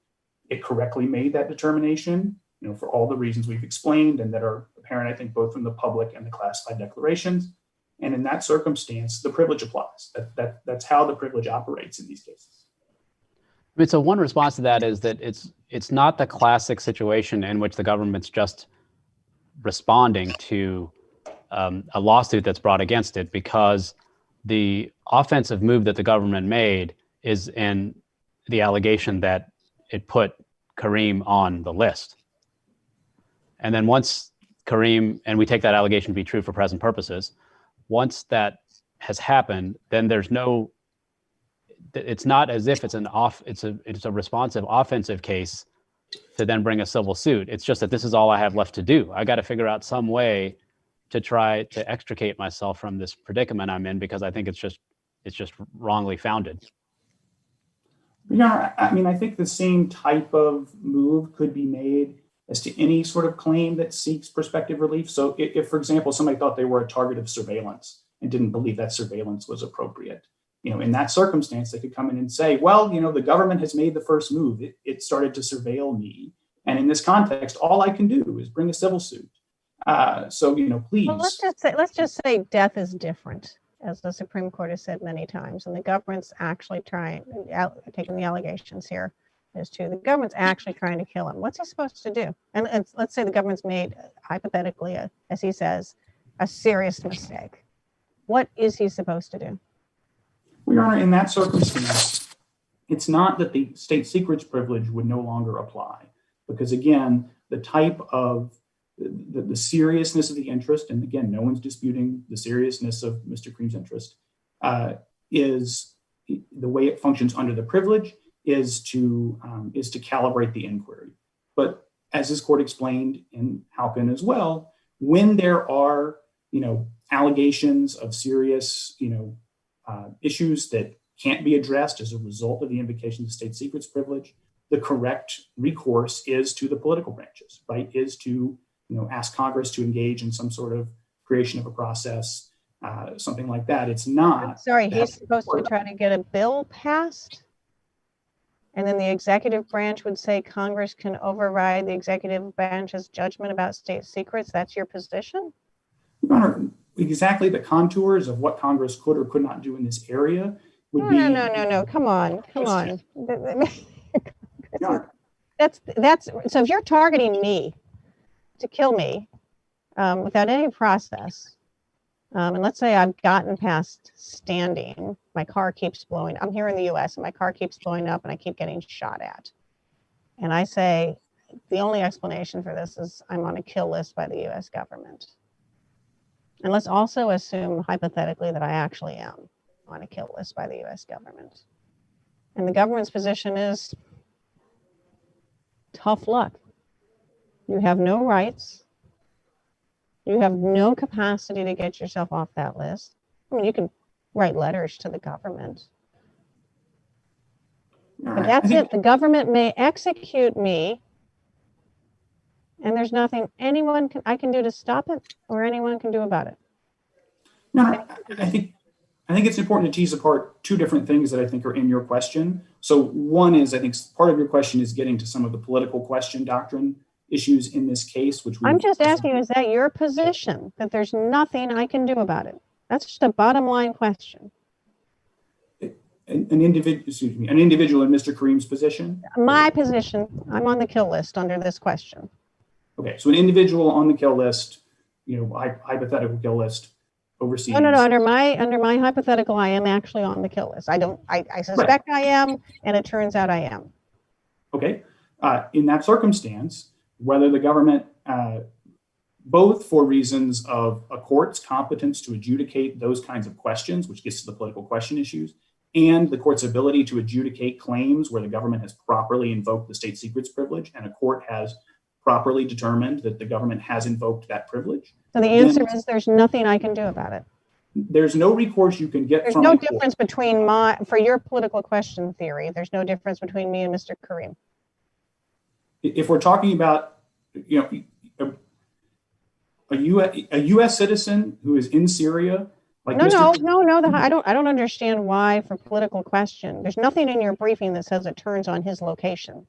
It correctly made that determination, for all the reasons we've explained and that are apparent, I think, both from the public and the classified declarations. And in that circumstance, the privilege applies. That's how the privilege operates in these cases. I mean, so one response to that is that it's not the classic situation in which the government's just responding to a lawsuit that's brought against it, because the offensive move that the government made is in the allegation that it put Kareem on the list. And then once Kareem, and we take that allegation to be true for present purposes, once that has happened, then it's not as if it's a responsive offensive case to then bring a civil suit. It's just that this is all I have left to do. I got to figure out some way to try to extricate myself from this predicament I'm in, because I think it's just wrongly founded. Yeah, I mean, I think the same type of move could be made as to any sort of claim that seeks prospective relief. So if, for example, somebody thought they were a target of surveillance and didn't believe that surveillance was appropriate, in that circumstance, they could come in and say, well, the government has made the first move. It started to surveil me. And in this context, all I can do is bring a civil suit. So, please. Well, let's just say death is different, as the Supreme Court has said many times, and the government's actually taking the allegations here as to the government's actually trying to kill him. What's he supposed to do? And let's say the government's made, hypothetically, as he says, a serious mistake. What is he supposed to do? Well, Your Honor, in that circumstance, it's not that the state secrets privilege would no longer apply, because again, the type of the seriousness of the interest, and again, no one's disputing the seriousness of Mr. Cream's interest, is the way it functions under the privilege is to calibrate the inquiry. But as this court explained in Halkin as well, when there are, allegations of serious, issues that can't be addressed as a result of the invocation of the state secrets privilege, the correct recourse is to the political branches, right? Is to, ask Congress to engage in some sort of creation of a process, something like that. It's not. I'm sorry, he's supposed to try to get a bill passed? And then the executive branch would say Congress can override the executive branch's judgment about state secrets. That's your position? Your Honor, exactly the contours of what Congress could or could not do in this area would be. No. Come on. That's so. If you're targeting me to kill me without any process, and let's say I've gotten past standing, my car keeps blowing. I'm here in the US and my car keeps blowing up and I keep getting shot at. And I say, the only explanation for this is I'm on a kill list by the US government. And let's also assume hypothetically that I actually am on a kill list by the US government. And the government's position is tough luck. You have no rights. You have no capacity to get yourself off that list. I mean, you can write letters to the government. But that's it. The government may execute me, and there's nothing I can do to stop it, or anyone can do about it. No, I think it's important to tease apart two different things that I think are in your question. So one is, I think part of your question is getting to some of the political question doctrine issues in this case, which I'm just asking you, is that your position, that there's nothing I can do about it? That's just a bottom line question. An individual in Mr. Kareem's position? My position, I'm on the kill list under this question. Okay, so an individual on the kill list, hypothetical kill list overseas. No, under my hypothetical, I am actually on the kill list. I suspect I am, and it turns out I am. Okay, in that circumstance, whether the government, both for reasons of a court's competence to adjudicate those kinds of questions, which gets to the political question issues, and the court's ability to adjudicate claims where the government has properly invoked the state secrets privilege and a court has properly determined that the government has invoked that privilege. So the answer is there's nothing I can do about it. There's no recourse you can get there's from no difference between for your political question theory, there's no difference between me and Mr. Kareem. If we're talking about, a U.S. citizen who is in Syria, like no, I don't understand why for political question. There's nothing in your briefing that says it turns on his location.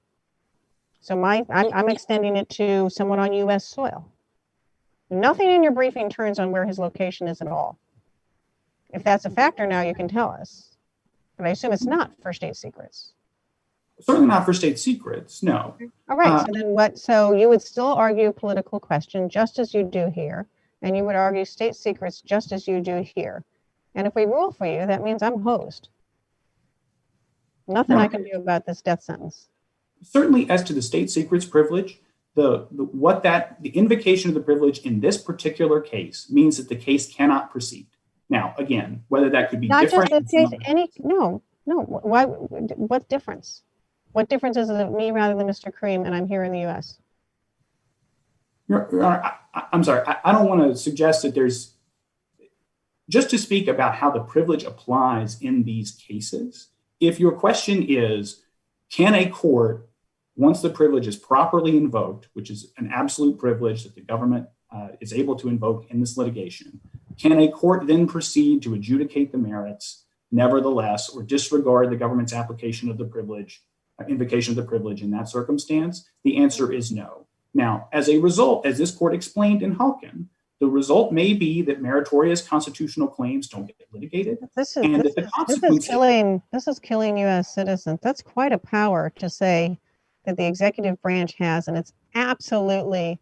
So I'm extending it to someone on U.S. soil. Nothing in your briefing turns on where his location is at all. If that's a factor now, you can tell us. But I assume it's not for state secrets. Certainly not for state secrets, no. All right, so then what? So you would still argue political question just as you do here, and you would argue state secrets just as you do here. And if we rule for you, that means I'm hosed. Nothing I can do about this death sentence. Certainly, as to the state secrets privilege, the invocation of the privilege in this particular case means that the case cannot proceed. Now, again, whether that could be not different. Just the case, no. Why? What difference? What difference is it me rather than Mr. Kareem, and I'm here in the U.S.? I'm sorry. I don't want to suggest that there's. Just to speak about how the privilege applies in these cases, if your question is, can a court, once the privilege is properly invoked, which is an absolute privilege that the government is able to invoke in this litigation, can a court then proceed to adjudicate the merits, nevertheless, or disregard the government's application of the privilege, invocation of the privilege in that circumstance? The answer is no. Now, as a result, as this court explained in Halkin, the result may be that meritorious constitutional claims don't get litigated. This is killing U.S. citizens. That's quite a power to say that the executive branch has, and it's absolutely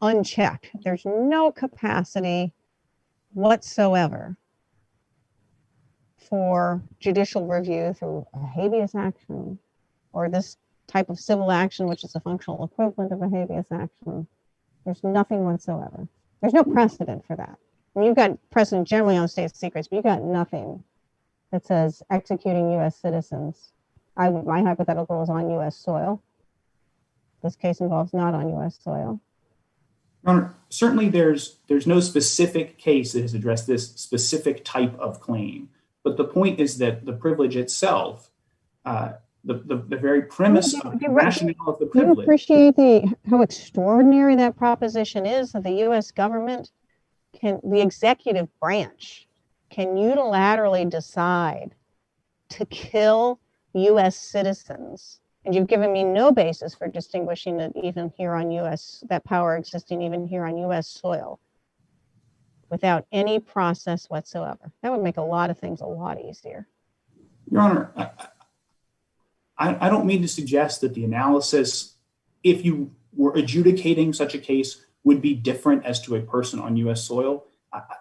unchecked. There's no capacity whatsoever for judicial review through a habeas action or this type of civil action, which is a functional equivalent of a habeas action. There's nothing whatsoever. There's no precedent for that. I mean, you've got precedent generally on state secrets, but you've got nothing that says executing U.S. citizens. My hypothetical is on U.S. soil. This case involves not on U.S. soil. Your Honor, certainly there's no specific case that has addressed this specific type of claim, but the point is that the privilege itself, the very premise of the rationale of the privilege. Do you appreciate how extraordinary that proposition is, that the U.S. government the executive branch can unilaterally decide to kill U.S. citizens? And you've given me no basis for distinguishing it even here on that power existing even here on U.S. soil without any process whatsoever. That would make a lot of things a lot easier. Your Honor, I don't mean to suggest that the analysis, if you were adjudicating such a case, would be different as to a person on U.S. soil.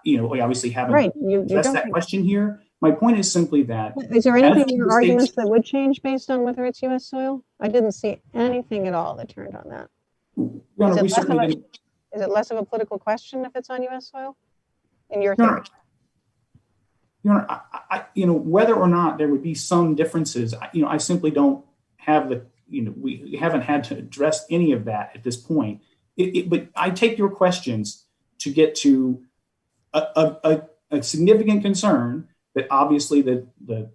We obviously haven't addressed that question here. My point is simply that. Is there anything in your arguments that would change based on whether it's U.S. soil? I didn't see anything at all that turned on that. Your Honor, is it less of a political question if it's on U.S. soil? In your theory? Your Honor, whether or not there would be some differences, I simply don't have we haven't had to address any of that at this point. But I take your questions to get to a significant concern that obviously the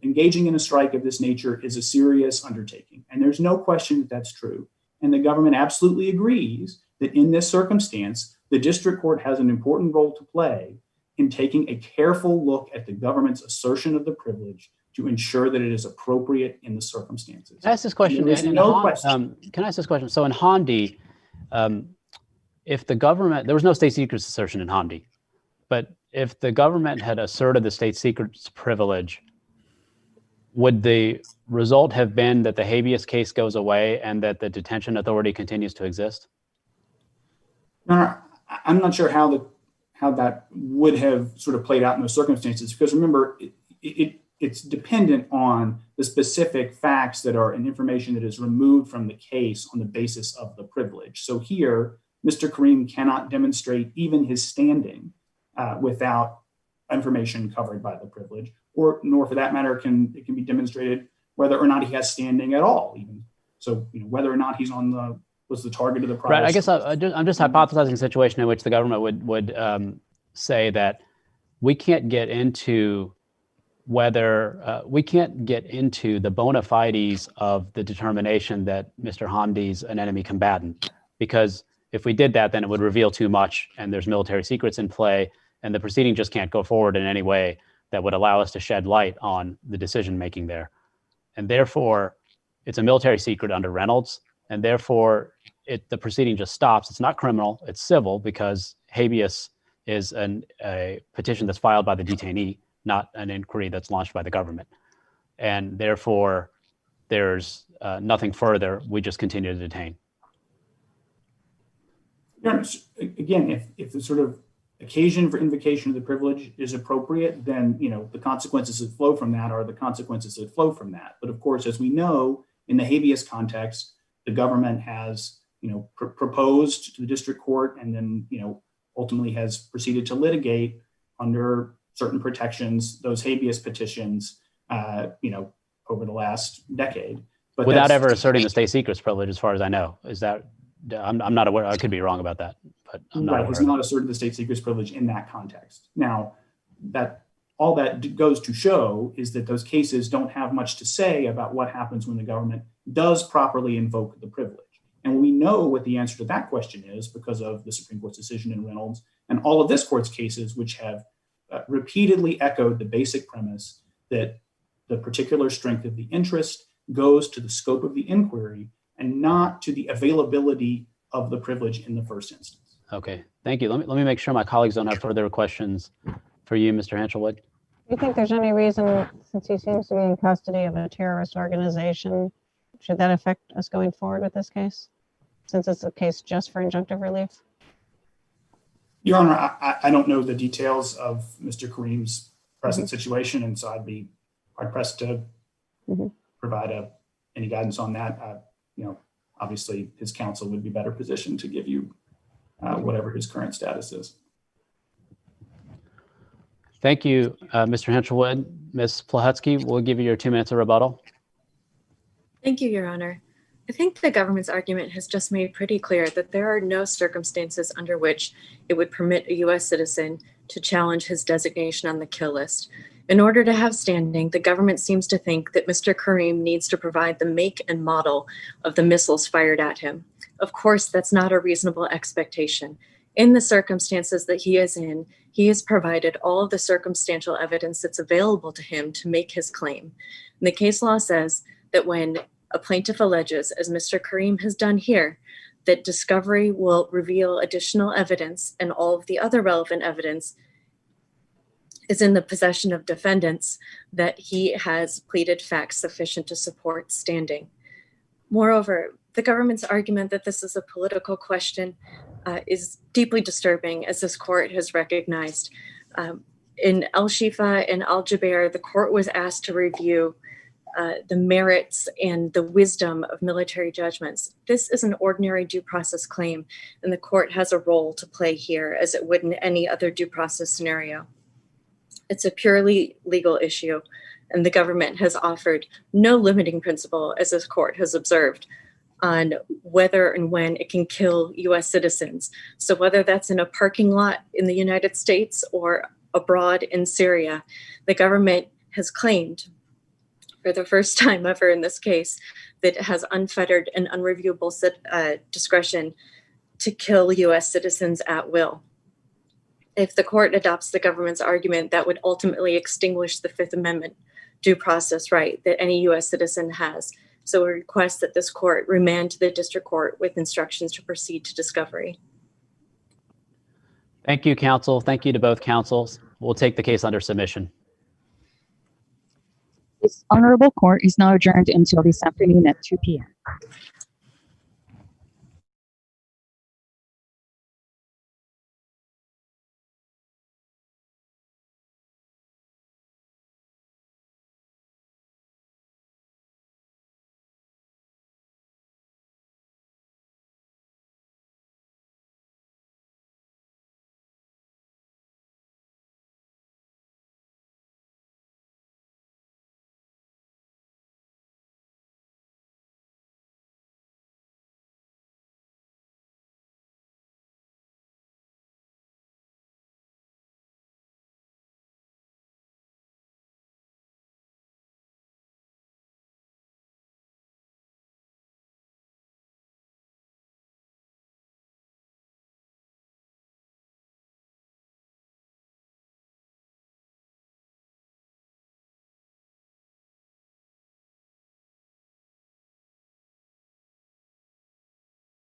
engaging in a strike of this nature is a serious undertaking. And there's no question that that's true. And the government absolutely agrees that in this circumstance, the district court has an important role to play in taking a careful look at the government's assertion of the privilege to ensure that it is appropriate in the circumstances. Can I ask this question? There's no question. Can I ask this question? So in Hamdi, if the government, there was no state secrets assertion in Hamdi, but if the government had asserted the state secrets privilege, would the result have been that the habeas case goes away and that the detention authority continues to exist? No, I'm not sure how that would have sort of played out in those circumstances, because remember, it's dependent on the specific facts that are and information that is removed from the case on the basis of the privilege. So here, Mr. Karim cannot demonstrate even his standing without information covered by the privilege, nor for that matter it can be demonstrated whether or not he has standing at all. Even so, whether or not he's was the target of the process. Right. I guess I'm just hypothesizing a situation in which the government would say that we can't get into the bona fides of the determination that Mr. Hamdi's an enemy combatant, because if we did that, then it would reveal too much, and there's military secrets in play, and the proceeding just can't go forward in any way that would allow us to shed light on the decision making there. And therefore, it's a military secret under Reynolds, and therefore the proceeding just stops. It's not criminal, it's civil, because habeas is a petition that's filed by the detainee, not an inquiry that's launched by the government. And therefore, there's nothing further. We just continue to detain. Again, if the sort of occasion for invocation of the privilege is appropriate, then the consequences that flow from that are the consequences that flow from that. But of course, as we know, in the habeas context, the government has proposed to the district court and then ultimately has proceeded to litigate under certain protections those habeas petitions over the last decade. But without ever asserting the state secrets privilege, as far as I know. Is that, I'm not aware, I could be wrong about that, but I'm not aware. He's not asserted the state secrets privilege in that context. Now, all that goes to show is that those cases don't have much to say about what happens when the government does properly invoke the privilege. And we know what the answer to that question is because of the Supreme Court's decision in Reynolds and all of this court's cases, which have repeatedly echoed the basic premise that the particular strength of the interest goes to the scope of the inquiry and not to the availability of the privilege in the first instance. Okay, thank you. Let me make sure my colleagues don't have further questions for you, Mr. Hanshelwood. Do you think there's any reason, since he seems to be in custody of a terrorist organization, should that affect us going forward with this case, since it's a case just for injunctive relief? Your Honor, I don't know the details of Mr. Karim's present situation, and so I'd be hard-pressed to provide any guidance on that. Obviously, his counsel would be better positioned to give you whatever his current status is. Thank you, Mr. Hanshelwood. Ms. Plahutsky, we'll give you your 2 minutes of rebuttal. Thank you, Your Honor. I think the government's argument has just made pretty clear that there are no circumstances under which it would permit a U.S. citizen to challenge his designation on the kill list. In order to have standing, the government seems to think that Mr. Karim needs to provide the make and model of the missiles fired at him. Of course, that's not a reasonable expectation. In the circumstances that he is in, he has provided all of the circumstantial evidence that's available to him to make his claim. And the case law says that when a plaintiff alleges, as Mr. Karim has done here, that discovery will reveal additional evidence and all of the other relevant evidence is in the possession of defendants, that he has pleaded facts sufficient to support standing. Moreover, the government's argument that this is a political question is deeply disturbing, as this court has recognized. In Al-Shifa and Al-Jaber, the court was asked to review the merits and the wisdom of military judgments. This is an ordinary due process claim, and the court has a role to play here as it would in any other due process scenario. It's a purely legal issue, and the government has offered no limiting principle, as this court has observed, on whether and when it can kill U.S. citizens. So whether that's in a parking lot in the United States or abroad in Syria, the government has claimed, for the first time ever in this case, that it has unfettered and unreviewable discretion to kill U.S. citizens at will. If the court adopts the government's argument, that would ultimately extinguish the Fifth Amendment due process right that any U.S. citizen has. So we request that this court remand to the district court with instructions to proceed to discovery. Thank you, counsel. Thank you to both counsels. We'll take the case under submission. This honorable court is now adjourned until this afternoon at 2 p.m.